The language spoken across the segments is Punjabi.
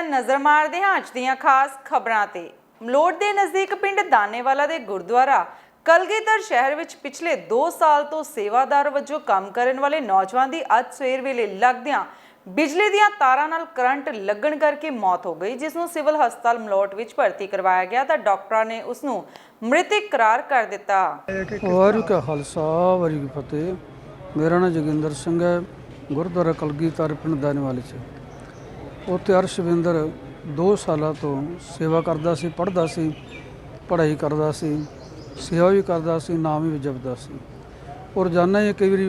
ਨਜ਼ਰ ਮਾਰਦੇ ਹਾਂ ਅੱਜ ਦੀਆਂ ਖਾਸ ਖਬਰਾਂ ਤੇ। ਮਲੋਟ ਦੇ ਨਜ਼ਦੀਕ ਪਿੰਡ ਦਾਨੇਵਾਲਾ ਦੇ ਗੁਰਦੁਆਰਾ ਕਲਗੀਧਰ ਸ਼ਹਿਰ ਵਿੱਚ ਪਿਛਲੇ 2 ਸਾਲ ਤੋਂ ਸੇਵਾਦਾਰ ਵਜੋਂ ਕੰਮ ਕਰਨ ਵਾਲੇ ਨੌਜਵਾਨ ਦੀ ਅੱਜ ਸਵੇਰ ਵੇਲੇ ਲੱਗਦਿਆਂ ਬਿਜਲੀ ਦੀਆਂ ਤਾਰਾਂ ਨਾਲ ਕਰੰਟ ਲੱਗਣ ਕਰਕੇ ਮੌਤ ਹੋ ਗਈ, ਜਿਸ ਨੂੰ ਸਿਵਲ ਹਸਪਤਾਲ ਮਲੋਟ ਵਿੱਚ ਭਰਤੀ ਕਰਵਾਇਆ ਗਿਆ ਤਾਂ ਡਾਕਟਰਾਂ ਨੇ ਉਸ ਨੂੰ ਮ੍ਰਿਤਕ करार कर दिता। वाहिगुरू का खालसा वाहिगुरू की फतेह। मेरा नाम जोगिंदर सिंह है, गुरुद्वारा कलगीधर पिंड दानेवाले से। उत्थे अर्शविंदर 2 साल तो सेवा करता सी, पढ़ता सी, पढ़ाई करता सी, सेवा भी करता सी, नाम भी जपदा सी। और रोजाना ही कई बार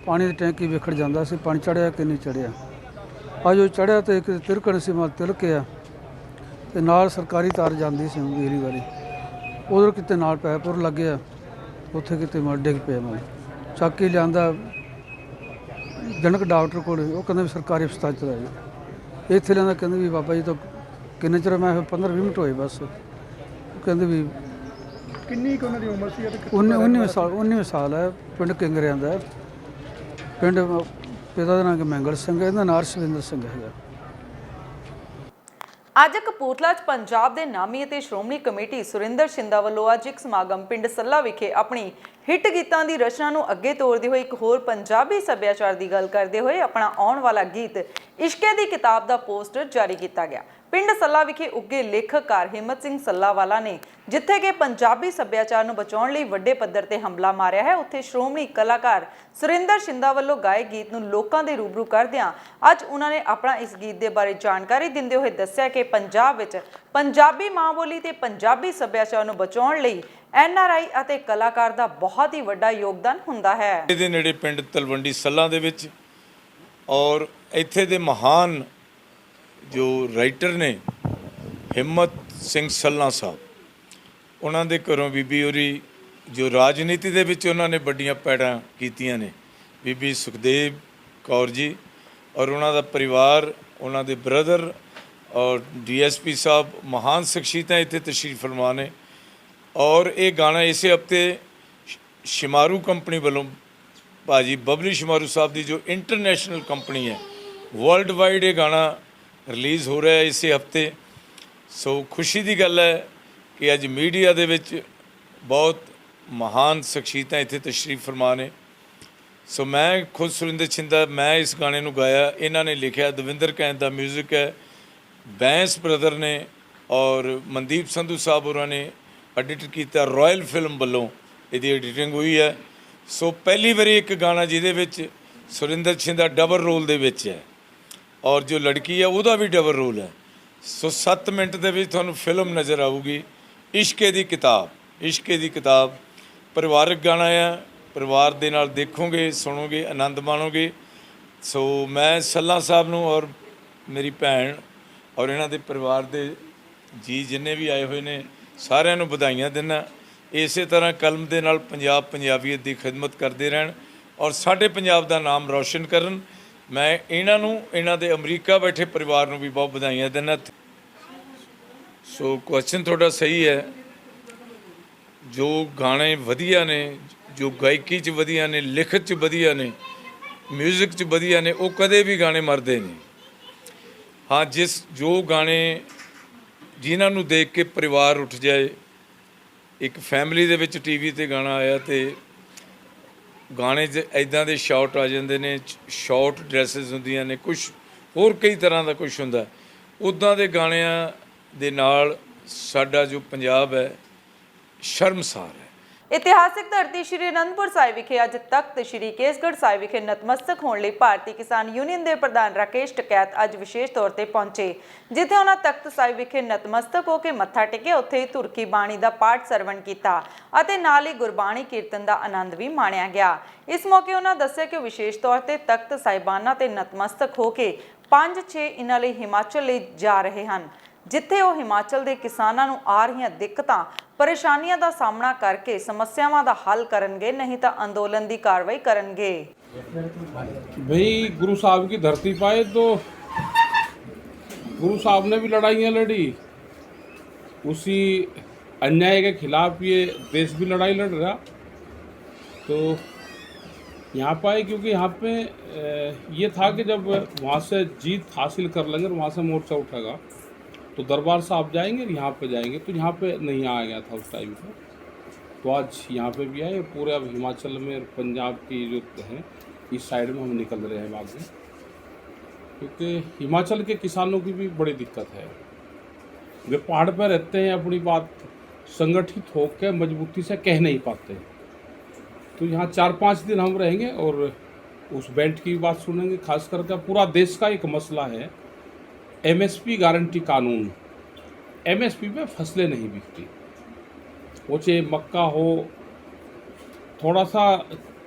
पानी की टैंकी विखड़ जाता सी, पानी चढ़िया कि नहीं चढ़िया। अज वो चढ़िया तो एक तिलकण सी, मैं तिलकिया तो नाल सरकारी तार जाती सी बिजली वाली, उधर किते नाल पैप लग गया, उत्थे किते मैं डिग पिया। मैं ਚੱਕ ਕੇ ਲਿਆਂਦਾ ਜਨਕ ਡਾਕਟਰ ਕੋਲ, ਉਹ ਕਹਿੰਦੇ ਵੀ ਸਰਕਾਰੀ ਹਸਪਤਾਲ ਚ ਲੈ ਜਾਓ। ਇੱਥੇ ਲਿਆਂਦਾ, ਕਹਿੰਦੇ ਵੀ ਬਾਬਾ ਜੀ ਤਾਂ ਕਿੰਨੇ ਚਿਰ, ਮੈਂ 15-20 ਮਿੰਟ ਹੋਏ ਬਸ। ਉਹ ਕਹਿੰਦੇ ਵੀ ਕਿੰਨੀ ਕੁ ਉਹਨਾਂ ਦੀ ਉਮਰ ਸੀ? 19 ਸਾਲ ਹੈ। ਪਿੰਡ ਕਿੰਗਰਿਆਂ ਦਾ, ਪਿੰਡ ਪਿਤਾ ਦਾ ਨਾਮ ਮੈਂਗਲ ਸਿੰਘ ਹੈ, ਇਹਦਾ ਨਾਂ ਅਰਸ਼ਵਿੰਦਰ ਸਿੰਘ ਹੈਗਾ। ਅੱਜ ਕਪੂਰਥਲਾ 'ਚ ਪੰਜਾਬ ਦੇ ਨਾਮੀ ਅਤੇ ਸ਼੍ਰੋਮਣੀ ਕਮੇਟੀ ਸੁਰਿੰਦਰ ਸ਼ਿੰਦਾ ਵੱਲੋਂ ਅੱਜ ਇੱਕ ਸਮਾਗਮ ਪਿੰਡ ਸੱਲਾ ਵਿਖੇ ਆਪਣੀ ਹਿੱਟ ਗੀਤਾਂ ਦੀ ਰਚਨਾ ਨੂੰ ਅੱਗੇ ਤੋਰਦੇ ਹੋਏ ਇੱਕ ਹੋਰ ਪੰਜਾਬੀ ਸੱਭਿਆਚਾਰ ਦੀ ਗੱਲ ਕਰਦੇ ਹੋਏ ਆਪਣਾ ਆਉਣ ਵਾਲਾ ਗੀਤ ਇਸ਼ਕੇ ਦੀ ਕਿਤਾਬ ਦਾ ਪੋਸਟਰ ਜਾਰੀ ਕੀਤਾ ਗਿਆ। ਪਿੰਡ ਸੱਲਾ ਵਿਖੇ ਉੱਗੇ ਲੇਖਕਕਾਰ ਹਿੰਮਤ ਸਿੰਘ ਸੱਲਾਵਾਲਾ ਨੇ ਜਿੱਥੇ ਕਿ ਪੰਜਾਬੀ ਸੱਭਿਆਚਾਰ ਨੂੰ ਬਚਾਉਣ ਲਈ ਵੱਡੇ ਪੱਧਰ ਤੇ ਹਮਲਾ ਮਾਰਿਆ ਹੈ, ਉੱਥੇ ਸ਼੍ਰੋਮਣੀ ਕਲਾਕਾਰ ਸੁਰਿੰਦਰ ਸ਼ਿੰਦਾ ਵੱਲੋਂ ਗਾਏ ਗੀਤ ਨੂੰ ਲੋਕਾਂ ਦੇ ਰੂਬਰੂ ਕਰਦਿਆਂ ਅੱਜ ਉਹਨਾਂ ਨੇ ਆਪਣਾ ਇਸ ਗੀਤ ਦੇ ਬਾਰੇ ਜਾਣਕਾਰੀ ਦਿੰਦੇ ਹੋਏ ਦੱਸਿਆ ਕਿ ਪੰਜਾਬ ਵਿੱਚ ਪੰਜਾਬੀ ਮਾਂ ਬੋਲੀ ਤੇ ਪੰਜਾਬੀ ਸੱਭਿਆਚਾਰ ਨੂੰ ਬਚਾਉਣ ਲਈ NRI ਅਤੇ ਕਲਾਕਾਰ ਦਾ ਬਹੁਤ ਹੀ ਵੱਡਾ ਯੋਗਦਾਨ ਹੁੰਦਾ ਹੈ। ਇਹਦੇ ਨੇੜੇ ਪਿੰਡ ਤਲਵੰਡੀ ਸੱਲਾ ਦੇ ਵਿੱਚ, ਔਰ ਇੱਥੇ ਦੇ ਮਹਾਨ ਜੋ ਰਾਈਟਰ ਨੇ ਹਿੰਮਤ ਸਿੰਘ ਸੱਲਾ ਸਾਹਿਬ, ਉਹਨਾਂ ਦੇ ਘਰੋਂ ਬੀਬੀ ਹੋਰੀ ਜੋ ਰਾਜਨੀਤੀ ਦੇ ਵਿੱਚ ਉਹਨਾਂ ਨੇ ਵੱਡੀਆਂ ਪੈੜਾਂ ਕੀਤੀਆਂ ਨੇ, ਬੀਬੀ ਸੁਖਦੇਵ ਕੌਰ ਜੀ ਔਰ ਉਹਨਾਂ ਦਾ ਪਰਿਵਾਰ, ਉਹਨਾਂ ਦੇ ਬ੍ਰਦਰ ਔਰ DSP ਸਾਹਿਬ, ਮਹਾਨ ਸ਼ਖਸੀਅਤਾਂ ਇੱਥੇ ਤਸ਼ਰੀਫ ਫਰਮਾ ਨੇ। ਔਰ ਇਹ ਗਾਣਾ ਇਸੇ ਹਫਤੇ ਸ਼ਮਾਰੂ ਕੰਪਨੀ ਵੱਲੋਂ ਭਾਜੀ ਬਬਲੀ ਸ਼ਮਾਰੂ ਸਾਹਿਬ ਦੀ ਜੋ ਇੰਟਰਨੈਸ਼ਨਲ ਕੰਪਨੀ ਹੈ, ਵਰਲਡ ਵਾਈਡ ਇਹ ਗਾਣਾ ਰਿਲੀਜ਼ ਹੋ ਰਿਹਾ ਹੈ ਇਸੇ ਹਫਤੇ। ਸੋ ਖੁਸ਼ੀ ਦੀ ਗੱਲ ਹੈ ਕਿ ਅੱਜ ਮੀਡੀਆ ਦੇ ਵਿੱਚ ਬਹੁਤ ਮਹਾਨ ਸ਼ਖਸੀਅਤਾਂ ਇੱਥੇ ਤਸ਼ਰੀਫ ਫਰਮਾ ਨੇ। ਸੋ ਮੈਂ ਖੁਦ ਸੁਰਿੰਦਰ ਸ਼ਿੰਦਾ, ਮੈਂ ਇਸ ਗਾਣੇ ਨੂੰ ਗਾਇਆ, ਇਹਨਾਂ ਨੇ ਲਿਖਿਆ, ਦਵਿੰਦਰ ਕੈਂਥ ਦਾ ਮਿਊਜ਼ਿਕ ਹੈ, ਬੈਂਸ ਬ੍ਰਦਰ ਨੇ ਔਰ ਮਨਦੀਪ ਸੰਧੂ ਸਾਹਿਬ ਹੋਰਾਂ ਨੇ ਐਡਿਟ ਕੀਤਾ, ਰਾਇਲ ਫਿਲਮ ਵੱਲੋਂ ਇਹਦੀ ਐਡੀਟਿੰਗ ਹੋਈ ਹੈ। ਸੋ ਪਹਿਲੀ ਵਾਰੀ ਇੱਕ ਗਾਣਾ ਜਿਹਦੇ ਵਿੱਚ ਸੁਰਿੰਦਰ ਸ਼ਿੰਦਾ ਡਬਲ ਰੋਲ ਦੇ ਵਿੱਚ ਹੈ ਔਰ ਜੋ ਲੜਕੀ ਹੈ ਉਹਦਾ ਵੀ ਡਬਲ ਰੋਲ ਹੈ। ਸੋ 7 ਮਿੰਟ ਦੇ ਵਿੱਚ ਤੁਹਾਨੂੰ ਫਿਲਮ ਨਜ਼ਰ ਆਊਗੀ, ਇਸ਼ਕੇ ਦੀ ਕਿਤਾਬ। ਇਸ਼ਕੇ ਦੀ ਕਿਤਾਬ ਪਰਿਵਾਰਕ ਗਾਣਾ ਆ, ਪਰਿਵਾਰ ਦੇ ਨਾਲ ਦੇਖੋਗੇ, ਸੁਣੋਗੇ, ਆਨੰਦ ਮਾਣੋਗੇ। ਸੋ ਮੈਂ ਸੱਲਾ ਸਾਹਿਬ ਨੂੰ ਔਰ ਮੇਰੀ ਭੈਣ ਔਰ ਇਹਨਾਂ ਦੇ ਪਰਿਵਾਰ ਦੇ ਜੀ ਜਿੰਨੇ ਵੀ ਆਏ ਹੋਏ ਨੇ ਸਾਰਿਆਂ ਨੂੰ ਵਧਾਈਆਂ ਦਿੰਦਾ। ਇਸੇ ਤਰ੍ਹਾਂ ਕਲਮ ਦੇ ਨਾਲ ਪੰਜਾਬ ਪੰਜਾਬੀਅਤ ਦੀ ਖਿਦਮਤ ਕਰਦੇ ਰਹਿਣ ਔਰ ਸਾਡੇ ਪੰਜਾਬ ਦਾ ਨਾਮ ਰੌਸ਼ਨ ਕਰਨ। ਮੈਂ ਇਹਨਾਂ ਨੂੰ, ਇਹਨਾਂ ਦੇ ਅਮਰੀਕਾ ਬੈਠੇ ਪਰਿਵਾਰ ਨੂੰ ਵੀ ਬਹੁਤ ਵਧਾਈਆਂ ਦਿੰਦਾ। ਸੋ ਕੁਐਸਚਨ ਤੁਹਾਡਾ ਸਹੀ ਹੈ, ਜੋ ਗਾਣੇ ਵਧੀਆ ਨੇ, ਜੋ ਗਾਇਕੀ 'ਚ ਵਧੀਆ ਨੇ, ਲਿਖਤ 'ਚ ਵਧੀਆ ਨੇ, ਮਿਊਜ਼ਿਕ 'ਚ ਵਧੀਆ ਨੇ, ਉਹ ਕਦੇ ਵੀ ਗਾਣੇ ਮਰਦੇ ਨਹੀਂ। ਹਾਂ, ਜੋ ਗਾਣੇ ਜਿਨ੍ਹਾਂ ਨੂੰ ਦੇਖ ਕੇ ਪਰਿਵਾਰ ਉੱਠ ਜਾਏ। ਇੱਕ ਫੈਮਿਲੀ ਦੇ ਵਿੱਚ TV ਤੇ ਗਾਣਾ ਆਇਆ ਤੇ ਗਾਣੇ 'ਚ ਇੱਦਾਂ ਦੇ ਸ਼ਾਟ ਆ ਜਾਂਦੇ ਨੇ, ਸ਼ਾਰਟ ਡਰੈਸਿਸ ਹੁੰਦੀਆਂ ਨੇ, ਕੁਛ ਹੋਰ ਕਈ ਤਰ੍ਹਾਂ ਦਾ ਕੁਛ ਹੁੰਦਾ। ਉੱਦਾਂ ਦੇ ਗਾਣਿਆਂ ਦੇ ਨਾਲ ਸਾਡਾ ਜੋ ਪੰਜਾਬ ਹੈ ਸ਼ਰਮਸਾਰ ਹੈ। ਇਤਿਹਾਸਿਕ ਧਰਤੀ ਸ਼੍ਰੀ ਅਨੰਦਪੁਰ ਸਾਹਿਬ ਵਿਖੇ ਅੱਜ ਤਖਤ ਸ਼੍ਰੀ ਕੇਸਗੜ੍ਹ ਸਾਹਿਬ ਵਿਖੇ ਨਤਮਸਤਕ ਹੋਣ ਲਈ ਭਾਰਤੀ ਕਿਸਾਨ ਯੂਨੀਅਨ ਦੇ ਪ੍ਰਧਾਨ ਰਾਕੇਸ਼ ਟਕੈਤ ਅੱਜ ਵਿਸ਼ੇਸ਼ ਤੌਰ ਤੇ ਪਹੁੰਚੇ, ਜਿੱਥੇ ਉਹਨਾਂ ਤਖਤ ਸਾਹਿਬ ਵਿਖੇ ਨਤਮਸਤਕ ਹੋ ਕੇ ਮੱਥਾ ਟੇਕਿਆ। ਉੱਥੇ ਹੀ ਤੁਰਕੀ ਬਾਣੀ ਦਾ ਪਾਠ ਸਰਵਣ ਕੀਤਾ ਅਤੇ ਨਾਲ ਹੀ ਗੁਰਬਾਣੀ ਕੀਰਤਨ ਦਾ ਆਨੰਦ ਵੀ ਮਾਣਿਆ ਗਿਆ। ਇਸ ਮੌਕੇ ਉਹਨਾਂ ਦੱਸਿਆ ਕਿ ਵਿਸ਼ੇਸ਼ ਤੌਰ ਤੇ ਤਖਤ ਸਾਹਿਬਾਨਾਂ ਤੇ ਨਤਮਸਤਕ ਹੋ ਕੇ 5-6 ਇਹਨਾਂ ਲਈ ਹਿਮਾਚਲ ਲਈ ਜਾ ਰਹੇ ਹਨ, ਜਿੱਥੇ ਉਹ ਹਿਮਾਚਲ ਦੇ ਕਿਸਾਨਾਂ ਨੂੰ ਆ ਰਹੀਆਂ ਦਿੱਕਤਾਂ ਪਰੇਸ਼ਾਨੀਆਂ ਦਾ ਸਾਹਮਣਾ ਕਰਕੇ ਸਮੱਸਿਆਵਾਂ ਦਾ ਹੱਲ ਕਰਨਗੇ, नहीं तो अंदोलन की कार्रवाई करेंगे। भाई गुरु साहब की धरती पाए तो गुरु साहब ने भी लड़ाइयाँ लड़ी, उसी अन्याय के खिलाफ ये देश भी लड़ाई लड़ रहा। तो यहाँ पाए क्योंकि यहाँ पे ये था कि जब वहाँ से जीत हासिल कर लेंगे, वहाँ से मोर्चा उठेगा तो दरबार साहब जाएंगे, यहाँ पे जाएंगे, तो यहाँ पे नहीं आया गया था उस टाइम पे। तो आज यहाँ पे भी आए। पूरे अब हिमाचल में और पंजाब की जो है इस साइड में हम निकल रहे हैं आगे, क्योंकि हिमाचल के किसानों की भी बड़ी दिक्कत है। वे पहाड़ पर रहते हैं, अपनी बात संगठित होकर मजबूती से कह नहीं पाते। तो यहाँ 4-5 दिन हम रहेंगे और उस बेल्ट की बात सुनेंगे। खास करके पूरा देश का एक मसला है एमएसपी गारंटी कानून। एमएसपी पे फसलें नहीं बिकती, वो चाहे मक्का हो, थोड़ा सा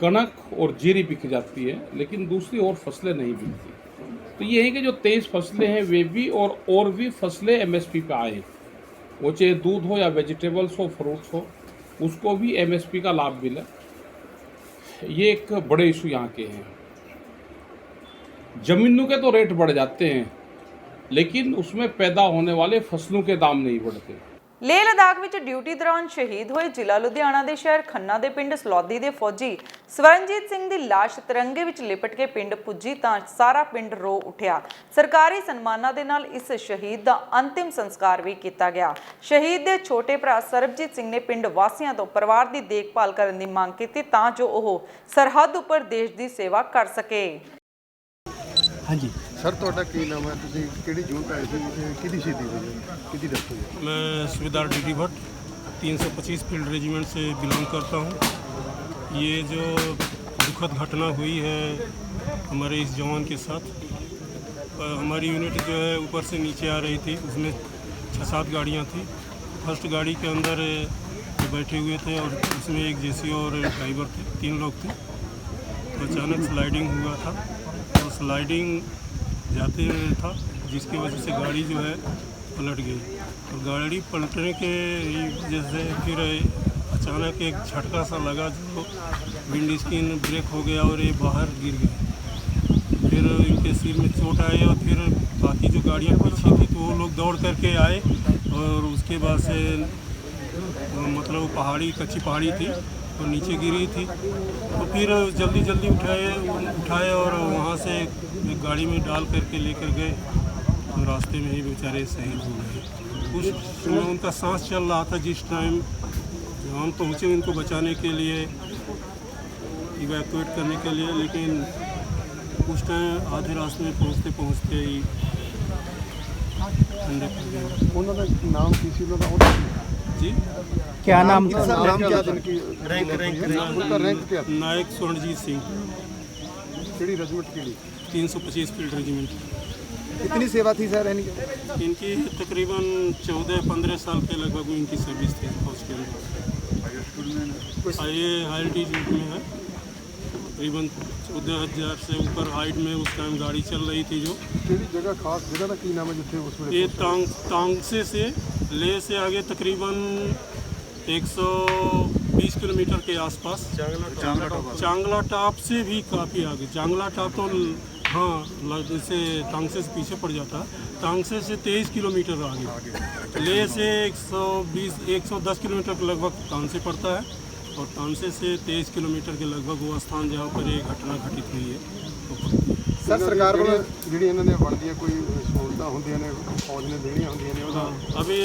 कनक और जीरी बिक जाती है, लेकिन दूसरी और फसलें नहीं बिकती। तो ये है कि जो 23 फसलें हैं वे भी और भी फसलें एमएसपी पे आए, वो चाहे दूध हो या वेजिटेबल्स हो, फ्रूट्स हो, उसको भी एमएसपी का लाभ मिले। ये एक बड़े इशू यहाँ के हैं। ज़मीनों के तो रेट बढ़ जाते हैं, लेकिन उसमें पैदा होने वाले फसलों के दाम नहीं बढ़ते। ਲੇਹ ਲਦਾਖ ਵਿੱਚ ਡਿਊਟੀ ਦੌਰਾਨ ਸ਼ਹੀਦ ਹੋਏ ਜ਼ਿਲ੍ਹਾ ਲੁਧਿਆਣਾ ਦੇ ਸ਼ਹਿਰ ਖੰਨਾ ਦੇ ਪਿੰਡ ਸਲੌਦੀ ਦੇ ਫੌਜੀ ਸਵਰਨਜੀਤ ਸਿੰਘ ਦੀ ਲਾਸ਼ ਤਿਰੰਗੇ ਵਿੱਚ ਲਿਪਟ ਕੇ ਪਿੰਡ ਪੁੱਜੀ ਤਾਂ ਸਾਰਾ ਪਿੰਡ ਰੋ ਉੱਠਿਆ। ਸਰਕਾਰੀ ਸਨਮਾਨਾਂ ਦੇ ਨਾਲ ਇਸ ਸ਼ਹੀਦ ਦਾ ਅੰਤਿਮ ਸੰਸਕਾਰ ਵੀ ਕੀਤਾ ਗਿਆ। ਸ਼ਹੀਦ ਦੇ ਛੋਟੇ ਭਰਾ ਸਰਬਜੀਤ ਸਿੰਘ ਨੇ ਪਿੰਡ ਵਾਸੀਆਂ ਤੋਂ ਪਰਿਵਾਰ ਦੀ ਦੇਖਭਾਲ ਕਰਨ ਦੀ ਮੰਗ ਕੀਤੀ ਤਾਂ ਜੋ ਉਹ ਸਰਹੱਦ ਉੱਪਰ ਦੇਸ਼ ਦੀ ਸੇਵਾ ਕਰ ਸਕੇ। ਹਾਂਜੀ ਸਰ, ਤੁਹਾਡਾ ਕੀ ਨਾਮ ਹੈ? ਤੁਸੀਂ ਕਿਹੜੀ ਜੂਨ ਆਏ ਸੀ? ਕਿਹਦੀ ਸ਼ਹੀਦੀ ਹੋਈ ਹੈ? ਕਿਹਦੀ ਡੈਥ ਹੋਈ ਹੈ? मैं सूबेदार डी भट्ट 325 फील्ड रेजिमेंट से बिलोंग करता हूँ। ये जो दुखद घटना हुई है हमारे इस जवान के साथ, हमारी यूनिट जो है ऊपर से नीचे आ रही थी, उसमें 6-7 गाड़ियाँ थी। फर्स्ट गाड़ी के अंदर बैठे हुए थे और उसमें एक जेसी और ड्राइवर थे, 3 लोग थे। तो अचानक स्लाइडिंग हुआ था और स्लाइडिंग जाते था, जिसकी वजह से गाड़ी जो है पलट गई। और गाड़ी पलटने के जैसे फिर अचानक एक झटका सा लगा, जो विंड स्क्रीन ब्रेक हो गया और ये बाहर गिर गए। फिर इनके सिर में चोट आई और फिर बाकी जो गाड़ियाँ पीछे थी तो वो लोग दौड़ करके आए और उसके बाद से मतलब पहाड़ी, कच्ची पहाड़ी थी तो नीचे गिरी थी। तो फिर जल्दी उठाए और वहाँ से एक गाड़ी में डाल करके लेकर गए। तो रास्ते में ही बेचारे शहीद हो गए। उस समय उनका सांस चल रहा था जिस टाइम हम पहुँचे उनको बचाने के लिए, इवैक्यूएट करने के लिए, लेकिन उस टाइम आधे रास्ते में पहुँचते ही ठंडे पड़ गए। ਉਹਨਾਂ ਦਾ ਨਾਮ ਕੀ ਸੀ? ਉਹਨਾਂ ਦਾ जी क्या नाम था? नाम क्या था? रैंक उनका रैंक क्या था? नायक स्वर्णजीत सिंह, केड़ी रेजिमेंट केड़ी? 325 फील्ड रेजिमेंट। कितनी सेवा थी सर इनकी? इनकी तकरीबन 14-15 साल के लगभग इनकी सर्विस थी फौज के अंदर। ये हाई में है, तकरीबन 14,000 से ऊपर हाइट में उस टाइम गाड़ी चल रही थी। जो केड़ी जगह, खास जगह का की नाम है जिथे उसमें? ये टांगसे से लेह से आगे तकरीबन 120 किलोमीटर के आसपास। चांगला टॉप से भी काफ़ी आगे। चांगला टॉप तो हाँ जैसे टांगसे से पीछे पड़ जाता है। टांगसे से 23 किलोमीटर आगे। लेह से 110 किलोमीटर के लगभग तानसे पड़ता है और तानसे से 23 किलोमीटर के लगभग वो स्थान जहाँ पर ये घटना घटित हुई है। सर, सरकार वालों ਜਿਹੜੀ ਇਹਨਾਂ ਨੇ ਬਣਦੀਆਂ ਕੋਈ ਸਹੂਲਤਾਂ ਹੁੰਦੀਆਂ ਨੇ ਫੌਜ ਨੇ ਦੇਣੀਆਂ ਹੁੰਦੀਆਂ ਨੇ ਉਹਦਾ? अभी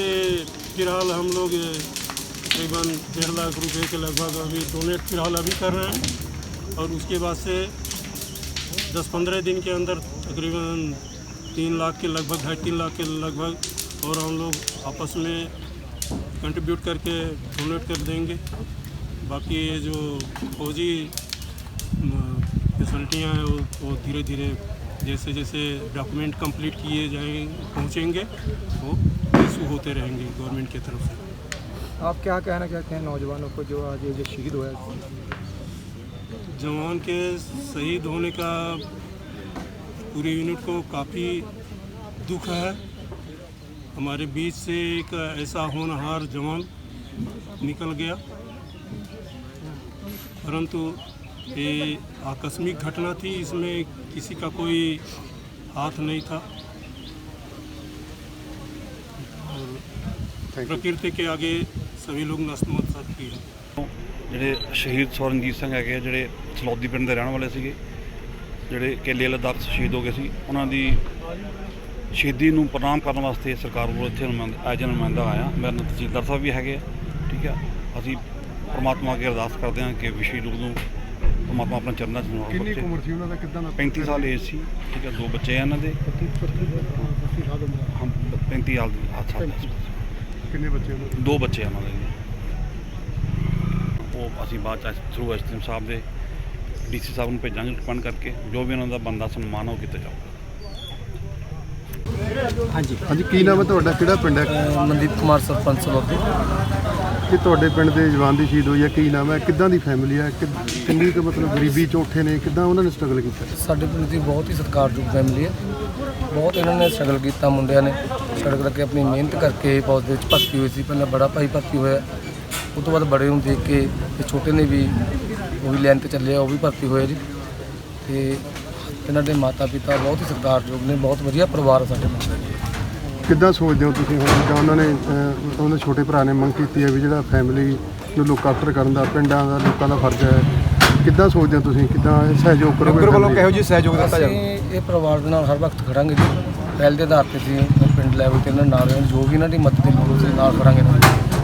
फ़िलहाल हम लोग तकरीबन 1.5 लाख रुपए के लगभग अभी डोनेट फ़िलहाल अभी कर रहे हैं और उसके बाद से 10-15 दिन के अंदर तकरीबन 3 लाख के लगभग, 2.5-3 लाख के लगभग और हम लोग आपस में कंट्रीब्यूट करके डोनेट कर देंगे। बाकी ये जो फौजी फैसिलिटियाँ हैं वो धीरे धीरे जैसे जैसे डॉक्यूमेंट कंप्लीट किए पहुँचेंगे वो इशू होते रहेंगे गवर्नमेंट की तरफ से। आप क्या कहना चाहते हैं नौजवानों को जो आज ये शहीद हुआ है? जवान के शहीद होने का पूरी यूनिट को काफ़ी दुख है। हमारे बीच से एक ऐसा होनहार जवान निकल गया, परंतु ये आकस्मिक घटना थी, इसमें किसी का कोई हाथ नहीं था और प्रकृति के आगे सभी लोग नतमस्तक ही हैं। ਜਿਹੜੇ ਸ਼ਹੀਦ ਸਵਰਨਜੀਤ ਸਿੰਘ ਹੈਗੇ, ਜਿਹੜੇ ਸਲੌਦੀ ਪਿੰਡ ਦੇ ਰਹਿਣ ਵਾਲੇ ਸੀਗੇ, ਜਿਹੜੇ ਕਿ ਲੇਹ ਲਦਾਖ ਸ਼ਹੀਦ ਹੋ ਗਏ ਸੀ, ਉਹਨਾਂ ਦੀ ਸ਼ਹੀਦੀ ਨੂੰ ਪ੍ਰਣਾਮ ਕਰਨ ਵਾਸਤੇ ਸਰਕਾਰ ਵੱਲੋਂ ਇੱਥੇ ਐਜ ਨੁਮਾਇੰਦਾ ਆਇਆ। ਮੇਰੇ ਨਾਲ ਤਹਿਸੀਲਦਾਰ ਸਾਹਿਬ ਵੀ ਹੈਗੇ ਆ, ਠੀਕ ਆ। ਅਸੀਂ ਪਰਮਾਤਮਾ ਅੱਗੇ ਅਰਦਾਸ ਕਰਦੇ ਹਾਂ ਕਿ ਵਿਸ਼ੇ ਰੂਪ ਨੂੰ ਪਰਮਾਤਮਾ ਆਪਣੇ ਚਰਨਾਂ 'ਚ ਨਿਵਾਸ ਕਿੰਨੀ ਬਖਸ਼ੇ। ਕੁ ਉਮਰ ਸੀ ਉਹਨਾਂ ਦਾ, ਕਿੱਦਾਂ ਦਾ? 35 ਸਾਲ ਏਜ ਸੀ, ਠੀਕ ਆ। 2 ਬੱਚੇ ਆ ਇਹਨਾਂ ਦੇ। ਹਾਂ 35 ਸਾਲ ਦੀ ਆਸਾ। ਕਿੰਨੇ ਬੱਚੇ ਉਹਨਾਂ ਦੇ? 2 ਬੱਚੇ ਆ ਉਹਨਾਂ ਦੇ ਜੀ। ਉਹ ਅਸੀਂ ਬਾਅਦ 'ਚ ਥਰੂ ਐਸਟੀਐਮ ਸਾਹਿਬ ਦੇ ਡੀਸੀ ਸਾਹਿਬ ਨੂੰ ਭੇਜਾਂਗੇ ਰਿਕਮੈਂਡ ਕਰਕੇ, ਜੋ ਵੀ ਉਹਨਾਂ ਦਾ ਬਣਦਾ ਸਨਮਾਨ ਉਹ ਕੀਤਾ ਜਾਊਗਾ। ਹਾਂਜੀ, ਕੀ ਨਾਮ ਹੈ ਤੁਹਾਡਾ, ਕਿਹੜਾ ਪਿੰਡ ਹੈ? ਮਨਦੀਪ ਕੁਮਾਰ ਸਰਪੰਚ ਸਲੋਤੀ। ਕਿ ਤੁਹਾਡੇ ਪਿੰਡ ਦੇ ਜਵਾਨ ਦੀ ਸ਼ਹੀਦ ਹੋਈ ਹੈ, ਕੀ ਨਾਮ ਹੈ, ਕਿੱਦਾਂ ਦੀ ਫੈਮਿਲੀ ਹੈ, ਕਿੰਨੀ ਕੁ ਮਤਲਬ ਗਰੀਬੀ 'ਚ ਉੱਠੇ ਨੇ, ਕਿੱਦਾਂ ਉਹਨਾਂ ਨੇ ਸਟਰਗਲ ਕੀਤਾ? ਸਾਡੇ ਪਿੰਡ ਦੀ ਬਹੁਤ ਹੀ ਸਤਿਕਾਰਯੋਗ ਫੈਮਿਲੀ ਹੈ। ਬਹੁਤ ਇਹਨਾਂ ਨੇ ਸਟਰਗਲ ਕੀਤਾ। ਮੁੰਡਿਆਂ ਨੇ ਸਟਰਗਲ ਕਰਕੇ ਆਪਣੀ ਮਿਹਨਤ ਕਰਕੇ ਫੌਜ ਦੇ ਵਿੱਚ ਭਰਤੀ ਹੋਈ ਸੀ। ਪਹਿਲਾਂ ਬੜਾ ਭਾਈ ਭਰਤੀ ਹੋਇਆ, ਉਸ ਤੋਂ ਬਾਅਦ ਬੜੇ ਨੂੰ ਦੇਖ ਕੇ ਤੇ ਛੋਟੇ ਨੇ ਵੀ ਉਹ ਵੀ ਲਾਈਨ 'ਤੇ ਚੱਲੇ ਆ, ਉਹ ਵੀ ਭਰਤੀ ਹੋਏ ਜੀ। ਤੇ ਇਹਨਾਂ ਦੇ ਮਾਤਾ ਪਿਤਾ ਬਹੁਤ ਹੀ ਸਤਿਕਾਰਯੋਗ ਨੇ, ਬਹੁਤ ਵਧੀਆ ਪਰਿਵਾਰ ਆ ਸਾਡੇ ਪਿੰਡ ਦਾ ਜੀ। ਕਿੱਦਾਂ ਸੋਚਦੇ ਹੋ ਤੁਸੀਂ ਹੁਣ, ਜਿੱਦਾਂ ਉਹਨਾਂ ਨੇ ਉਹਨਾਂ ਛੋਟੇ ਭਰਾ ਨੇ ਮੰਗ ਕੀਤੀ ਹੈ ਵੀ ਜਿਹੜਾ ਫੈਮਿਲੀ ਨੂੰ ਲੁੱਕ ਆਫਟਰ ਕਰਨ ਦਾ ਪਿੰਡਾਂ ਦਾ ਲੋਕਾਂ ਦਾ ਫਰਜ਼ ਹੈ, ਕਿੱਦਾਂ ਸੋਚਦੇ ਹੋ ਤੁਸੀਂ, ਕਿੱਦਾਂ ਸਹਿਯੋਗ ਕਰੋਗੇ? ਵੱਲੋਂ ਕਿਹੋ ਜਿਹੀ ਸਹਿਯੋਗ ਦਿੱਤਾ ਜਾਵੇ? ਅਸੀਂ ਇਹ ਪਰਿਵਾਰ ਦੇ ਨਾਲ ਹਰ ਵਕਤ ਖੜਾਂਗੇ ਜੀ। ਪਹਿਲ ਦੇ ਆਧਾਰ 'ਤੇ ਅਸੀਂ ਪਿੰਡ ਲੈਵਲ 'ਤੇ ਇਹਨਾਂ ਨਾਲ ਰਹਿਣ, ਜੋ ਵੀ ਇਹਨਾਂ ਦੀ ਮਦਦ ਦੀ ਲੋੜ ਸੀ ਨਾਲ ਖੜਾਂਗੇ।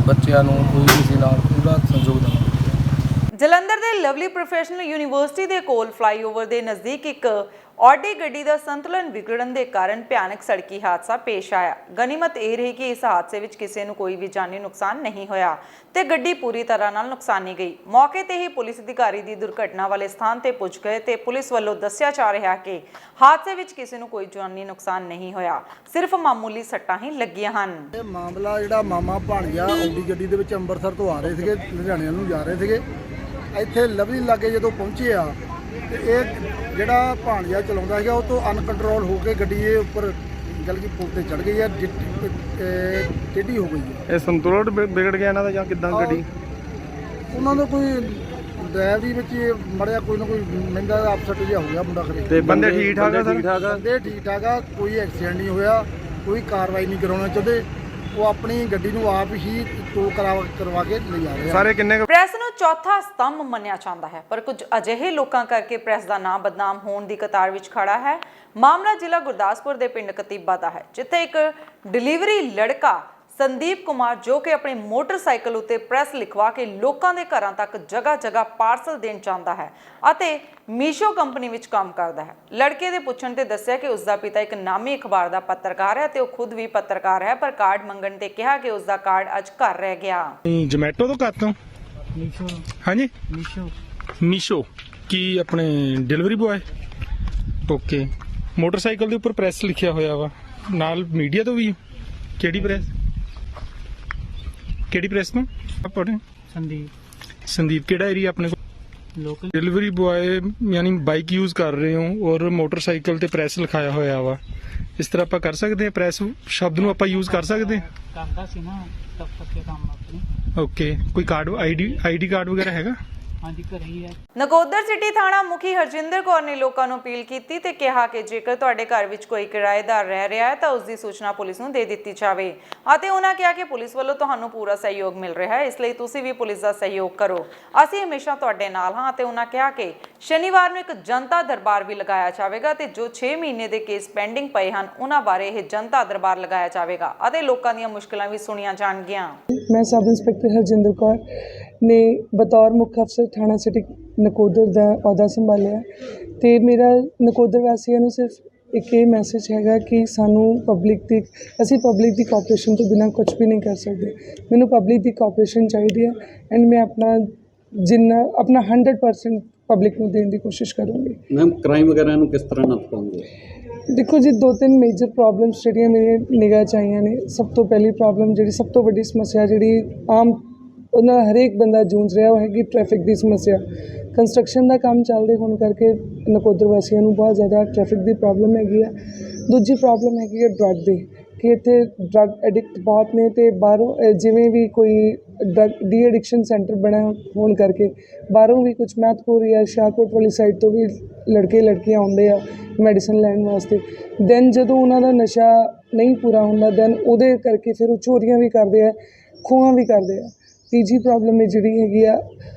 ਬੱਚਿਆਂ ਨੂੰ ਕੋਈ ਵੀ ਸੀ ਨਾਲ ਪੂਰਾ ਸਹਿਯੋਗ ਦੇਵਾਂਗੇ। ਜਲੰਧਰ ਦੇ ਲਵਲੀ ਪ੍ਰੋਫੈਸ਼ਨਲ ਯੂਨੀਵਰਸਿਟੀ ਦੇ ਕੋਲ ਫਲਾਈਓਵਰ ਦੇ ਨਜ਼ਦੀਕ ਇੱਕ ਆਡੀ ਗੱਡੀ ਦਾ ਸੰਤੁਲਨ ਵਿਗੜਨ ਦੇ ਕਾਰਨ ਭਿਆਨਕ ਸੜਕੀ ਹਾਦਸਾ ਪੇਸ਼ ਆਇਆ। ਗਨੀਮਤ ਇਹ ਰਹੀ ਕਿ ਇਸ ਹਾਦਸੇ ਵਿੱਚ ਕਿਸੇ ਨੂੰ ਕੋਈ ਵੀ ਜਾਨੀ ਨੁਕਸਾਨ ਨਹੀਂ ਹੋਇਆ ਤੇ ਗੱਡੀ ਪੂਰੀ ਤਰ੍ਹਾਂ ਨਾਲ ਨੁਕਸਾਨੀ ਗਈ। ਮੌਕੇ ਤੇ ਹੀ ਪੁਲਿਸ ਅਧਿਕਾਰੀ ਦੀ ਦੁਰਘਟਨਾ ਵਾਲੇ ਸਥਾਨ ਤੇ ਪਹੁੰਚ ਗਏ ਤੇ ਪੁਲਿਸ ਵੱਲੋਂ ਦੱਸਿਆ ਜਾ ਰਿਹਾ ਕਿ ਹਾਦਸੇ ਵਿੱਚ ਕਿਸੇ ਨੂੰ ਕੋਈ ਜਾਨੀ ਨੁਕਸਾਨ ਨਹੀਂ ਹੋਇਆ, ਸਿਰਫ ਮਾਮੂਲੀ ਸੱਟਾਂ ਹੀ ਲੱਗੀਆਂ ਹਨ। ਇਹ ਮਾਮਲਾ ਜਿਹੜਾ ਮਾਮਾ ਭਾਣਜਾ ਆਡੀ ਗੱਡੀ ਦੇ ਵਿੱਚ ਅੰਮ੍ਰਿਤਸਰ ਤੋਂ ਆ ਰਹੇ ਸੀਗੇ, ਲੁਧਿਆਣੇ ਨੂੰ ਜਾ ਰਹੇ ਸੀਗੇ। ਇੱਥੇ ਲਵਲੀ ਲਾਗੇ ਜਦੋਂ ਪਹੁੰਚੇ ਆ ਤੇ ਇਹ ਜਿਹੜਾ ਭਾਣਜਾ ਚਲਾਉਂਦਾ ਸੀਗਾ ਉਹ ਤੋਂ ਅਨਕੰਟਰੋਲ ਹੋ ਕੇ ਗੱਡੀ ਇਹ ਉੱਪਰ ਜਲ ਕੇ ਪੁਲ ਤੇ ਚੜ ਗਈ ਹੈ, ਟੇਢੀ ਹੋ ਗਈ ਹੈ। ਇਹ ਸੰਤੁਲਨ ਵਿਗੜ ਗਿਆ ਇਹਨਾਂ ਦਾ ਜਾਂ ਕਿੱਦਾਂ ਗੱਡੀ? ਉਹਨਾਂ ਦਾ ਕੋਈ ਡਰਾਈਵਰੀ ਵਿੱਚ ਮੜਿਆ ਕੋਈ ਨਾ ਕੋਈ ਮਹਿੰਦਾ ਦਾ ਅਪਸੈਟ ਜਿਹਾ ਹੋ ਗਿਆ ਮੁੰਡਾ ਖਰੇ। ਤੇ ਬੰਦੇ ਠੀਕ ਠਾਕ ਆ ਸਰ? ਬੰਦੇ ਠੀਕ ਠਾਕ ਆ, ਕੋਈ ਐਕਸੀਡੈਂਟ ਨਹੀਂ ਹੋਇਆ, ਕੋਈ ਕਾਰਵਾਈ ਨਹੀਂ ਕਰਾਉਣਾ ਚਾਹੁੰਦੇ। ਉਹ ਆਪਣੀ ਗੱਡੀ ਨੂੰ ਆਪ ਹੀ ਟੋ ਕਰਵਾ ਕੇ ਲੈ ਜਾ ਰਹੇ ਆ। ਸਾਰੇ ਕਿੰਨੇ ਪ੍ਰੈਸ ਨੂੰ ਚੌਥਾ ਸਤੰਭ ਮੰਨਿਆ ਜਾਂਦਾ ਹੈ, ਪਰ ਕੁਝ ਅਜਿਹੇ ਲੋਕਾਂ ਕਰਕੇ ਪ੍ਰੈਸ ਦਾ ਨਾਮ ਬਦਨਾਮ ਹੋਣ ਦੀ ਕਤਾਰ ਵਿੱਚ ਖੜਾ ਹੈ। ਮਾਮਲਾ ਜ਼ਿਲ੍ਹਾ ਗੁਰਦਾਸਪੁਰ ਦੇ ਪਿੰਡ ਕਤੀਬਾ ਦਾ ਹੈ, ਜਿੱਥੇ ਇੱਕ ਡਿਲੀਵਰੀ ਲੜਕਾ ਸੰਦੀਪ ਕੁਮਾਰ ਜੋ ਕਿ ਆਪਣੇ ਮੋਟਰਸਾਈਕਲ ਉੱਤੇ ਪ੍ਰੈਸ ਲਿਖਵਾ ਕੇ ਲੋਕਾਂ ਦੇ ਘਰਾਂ ਤੱਕ ਜਗ੍ਹਾ-ਜਗ੍ਹਾ ਪਾਰਸਲ ਦੇਣ ਜਾਂਦਾ ਹੈ ਅਤੇ ਮੀਸ਼ੋ ਕੰਪਨੀ ਵਿੱਚ ਕੰਮ ਕਰਦਾ ਹੈ। ਲੜਕੇ ਦੇ ਪੁੱਛਣ ਤੇ ਦੱਸਿਆ ਕਿ ਉਸ ਦਾ ਪਿਤਾ ਇੱਕ ਨਾਮੀ ਅਖਬਾਰ ਦਾ ਪੱਤਰਕਾਰ ਹੈ ਤੇ ਉਹ ਖੁਦ ਵੀ ਪੱਤਰਕਾਰ ਹੈ, ਪਰ ਕਾਰਡ ਮੰਗਣ ਤੇ ਕਿਹਾ ਕਿ ਉਸ ਦਾ ਕਾਰਡ ਅੱਜ ਘਰ ਰਹਿ ਗਿਆ। ਜੋਮੈਟੋ ਤੋਂ ਕਰਤਾ ਹੂੰ। ਮੀਸ਼ੋ ਹਾਂਜੀ ਮੀਸ਼ੋ ਮੀਸ਼ੋ ਕੀ ਆਪਣੇ ਡਿਲੀਵਰੀ ਬॉय? ਓਕੇ। ਮੋਟਰਸਾਈਕਲ ਦੇ ਉੱਪਰ ਪ੍ਰੈਸ ਲਿਖਿਆ ਹੋਇਆ ਵਾ, ਨਾਲ ਮੀਡੀਆ ਤੋਂ ਵੀ। ਕਿਹੜੀ ਪ੍ਰੈਸ? ਕਿਹੜੀ ਪ੍ਰੈਸ ਤੋਂ ਆਪਣੇ? ਸੰਦੀਪ ਕਿਹੜਾ ਏਰੀਆ ਆਪਣੇ ਕੋਲ? ਲੋਕਲ। ਡਿਲੀਵਰੀ ਬॉय ਯਾਨੀ ਬਾਈਕ ਯੂਜ਼ ਕਰ ਰਹੇ ਹੋ ਔਰ ਮੋਟਰਸਾਈਕਲ ਤੇ ਪ੍ਰੈਸ ਲਿਖਾਇਆ ਹੋਇਆ ਵਾ, ਇਸ ਤਰ੍ਹਾਂ ਆਪਾਂ ਕਰ ਸਕਦੇ ਹਾਂ? ਪ੍ਰੈਸ ਸ਼ਬਦ ਨੂੰ ਆਪਾਂ ਯੂਜ਼ ਕਰ ਸਕਦੇ ਹਾਂ? ਕਰਦਾ ਸੀ ਨਾ ਦਫ਼ਤਰ ਦੇ ਕੰਮ ਆਪਣੇ। ਓਕੇ। ਕੋਈ ਕਾਰਡ ਆਈਡੀ ਕਾਰਡ ਵਗੈਰਾ ਹੈਗਾ? ਹਾਂਜੀ ਘਰੇ ਹੀ ਹੈ। ਨਕੋਦਰ ਸਿਟੀ ਥਾਣਾ ਮੁਖੀ ਹਰਜਿੰਦਰ ਕੌਰ ਨੇ ਲੋਕਾਂ ਨੂੰ ਅਪੀਲ ਕੀਤੀ ਤੇ ਕਿਹਾ ਕਿ ਜੇਕਰ ਤੁਹਾਡੇ ਘਰ ਵਿੱਚ ਕੋਈ ਕਿਰਾਏਦਾਰ ਰਹਿ ਰਿਹਾ ਹੈ ਤਾਂ ਉਸ ਦੀ ਸੂਚਨਾ ਪੁਲਿਸ ਨੂੰ ਦੇ ਦਿੱਤੀ ਜਾਵੇ ਅਤੇ ਉਹਨਾਂ ਕਿਹਾ ਕਿ ਪੁਲਿਸ ਵੱਲੋਂ ਤੁਹਾਨੂੰ ਪੂਰਾ ਸਹਿਯੋਗ ਮਿਲ ਰਿਹਾ ਹੈ, ਇਸ ਲਈ ਤੁਸੀਂ ਵੀ ਪੁਲਿਸ ਦਾ ਸਹਿਯੋਗ ਕਰੋ, ਅਸੀਂ ਹਮੇਸ਼ਾ ਤੁਹਾਡੇ ਨਾਲ ਹਾਂ। ਅਤੇ ਉਹਨਾਂ ਕਿਹਾ ਕਿ ਸ਼ਨੀਵਾਰ ਨੂੰ ਇੱਕ ਜਨਤਾ ਦਰਬਾਰ ਵੀ ਲਗਾਇਆ ਜਾਵੇਗਾ ਤੇ ਜੋ 6 ਮਹੀਨੇ ਦੇ ਕੇਸ ਪੈਂਡਿੰਗ ਪਏ ਹਨ ਉਹਨਾਂ ਬਾਰੇ ਇਹ ਜਨਤਾ ਦਰਬਾਰ ਲਗਾਇਆ ਜਾਵੇਗਾ ਅਤੇ ਲੋਕਾਂ ਦੀਆਂ ਮੁਸ਼ਕਲਾਂ ਵੀ ਸੁਣੀਆਂ ਜਾਣਗੀਆਂ। मैं सब इंस्पैक्टर हरजिंदर कौर ने बतौर मुख्य अफसर थाना सिटी नकोदर का अहदा संभालिया तो मेरा नकोदर वासियों को सिर्फ एक ये मैसेज हैगा कि सानू पब्लिक की असी पब्लिक की कोऑपरेशन तो बिना कुछ भी नहीं कर सकते। मैनू पब्लिक की कोऑपरेशन चाहिए है एंड मैं अपना 100% पब्लिक को देने की कोशिश करूँगी। मैम क्राइम वगैरह नू किस तरह नप पाओगे? देखो जी 2-3 मेजर प्रॉब्लम्स ਜਿਹੜੀਆਂ ਮੇਰੇ ਨਿਗਾਹ 'ਚ ਆਈਆਂ ਨੇ। ਸਭ ਤੋਂ ਪਹਿਲੀ ਪ੍ਰੋਬਲਮ ਜਿਹੜੀ ਸਭ ਤੋਂ ਵੱਡੀ ਸਮੱਸਿਆ ਜਿਹੜੀ ਆਮ ਉਹਨਾਂ ਹਰੇਕ ਬੰਦਾ ਜੂਝ ਰਿਹਾ ਉਹ ਹੈਗੀ ਟ੍ਰੈਫਿਕ ਦੀ ਸਮੱਸਿਆ। ਕੰਸਟਰਕਸ਼ਨ ਦਾ ਕੰਮ ਚੱਲਦੇ ਹੋਣ ਕਰਕੇ ਨਕੋਦਰ ਵਾਸੀਆਂ ਨੂੰ ਬਹੁਤ ਜ਼ਿਆਦਾ ਟ੍ਰੈਫਿਕ ਦੀ ਪ੍ਰੋਬਲਮ ਹੈਗੀ ਆ। ਦੂਜੀ ਪ੍ਰੋਬਲਮ ਹੈਗੀ ਹੈ ਡਰੱਗ ਦੀ, ਕਿ ਇੱਥੇ ਡਰੱਗ ਐਡਿਕਟ ਬਹੁਤ ਨੇ ਤੇ ਬਾਹਰੋਂ ਜਿਵੇਂ ਵੀ ਕੋਈ ਡਰੱਗ ਡੀ ਐਡਿਕਸ਼ਨ ਸੈਂਟਰ ਬਣਿਆ ਹੋਣ ਕਰਕੇ ਬਾਹਰੋਂ ਵੀ ਕੁਝ ਮਹਿਤਪੁਰ ਜਾਂ ਸ਼ਾਹਕੋਟ ਵਾਲੀ ਸਾਈਡ ਤੋਂ ਵੀ ਲੜਕੇ ਲੜਕੀਆਂ ਆਉਂਦੇ ਆ ਮੈਡੀਸਨ ਲੈਣ ਵਾਸਤੇ। ਦੈਨ ਜਦੋਂ ਉਹਨਾਂ ਦਾ ਨਸ਼ਾ ਨਹੀਂ ਪੂਰਾ ਹੁੰਦਾ ਦੈਨ ਉਹਦੇ ਕਰਕੇ ਫਿਰ ਉਹ ਚੋਰੀਆਂ ਵੀ ਕਰਦੇ ਆ, ਖੋਹਾਂ ਵੀ ਕਰਦੇ ਆ। ਤੀਜੀ ਪ੍ਰੋਬਲਮ ਇਹ ਜਿਹੜੀ ਹੈਗੀ ਆ,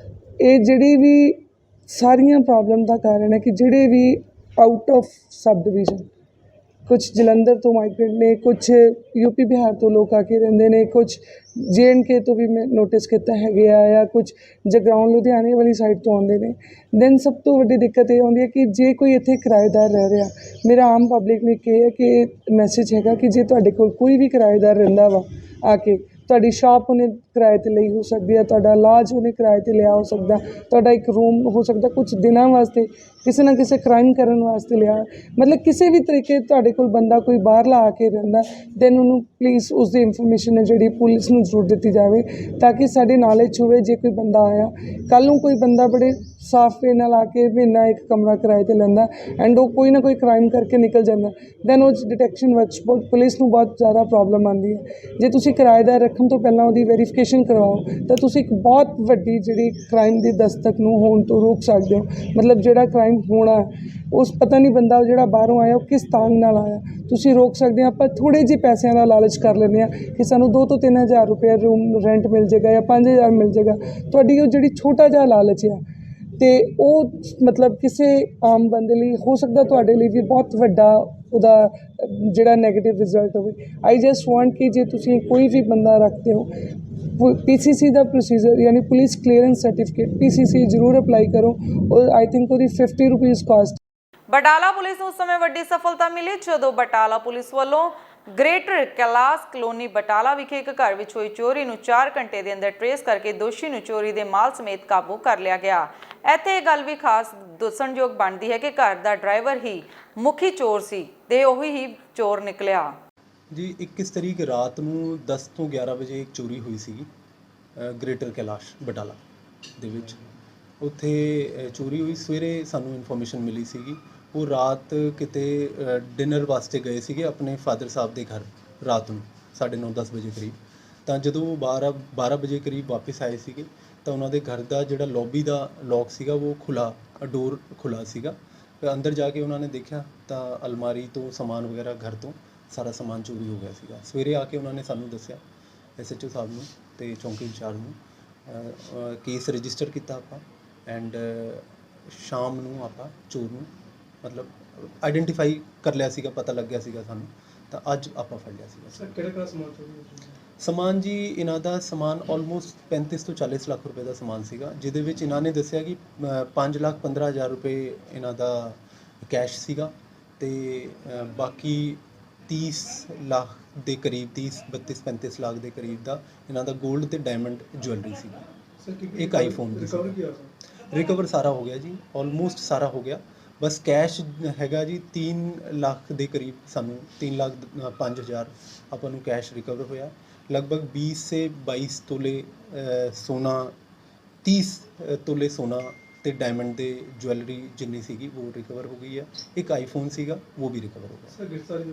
ਇਹ ਜਿਹੜੀ ਵੀ ਸਾਰੀਆਂ ਪ੍ਰੋਬਲਮ ਦਾ ਕਾਰਨ ਹੈ ਕਿ ਜਿਹੜੇ ਵੀ ਆਊਟ ਆਫ ਸਬ ਡਿਵੀਜ਼ਨ ਕੁਛ ਜਲੰਧਰ ਤੋਂ ਮਾਈਗ੍ਰੇਟ ਨੇ, ਕੁਛ ਯੂਪੀ ਬਿਹਾਰ ਤੋਂ ਲੋਕ ਆ ਕੇ ਰਹਿੰਦੇ ਨੇ, ਕੁਛ JNK ਤੋਂ ਵੀ ਮੈਂ ਨੋਟਿਸ ਕੀਤਾ ਹੈਗੇ ਆ, ਜਾਂ ਕੁਛ ਜਗਰਾਉਂ ਲੁਧਿਆਣੇ ਵਾਲੀ ਸਾਈਡ ਤੋਂ ਆਉਂਦੇ ਨੇ। ਦੈਨ ਸਭ ਤੋਂ ਵੱਡੀ ਦਿੱਕਤ ਇਹ ਆਉਂਦੀ ਹੈ ਕਿ ਜੇ ਕੋਈ ਇੱਥੇ ਕਿਰਾਏਦਾਰ ਰਹਿ ਰਿਹਾ, ਮੇਰਾ ਆਮ ਪਬਲਿਕ ਨੂੰ ਇਹ ਹੈ ਕਿ ਮੈਸੇਜ ਹੈਗਾ ਕਿ ਜੇ ਤੁਹਾਡੇ ਕੋਲ ਕੋਈ ਵੀ ਕਿਰਾਏਦਾਰ ਰਹਿੰਦਾ ਵਾ ਆ ਕੇ, ਤੁਹਾਡੀ ਸ਼ਾਪ ਉਹਨੇ ਕਿਰਾਏ 'ਤੇ ਲਈ ਹੋ ਸਕਦੀ ਹੈ, ਤੁਹਾਡਾ ਲਾਜ ਉਹਨੇ ਕਿਰਾਏ 'ਤੇ ਲਿਆ ਹੋ ਸਕਦਾ, ਤੁਹਾਡਾ ਇੱਕ ਰੂਮ ਹੋ ਸਕਦਾ ਕੁਝ ਦਿਨਾਂ ਵਾਸਤੇ ਕਿਸੇ ਨਾ ਕਿਸੇ ਕ੍ਰਾਈਮ ਕਰਨ ਵਾਸਤੇ ਲਿਆ, ਮਤਲਬ ਕਿਸੇ ਵੀ ਤਰੀਕੇ ਤੁਹਾਡੇ ਕੋਲ ਬੰਦਾ ਕੋਈ ਬਾਹਰਲਾ ਆ ਕੇ ਰਹਿੰਦਾ, ਦੈਨ ਉਹਨੂੰ ਪਲੀਜ਼ ਉਸ ਦੀ ਇਨਫੋਰਮੇਸ਼ਨ ਹੈ ਜਿਹੜੀ ਪੁਲਿਸ ਨੂੰ ਜ਼ਰੂਰ ਦਿੱਤੀ ਜਾਵੇ, ਤਾਂ ਕਿ ਸਾਡੇ ਨੌਲੇਜ ਹੋਵੇ ਜੇ ਕੋਈ ਬੰਦਾ ਆਇਆ ਕੱਲ੍ਹ ਨੂੰ ਕੋਈ ਬੰਦਾ ਬੜੇ ਸਾਫ਼ ਵੇ ਨਾਲ ਆ ਕੇ ਮਹੀਨਾ ਇੱਕ ਕਮਰਾ ਕਿਰਾਏ 'ਤੇ ਲੈਂਦਾ ਐਂਡ ਉਹ ਕੋਈ ਨਾ ਕੋਈ ਕ੍ਰਾਈਮ ਕਰਕੇ ਨਿਕਲ ਜਾਂਦਾ, ਦੈਨ ਉਹ ਡਿਟੈਕਸ਼ਨ ਵਿੱਚ ਪੁਲਿਸ ਨੂੰ ਬਹੁਤ ਜ਼ਿਆਦਾ ਪ੍ਰੋਬਲਮ ਆਉਂਦੀ ਹੈ। ਜੇ ਤੁਸੀਂ ਕਿਰਾਏਦਾਰ ਰੱਖਣ ਤੋਂ ਪਹਿਲਾਂ ਉਹਦੀ ਵੈਰੀਫਿਕੇਸ਼ਨ ਕਰਵਾਓ ਤਾਂ ਤੁਸੀਂ ਇੱਕ ਬਹੁਤ ਵੱਡੀ ਜਿਹੜੀ ਕ੍ਰਾਈਮ ਦੀ ਦਸਤਕ ਨੂੰ ਹੋਣ ਤੋਂ ਰੋਕ ਸਕਦੇ ਹੋ। ਮਤਲਬ ਜਿਹੜਾ ਕ੍ਰਾਈਮ ਹੋਣਾ ਉਸ ਪਤਾ ਨਹੀਂ ਬੰਦਾ ਜਿਹੜਾ ਬਾਹਰੋਂ ਆਇਆ ਉਹ ਕਿਸ ਤਾਂਗ ਨਾਲ ਆਇਆ, ਤੁਸੀਂ ਰੋਕ ਸਕਦੇ ਹੋ। ਆਪਾਂ ਥੋੜ੍ਹੇ ਜਿਹੇ ਪੈਸਿਆਂ ਦਾ ਲਾਲਚ ਕਰ ਲੈਂਦੇ ਹਾਂ ਕਿ ਸਾਨੂੰ 2 ਤੋਂ 3 ਹਜ਼ਾਰ ਰੁਪਏ ਰੂਮ ਰੈਂਟ ਮਿਲ ਜਾਏਗਾ ਜਾਂ 5000 ਮਿਲ ਜਾਏਗਾ, ਤੁਹਾਡੀ ਉਹ ਜਿਹੜੀ ਛੋਟਾ ਜਿਹਾ ਲਾਲਚ ਆ ਅਤੇ ਉਹ ਮਤਲਬ ਕਿਸੇ ਆਮ ਬੰਦੇ ਲਈ ਹੋ ਸਕਦਾ ਤੁਹਾਡੇ ਲਈ ਵੀ ਬਹੁਤ ਵੱਡਾ ਉਹਦਾ ਜਿਹੜਾ ਨੈਗੇਟਿਵ ਰਿਜ਼ਲਟ ਹੋਵੇ। ਆਈ ਜਸਟ ਵਾਂਟ ਕਿ ਜੇ ਤੁਸੀਂ ਕੋਈ ਵੀ ਬੰਦਾ ਰੱਖਦੇ ਹੋ PCC ਦਾ ਪ੍ਰੋਸੀਜਰ ਯਾਨੀ ਪੁਲਿਸ ਕਲੀਅਰੈਂਸ ਸਰਟੀਫਿਕੇਟ PCC ਜ਼ਰੂਰ ਅਪਲਾਈ ਕਰੋ। ਉਹ ਆਈ ਥਿੰਕ ਉਹਦੀ 50 ਰੁਪੀਜ਼ ਕਾਸਟ। ਬਟਾਲਾ ਪੁਲਿਸ ਨੂੰ ਉਸ ਸਮੇਂ ਵੱਡੀ ਸਫਲਤਾ ਮਿਲੀ ਜਦੋਂ ਬਟਾਲਾ ਪੁਲਿਸ ਵੱਲੋਂ ਗ੍ਰੇਟਰ ਕੈਲਾਸ ਕਲੋਨੀ ਬਟਾਲਾ ਵਿਖੇ ਇੱਕ ਘਰ ਵਿੱਚ ਹੋਈ ਚੋਰੀ ਨੂੰ 4 ਘੰਟੇ ਦੇ ਅੰਦਰ ਟਰੇਸ ਕਰਕੇ ਦੋਸ਼ੀ ਨੂੰ ਚੋਰੀ ਦੇ ਮਾਲ ਸਮੇਤ ਕਾਬੂ ਕਰ ਲਿਆ ਗਿਆ। ਇੱਥੇ ਇਹ ਗੱਲ ਵੀ ਖਾਸ ਦੱਸਣਯੋਗ ਬਣਦੀ ਹੈ ਕਿ ਘਰ ਦਾ ਡਰਾਈਵਰ ਹੀ ਮੁਖੀ ਚੋਰ ਸੀ ਤੇ ਉਹੀ ਹੀ ਚੋਰ ਨਿਕਲਿਆ। ਜੀ 21 ਤਰੀਕ ਰਾਤ ਨੂੰ 10 ਤੋਂ 11 ਵਜੇ ਇੱਕ ਚੋਰੀ ਹੋਈ ਸੀਗੀ ਗ੍ਰੇਟਰ ਕੈਲਾਸ਼ ਬਟਾਲਾ ਦੇ ਵਿੱਚ। ਉੱਥੇ ਚੋਰੀ ਹੋਈ, ਸਵੇਰੇ ਸਾਨੂੰ ਇਨਫੋਰਮੇਸ਼ਨ ਮਿਲੀ ਸੀਗੀ। ਉਹ ਰਾਤ ਕਿਤੇ ਡਿਨਰ ਵਾਸਤੇ ਗਏ ਸੀਗੇ ਆਪਣੇ ਫਾਦਰ ਸਾਹਿਬ ਦੇ ਘਰ ਰਾਤ ਨੂੰ 9:30-10 ਵਜੇ ਕਰੀਬ। ਤਾਂ ਜਦੋਂ ਉਹ 12 ਵਜੇ ਕਰੀਬ ਵਾਪਸ ਆਏ ਸੀਗੇ ਤਾਂ ਉਹਨਾਂ ਦੇ ਘਰ ਦਾ ਜਿਹੜਾ ਲੌਬੀ ਦਾ ਲੌਕ ਸੀਗਾ ਉਹ ਡੋਰ ਖੁੱਲ੍ਹਾ ਸੀਗਾ। ਅੰਦਰ ਜਾ ਕੇ ਉਹਨਾਂ ਨੇ ਦੇਖਿਆ ਤਾਂ ਅਲਮਾਰੀ ਤੋਂ ਸਮਾਨ ਵਗੈਰਾ ਘਰ ਤੋਂ ਸਾਰਾ ਸਮਾਨ ਚੋਰੀ ਹੋ ਗਿਆ ਸੀਗਾ। ਸਵੇਰੇ ਆ ਕੇ ਉਹਨਾਂ ਨੇ ਸਾਨੂੰ ਦੱਸਿਆ SHO ਸਾਹਿਬ ਨੂੰ ਅਤੇ ਚੌਂਕੀ ਇੰਚਾਰਜ ਨੂੰ। ਕੇਸ ਰਜਿਸਟਰ ਕੀਤਾ ਆਪਾਂ ਐਂਡ ਸ਼ਾਮ ਨੂੰ ਆਪਾਂ ਚੋਰ ਨੂੰ ਮਤਲਬ ਆਈਡੈਂਟੀਫਾਈ ਕਰ ਲਿਆ ਸੀਗਾ, ਪਤਾ ਲੱਗ ਗਿਆ ਸੀਗਾ ਸਾਨੂੰ। ਤਾਂ ਅੱਜ ਆਪਾਂ ਫੜ ਲਿਆ ਸੀਗਾ। ਸਰ ਕਿਹੜਾ ਸਮਾਨ ਚੋਰੀ? ਸਮਾਨ ਜੀ ਇਹਨਾਂ ਦਾ ਸਮਾਨ ਆਲਮੋਸਟ 35 ਤੋਂ 40 ਲੱਖ ਰੁਪਏ ਦਾ ਸਮਾਨ ਸੀਗਾ, ਜਿਹਦੇ ਵਿੱਚ ਇਹਨਾਂ ਨੇ ਦੱਸਿਆ ਕਿ 5,15,000 ਰੁਪਏ ਇਹਨਾਂ ਦਾ ਕੈਸ਼ ਸੀਗਾ ਅਤੇ ਬਾਕੀ 30 ਲੱਖ ਦੇ ਕਰੀਬ 32-35 ਲੱਖ ਦੇ ਕਰੀਬ ਦਾ ਇਹਨਾਂ ਦਾ 골ਡ ਅਤੇ ਡਾਇਮੰਡ ਜੁਐਲਰੀ ਸੀ। ਇੱਕ ਆਈਫੋਨ ਵੀ ਸੀ। ਰਿਕਵਰ ਸਾਰਾ ਹੋ ਗਿਆ ਜੀ, ਆਲਮੋਸਟ ਸਾਰਾ ਹੋ ਗਿਆ। ਬਸ ਕੈਸ਼ ਹੈਗਾ ਜੀ 3 ਲੱਖ ਦੇ ਕਰੀਬ, ਸਾਨੂੰ 3,05,000 ਆਪਾਂ ਨੂੰ ਕੈਸ਼ ਰਿਕਵਰ ਹੋਇਆ। ਲਗਭਗ 20 ਸੇ 22 ਤੋਲੇ ਸੋਨਾ, 30 ਤੋਲੇ ਸੋਨਾ ਅਤੇ ਡਾਇਮੰਡ ਦੇ ਜੁਐਲਰੀ ਜਿੰਨੀ ਸੀਗੀ ਉਹ ਰਿਕਵਰ ਹੋ ਗਈ ਹੈ। ਇੱਕ ਆਈਫੋਨ ਸੀਗਾ ਉਹ ਵੀ ਰਿਕਵਰ ਹੋ ਗਿਆ।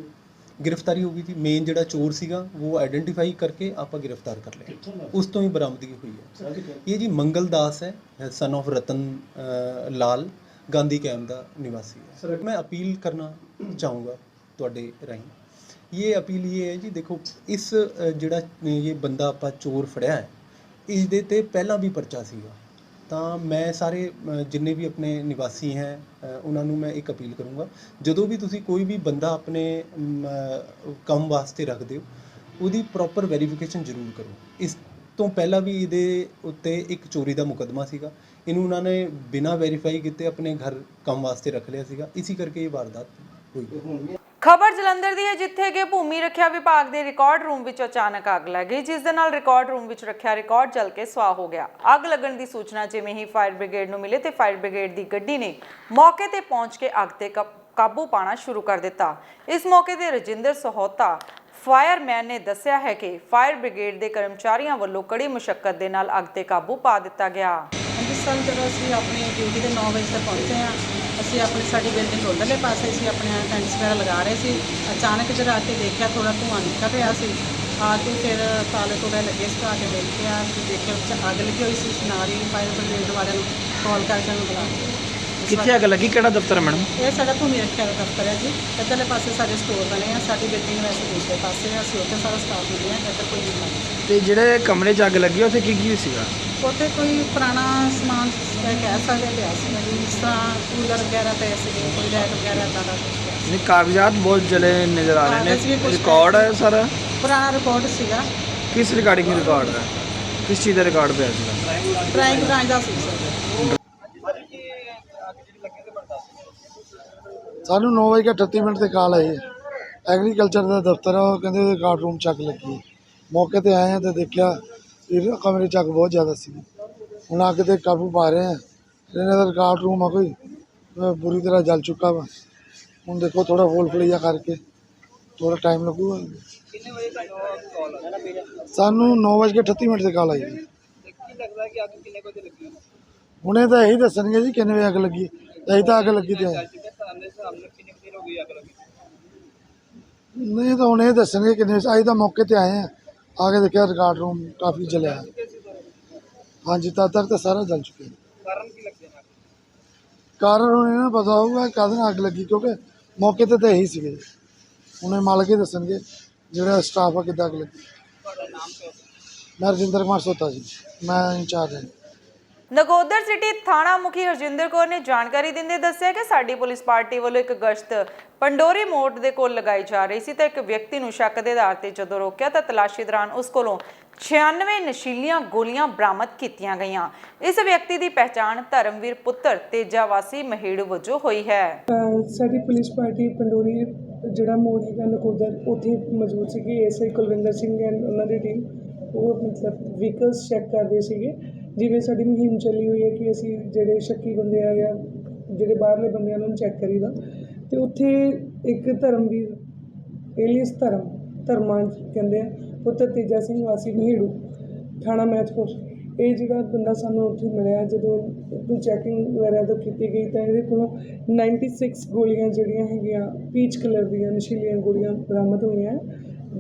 ਗ੍ਰਿਫਤਾਰੀ ਹੋ ਗਈ ਜੀ। ਮੇਨ ਜਿਹੜਾ ਚੋਰ ਸੀਗਾ ਉਹ ਆਈਡੈਂਟੀਫਾਈ ਕਰਕੇ ਆਪਾਂ ਗ੍ਰਿਫਤਾਰ ਕਰ ਲਿਆ, ਉਸ ਤੋਂ ਹੀ ਬਰਾਮਦਗੀ ਹੋਈ ਹੈ। ਇਹ ਜੀ ਮੰਗਲ ਦਾਸ ਹੈ, son of Ratan Lal, Gandhi camp ਦਾ ਨਿਵਾਸੀ ਹੈ। ਮੈਂ ਅਪੀਲ ਕਰਨਾ ਚਾਹੂँगा ਤੁਹਾਡੇ ਰਾਹੀਂ। ਇਹ ਅਪੀਲ ਇਹ ਹੈ ਜੀ, ਦੇਖੋ ਇਸ ਜਿਹੜਾ ਇਹ ਬੰਦਾ ਆਪਾਂ ਚੋਰ ਫੜਿਆ ਹੈ ਇਸਦੇ 'ਤੇ ਪਹਿਲਾਂ ਵੀ ਪਰਚਾ ਸੀਗਾ। ਤਾਂ ਮੈਂ ਸਾਰੇ ਜਿੰਨੇ ਵੀ ਆਪਣੇ ਨਿਵਾਸੀ ਹੈ ਉਹਨਾਂ ਨੂੰ ਮੈਂ ਇੱਕ ਅਪੀਲ ਕਰੂੰਗਾ, ਜਦੋਂ ਵੀ ਤੁਸੀਂ ਕੋਈ ਵੀ ਬੰਦਾ ਆਪਣੇ ਕੰਮ ਵਾਸਤੇ ਰੱਖਦੇ ਹੋ ਉਹਦੀ ਪ੍ਰੋਪਰ ਵੈਰੀਫਿਕੇਸ਼ਨ ਜ਼ਰੂਰ ਕਰੋ। ਇਸ ਤੋਂ ਪਹਿਲਾਂ ਵੀ ਇਹਦੇ ਉੱਤੇ ਇੱਕ ਚੋਰੀ ਦਾ ਮੁਕੱਦਮਾ ਸੀਗਾ, ਇਹਨੂੰ ਉਹਨਾਂ ਨੇ ਬਿਨਾਂ ਵੈਰੀਫਾਈ ਕੀਤੇ ਆਪਣੇ ਘਰ ਕੰਮ ਵਾਸਤੇ ਰੱਖ ਲਿਆ ਸੀਗਾ, ਇਸੇ ਕਰਕੇ ਇਹ ਵਾਰਦਾਤ ਹੋਈ। ਖਬਰ ਜਲੰਧਰ ਦੀ ਹੈ, ਜਿੱਥੇ ਕਿ ਭੂਮੀ ਰੱਖਿਆ ਵਿਭਾਗ ਦੇ ਰਿਕਾਰਡ ਰੂਮ ਵਿੱਚ ਅਚਾਨਕ ਅੱਗ ਲੱਗ ਗਈ, ਜਿਸ ਦੇ ਨਾਲ ਰਿਕਾਰਡ ਰੂਮ ਵਿੱਚ ਰੱਖਿਆ ਰਿਕਾਰਡ ਜਲ ਕੇ ਸੁਆਹ ਹੋ ਗਿਆ। ਅੱਗ ਲੱਗਣ ਦੀ ਸੂਚਨਾ ਜਿਵੇਂ ਹੀ ਫਾਇਰ ਬ੍ਰਿਗੇਡ ਨੂੰ ਮਿਲੇ ਤੇ ਫਾਇਰ ਬ੍ਰਿਗੇਡ ਦੀ ਗੱਡੀ ਨੇ ਮੌਕੇ ਤੇ ਪਹੁੰਚ ਕੇ ਅੱਗ ਤੇ ਕਾਬੂ ਪਾਉਣਾ ਸ਼ੁਰੂ ਕਰ ਦਿੱਤਾ। ਇਸ ਮੌਕੇ ਤੇ ਰਜਿੰਦਰ ਸਹੋਤਾ ਫਾਇਰਮੈਨ ਨੇ ਦੱਸਿਆ ਹੈ ਕਿ ਫਾਇਰ ਬ੍ਰਿਗੇਡ ਦੇ ਕਰਮਚਾਰੀਆਂ ਵੱਲੋਂ ਕੜੀ ਮੁਸ਼ੱਕਤ ਦੇ ਨਾਲ ਅੱਗ ਤੇ ਕਾਬੂ ਪਾ ਦਿੱਤਾ ਗਿਆ। ਜਿਸ ਤਰ੍ਹਾਂ ਜਦੋਂ ਅਸੀਂ ਆਪਣੀ ਡਿਊਟੀ ਦੇ 9 ਵਜੇ ਤੱਕ ਪਹੁੰਚੇ ਹਾਂ, ਅਸੀਂ ਸਾਡੀ ਬਿਲਡਿੰਗ ਉੱਧਰਲੇ ਪਾਸੇ ਸੀ ਆਪਣੇ ਟੈਂਟਸ ਵਗੈਰਾ ਲਗਾ ਰਹੇ ਸੀ। ਅਚਾਨਕ ਇੱਧਰ ਆ ਕੇ ਦੇਖਿਆ ਥੋੜ੍ਹਾ ਧੂੰਆਂ ਨਿਕਲ ਰਿਹਾ ਸੀ। ਆ ਕੇ ਫਿਰ ਤਾਲੇ ਤੋੜੇ ਲੱਗੇ ਸੀ, ਆ ਕੇ ਦੇਖਿਆ ਕਿ ਅੱਗ ਲੱਗੀ ਹੋਈ ਸੀ। ਨਾਲ ਹੀ ਫਾਇਰ ਬ੍ਰਿਗੇਡ ਵਾਲਿਆਂ ਨੂੰ ਕਾਲ ਕਰਕੇ ਉਹਨੂੰ ਬੁਲਾ ਕੇ ਕਿੱਥੇ ਅੱਗ ਲੱਗੀ, ਕਿਹੜਾ ਦਫ਼ਤਰ ਹੈ ਮੈਡਮ? ਇਹ ਸਾਡਾ ਭੂਮੀ ਰੱਖਿਆ ਦਾ ਦਫ਼ਤਰ ਹੈ ਜੀ। ਇੱਧਰਲੇ ਪਾਸੇ ਸਾਡੇ ਸਟੋਰ ਬਣੇ ਆ, ਸਾਡੀ ਬਿਲਡਿੰਗ ਵੈਸੇ ਦੂਸਰੇ ਪਾਸੇ ਆ, ਅਸੀਂ ਉੱਥੇ ਸਾਰਾ ਸਟਾਫ ਮਿਲੇ ਆ, ਇੱਧਰ ਕੋਈ ਨਹੀਂ ਹੈ। ਤੇ ਜਿਹੜੇ ਕਮਰੇ 'ਚ ਅੱਗ ਲੱਗੀ ਉੱਥੇ ਕੀ ਕੀ ਸੀਗਾ? ਉੱਥੇ ਕੋਈ ਪੁਰਾਣਾ ਸਮਾਨ ਕਹਿ ਸਕਦੇ ਪਿਆ ਸੀਗਾ ਜੀ, ਜਿਸ ਤਰ੍ਹਾਂ ਕੂਲਰ ਵਗੈਰਾ ਪਏ ਸੀਗੇ, ਕੋਈ ਰੈਕ ਵਗੈਰਾ ਇੱਦਾਂ ਦਾ ਕੁਛ ਪਿਆ। ਨਹੀਂ, ਕਾਗਜ਼ਾਤ ਬਹੁਤ ਜਲੇ ਨਜ਼ਰ ਆ ਰਹੇ ਕਾਗਜ਼ ਵੀ ਨੇ। ਕੁਛ ਰਿਕਾਰਡ ਹੈ ਸਰ? ਪੁਰਾਣਾ ਰਿਕਾਰਡ ਸੀਗਾ, ਕਿਸ ਰਿਗਾਰਡਿੰਗ ਰਿਕਾਰਡ ਹੈ? ਕਿਸ ਚੀਜ਼ ਦਾ ਰਿਕਾਰਡ ਪਿਆ ਸੀਗਾ? ਡਰਾਇੰਗ ਬ੍ਰਾਂਚ ਦਾ ਸੀ ਸਰ। ਸਾਨੂੰ 9:38 ਤੇ ਕਾਲ ਆਈ ਹੈ। ਐਗਰੀਕਲਚਰ ਦਾ ਦਫ਼ਤਰ ਆ, ਉਹ ਕਹਿੰਦੇ ਰਿਕਾਰਡ ਰੂਮ 'ਚ ਅੱਗ ਲੱਗੀ ਹੈ। ਮੌਕੇ ਤੇ ਆਏ ਹਾਂ ਤੇ ਦੇਖਿਆ ਇਹ ਕਮਰੇ 'ਚ ਅੱਗ ਬਹੁਤ ਜ਼ਿਆਦਾ ਸੀ। ਹੁਣ ਅੱਗ ਤੇ ਕਾਬੂ ਪਾ ਰਹੇ ਹਾਂ। ਇਹਨਾਂ ਦਾ ਰਿਕਾਰਡ ਰੂਮ ਆ ਕੋਈ ਬੁਰੀ ਤਰ੍ਹਾਂ ਜਲ ਚੁੱਕਾ ਵਾ। ਹੁਣ ਦੇਖੋ ਥੋੜਾ ਹੋਲ ਫਲੀਆ ਕਰਕੇ ਥੋੜਾ ਟਾਈਮ ਲੱਗੂਗਾ। ਸਾਨੂੰ 9:38 ਤੇ ਕਾਲ ਆਈ ਹੈ। ਹੁਣੇ ਤਾਂ ਇਹੀ ਦੱਸਣਗੇ ਜੀ ਕਿੰਨੇ ਵਜੇ ਅੱਗ ਲੱਗੀ। ਅਸੀਂ ਤਾਂ ਅੱਗ ਲੱਗੀ ਤੇ ਆਏ। ਨਹੀਂ ਤਾਂ ਹੁਣ ਇਹ ਦੱਸਣਗੇ ਕਿੰਨੇ। ਅਸੀਂ ਤਾਂ ਮੌਕੇ ਤੇ ਆਏ ਹਾਂ, ਆ ਕੇ ਦੇਖਿਆ ਰਿਕਾਰਡ ਰੂਮ ਕਾਫੀ ਜਲਿਆ। ਹਾਂਜੀ, ਤਦ ਤੱਕ ਤਾਂ ਸਾਰਾ ਜਲ ਚੁੱਕਿਆ। ਕਾਰਨ ਹੁਣ ਇਹਨਾਂ ਨੂੰ ਪਤਾ ਹੋਊਗਾ ਕਾਹਦੇ ਨਾਲ ਅੱਗ ਲੱਗੀ, ਕਿਉਂਕਿ ਮੌਕੇ ਤੇ ਤਾਂ ਇਹੀ ਸੀਗੇ। ਹੁਣ ਇਹ ਮਾਲਕ ਹੀ ਦੱਸਣਗੇ ਜਿਹੜਾ ਸਟਾਫ ਆ ਕਿੱਦਾਂ ਅੱਗ ਲੱਗੀ। ਮੈਂ ਰਜਿੰਦਰ ਕੁਮਾਰ ਸੋਤਾ ਜੀ, ਮੈਂ ਇੰਚਾਰਜ ਹਾਂ। ਨਕੋਦਰ ਸਿਟੀ ਥਾਣਾ ਮੁਖੀ ਹਰਜਿੰਦਰ ਕੌਰ ਨੇ ਜਾਣਕਾਰੀ ਦਿੰਦੇ ਦੱਸਿਆ ਕਿ ਸਾਡੀ ਪੁਲਿਸ ਪਾਰਟੀ ਵੱਲੋਂ ਇੱਕ ਗਸ਼ਤ ਪੰਡੋਰੀ ਮੋੜ ਦੇ ਕੋਲ ਲਗਾਈ ਜਾ ਰਹੀ ਸੀ ਤਾਂ ਇੱਕ ਵਿਅਕਤੀ ਨੂੰ ਸ਼ੱਕ ਦੇ ਆਧਾਰ ਤੇ ਜਦੋਂ ਰੋਕਿਆ ਤਾਂ ਤਲਾਸ਼ੀ ਦੌਰਾਨ ਉਸ ਕੋਲੋਂ 96 ਨਸ਼ੀਲੀਆਂ ਗੋਲੀਆਂ ਬਰਾਮਦ ਕੀਤੀਆਂ ਗਈਆਂ। ਇਸ ਵਿਅਕਤੀ ਦੀ ਪਹਿਚਾਣ ਧਰਮਵੀਰ ਪੁੱਤਰ ਤੇਜਾ ਵਾਸੀ ਮਹੇੜੂ ਵਜੋਂ ਹੋਈ ਹੈ। ਸਾਡੀ ਪੁਲਿਸ ਪਾਰਟੀ ਪੰਡੋਰੀ ਜਿਹੜਾ ਮੋੜ ਹੈਗਾ ਨਕੋਦਰ, ਉੱਥੇ ਮੌਜੂਦ ਸੀਗੀ। ਐਸਆਈ ਕੁਲਵਿੰਦਰ ਸਿੰਘ ਐਂਡ ਉਹਨਾਂ ਦੀ ਟੀਮ ਉਹ ਮਤਲਬ ਵਹੀਕਲਸ ਚੈੱਕ ਕਰਦੇ ਸੀਗੇ। ਜਿਵੇਂ ਸਾਡੀ ਮੁਹਿੰਮ ਚੱਲੀ ਹੋਈ ਹੈ ਕਿ ਅਸੀਂ ਜਿਹੜੇ ਸ਼ੱਕੀ ਬੰਦੇ ਆ ਜਾਂ ਜਿਹੜੇ ਬਾਹਰਲੇ ਬੰਦੇ ਆ ਉਹਨਾਂ ਨੂੰ ਚੈੱਕ ਕਰੀਦਾ, ਤੇ ਉੱਥੇ ਇੱਕ ਧਰਮਵੀਰ ਏਲੀਅਸ ਧਰਮਾਂ ਕਹਿੰਦੇ ਆ, ਪੁੱਤਰ ਤੇਜਾ ਸਿੰਘ ਵਾਸੀ ਮਹੇੜੂ, ਥਾਣਾ ਮਹਿਤਪੁਰ, ਇਹ ਜਿਹੜਾ ਬੰਦਾ ਸਾਨੂੰ ਉੱਥੇ ਮਿਲਿਆ। ਜਦੋਂ ਚੈਕਿੰਗ ਵਗੈਰਾ ਤੋਂ ਕੀਤੀ ਗਈ ਤਾਂ ਇਹਦੇ ਕੋਲੋਂ 96 ਗੋਲੀਆਂ ਜਿਹੜੀਆਂ ਹੈਗੀਆਂ ਪੀਚ ਕਲਰ ਦੀਆਂ ਨਸ਼ੀਲੀਆਂ ਗੋਲੀਆਂ ਬਰਾਮਦ ਹੋਈਆਂ,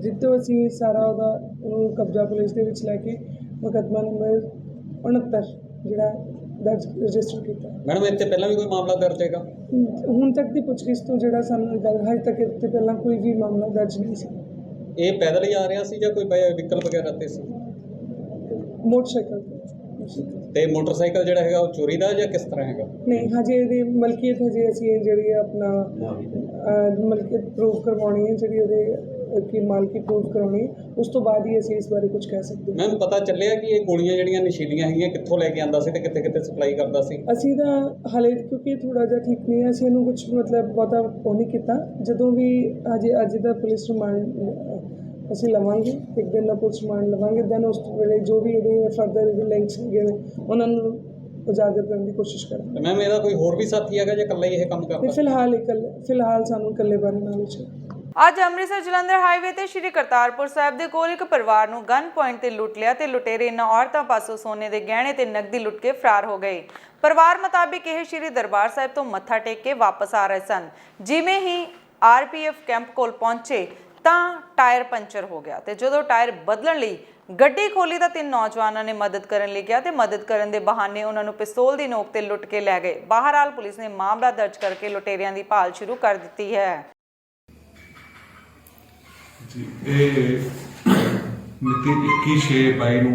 ਜਿੱਤੋਂ ਅਸੀਂ ਸਾਰਾ ਉਹਦਾ ਕਬਜ਼ਾ ਪੁਲਿਸ ਦੇ ਵਿੱਚ ਲੈ ਕੇ ਮੁਕੱਦਮਾ ਨੰਬਰ 69 ਜਿਹੜਾ ਦਰਜ ਰਜਿਸਟਰ ਕੀਤਾ। ਮੈਡਮ ਇੱਥੇ ਪਹਿਲਾਂ ਵੀ ਕੋਈ ਮਾਮਲਾ ਦਰਜ ਹੈਗਾ? ਹੁਣ ਤੱਕ ਦੀ ਪੁੱਛਗਿੱਛ ਤੋਂ ਜਿਹੜਾ ਸਾਨੂੰ ਗੱਲ ਹਜੇ ਤੱਕ ਇੱਥੇ ਪਹਿਲਾਂ ਕੋਈ ਵੀ ਮਾਮਲਾ ਦਰਜ ਨਹੀਂ ਸੀ। ਇਹ ਪੈਦਲ ਹੀ ਆ ਰਿਹਾ ਸੀ ਜਾਂ ਕੋਈ ਵਹੀਕਲ ਵਗੈਰਾ ਤੇ ਸੀ? ਮੋਟਰਸਾਈਕਲ ਤੇ ਮੋਟਰਸਾਈਕਲ ਜਿਹੜਾ ਹੈਗਾ ਉਹ ਚੋਰੀ ਦਾ ਜਾਂ ਕਿਸ ਤਰ੍ਹਾਂ ਹੈਗਾ? ਨਹੀਂ, ਹਜੇ ਇਹਦੀ ਮਲਕੀਅਤ ਹਜੇ ਅਸੀਂ ਜਿਹੜੀ ਆਪਣਾ ਮਲਕੀਅਤ ਪ੍ਰੂਫ ਕਰਵਾਉਣੀ ਹੈ, ਜਿਹੜੀ ਉਹਦੇ ਕਿ ਮਾਲਕੀ ਪ੍ਰੂਫ ਕਰਾਉਣੀ, ਉਸ ਤੋਂ ਬਾਅਦ ਹੀ ਅਸੀਂ ਇਸ ਬਾਰੇ ਕੁਝ ਕਹਿ ਸਕਦੇ ਹਾਂ। ਮੈਮ ਪਤਾ ਚੱਲਿਆ ਕਿ ਇਹ ਗੋਲੀਆਂ ਜਿਹੜੀਆਂ ਨਸ਼ੀਲੀਆਂ ਹੈਗੀਆਂ ਕਿੱਥੋਂ ਲੈ ਕੇ ਆਉਂਦਾ ਸੀ ਤੇ ਕਿੱਥੇ ਕਿੱਥੇ ਸਪਲਾਈ ਕਰਦਾ ਸੀ? ਅਸੀਂ ਤਾਂ ਹਾਲੇ ਕਿਉਂਕਿ ਥੋੜ੍ਹਾ ਜਿਹਾ ਠੀਕ ਨਹੀਂ ਹੈ, ਅਸੀਂ ਇਹਨੂੰ ਕੁਝ ਮਤਲਬ ਬਹੁਤਾ ਉਹ ਨਹੀਂ ਕੀਤਾ। ਜਦੋਂ ਵੀ ਅੱਜ ਦਾ ਪੁਲਿਸ ਰਿਮਾਂਡ ਅਸੀਂ ਲਵਾਂਗੇ, ਇੱਕ ਦਿਨ ਦਾ ਪੁਲਿਸ ਰਿਮਾਂਡ ਲਵਾਂਗੇ, ਦੈਨ ਉਸ ਵੇਲੇ ਜੋ ਵੀ ਇਹਦੇ ਫਰਦਰ ਇਹਦੇ ਲਿੰਕਸ ਹੈਗੇ ਨੇ ਉਹਨਾਂ ਨੂੰ ਉਜਾਗਰ ਕਰਨ ਦੀ ਕੋਸ਼ਿਸ਼ ਕਰਾਂਗੇ। ਮੈਮ ਇਹਦਾ ਕੋਈ ਹੋਰ ਵੀ ਸਾਥੀ ਹੈਗਾ ਜਾਂ ਇਕੱਲਾ ਹੀ ਇਹ ਕੰਮ ਕਰਦਾ? ਫਿਲਹਾਲ ਸਾਨੂੰ ਇਕੱਲੇ ਬਾਰੇ knowledge ਹੈ। ਅੱਜ ਅੰਮ੍ਰਿਤਸਰ ਜਲੰਧਰ ਹਾਈਵੇ ਤੇ ਸ਼੍ਰੀ ਕਰਤਾਰਪੁਰ ਸਾਹਿਬ ਦੇ ਕੋਲ ਇੱਕ ਪਰਿਵਾਰ ਨੂੰ ਗਨ ਪੁਆਇੰਟ ਤੇ ਲੁੱਟ ਲਿਆ ਤੇ ਲੁਟੇਰੇ ਇਨ੍ਹਾਂ ਔਰਤਾਂ ਪਾਸੋਂ ਸੋਨੇ ਦੇ ਗਹਿਣੇ ਤੇ ਨਕਦੀ ਲੁੱਟ ਕੇ ਫਰਾਰ ਹੋ ਗਏ। ਪਰਿਵਾਰ ਮੁਤਾਬਿਕ ਇਹ ਸ਼੍ਰੀ ਦਰਬਾਰ ਸਾਹਿਬ ਤੋਂ ਮੱਥਾ ਟੇਕ ਕੇ ਵਾਪਸ ਆ ਰਹੇ ਸਨ। ਜਿਵੇਂ ਹੀ ਆਰਪੀਐਫ ਕੈਂਪ ਕੋਲ ਪਹੁੰਚੇ ਤਾਂ ਟਾਇਰ ਪੰਚਰ ਹੋ ਗਿਆ ਤੇ ਜਦੋਂ ਟਾਇਰ ਬਦਲਣ ਲਈ ਗੱਡੀ ਖੋਲੀ ਤਾਂ 3 ਨੌਜਵਾਨਾਂ ਨੇ ਮਦਦ ਕਰਨ ਲਈ ਗਿਆ ਤੇ ਮਦਦ ਕਰਨ ਦੇ ਬਹਾਨੇ ਉਹਨਾਂ ਨੂੰ ਪਿਸਤੌਲ ਦੀ ਨੋਕ ਤੇ ਲੁੱਟ ਕੇ ਲੈ ਗਏ। ਬਹਰਾਲ ਪੁਲਿਸ ਨੇ ਮਾਮਲਾ ਦਰਜ ਕਰਕੇ ਲੁਟੇਰਿਆਂ ਦੀ ਭਾਲ ਸ਼ੁਰੂ ਕਰ ਦਿੱਤੀ ਹੈ। ਇਹ ਮਿਤੀ 21/6/22 ਨੂੰ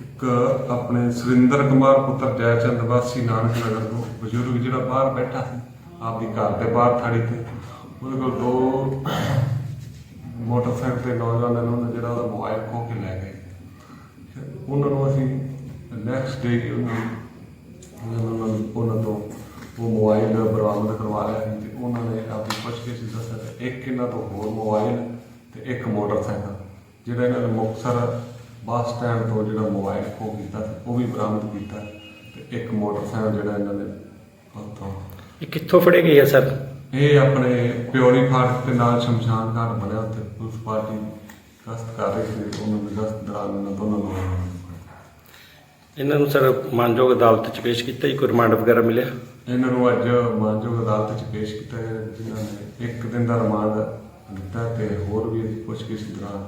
ਇੱਕ ਆਪਣੇ ਸੁਰਿੰਦਰ ਕੁਮਾਰ ਪੁੱਤਰ ਜੈਚੰਦ ਵਾਸੀ ਨਾਨਕ ਨਗਰ ਤੋਂ ਬਜ਼ੁਰਗ ਜਿਹੜਾ ਬਾਹਰ ਬੈਠਾ ਸੀ ਆਪਦੀ ਘਰ ਦੇ ਬਾਹਰ ਥਾੜੀ ਤੇ, ਉਹਦੇ ਕੋਲ 2 ਮੋਟਰਸਾਈਕਲ ਤੇ ਨੌਜਵਾਨਾਂ ਨੇ ਜਿਹੜਾ ਉਹਦਾ ਮੋਬਾਈਲ ਖੋਹ ਕੇ ਲੈ ਗਏ। ਉਹਨਾਂ ਨੂੰ ਅਸੀਂ ਨੈਕਸਟ ਡੇ ਉਹਨਾਂ ਤੋਂ ਉਹ ਮੋਬਾਈਲ ਬਰਾਮਦ ਕਰਵਾ ਲਿਆ ਤੇ ਉਹਨਾਂ ਨੇ ਆਪਣੀ ਪੁੱਛਗਿੱਛ ਦੱਸਿਆ ਇੱਕ ਇਹਨਾਂ ਤੋਂ ਹੋਰ ਮੋਬਾਈਲ ਤੇ ਇੱਕ ਮੋਟਰਸਾਈਕਲ ਜਿਹੜਾ ਇਹਨਾਂ ਨੇ ਮੁਕਤਸਰ ਬੱਸ ਸਟੈਂਡ ਤੋਂ ਜਿਹੜਾ ਮੋਬਾਈਲ ਖੋਹ ਕੀਤਾ ਉਹ ਵੀ ਬਰਾਮਦ ਕੀਤਾ ਤੇ ਇੱਕ ਮੋਟਰਸਾਈਕਲ ਜਿਹੜਾ ਇਹਨਾਂ ਨੇ ਉੱਥੋਂ। ਇਹ ਕਿੱਥੋਂ ਫੜੇ ਗਏ ਆ ਸਰ? ਇਹ ਆਪਣੇ ਪਿਓਰੀ ਫਾਟਕ ਦੇ ਨਾਲ ਸ਼ਮਸ਼ਾਨ ਘਾਟ ਬਣਿਆ, ਉੱਥੇ ਪੁਲਿਸ ਪਾਰਟੀ ਗਸ਼ਤ ਕਰ ਰਹੀ ਸੀ। ਉਹਨਾਂ ਦੀ ਗਸ਼ਤ ਦੌਰਾਨ ਇਹਨਾਂ ਦੋਨਾਂ ਨੂੰ ਇਹਨਾਂ ਨੂੰ ਸਰ ਮਾਨਯੋਗ ਅਦਾਲਤ 'ਚ ਪੇਸ਼ ਕੀਤਾ ਜੀ? ਕੋਈ ਰਿਮਾਂਡ ਵਗੈਰਾ ਮਿਲਿਆ? ਇਹਨਾਂ ਨੂੰ ਅੱਜ ਮਾਨਯੋਗ ਅਦਾਲਤ 'ਚ ਪੇਸ਼ ਕੀਤਾ ਗਿਆ, ਜਿਨ੍ਹਾਂ ਨੇ 1 ਦਿਨ ਦਾ ਰਿਮਾਂਡ ਦਿੱਤਾ ਤੇ ਹੋਰ ਵੀ ਇਹਦੀ ਪੁੱਛਗਿੱਛ ਦੌਰਾਨ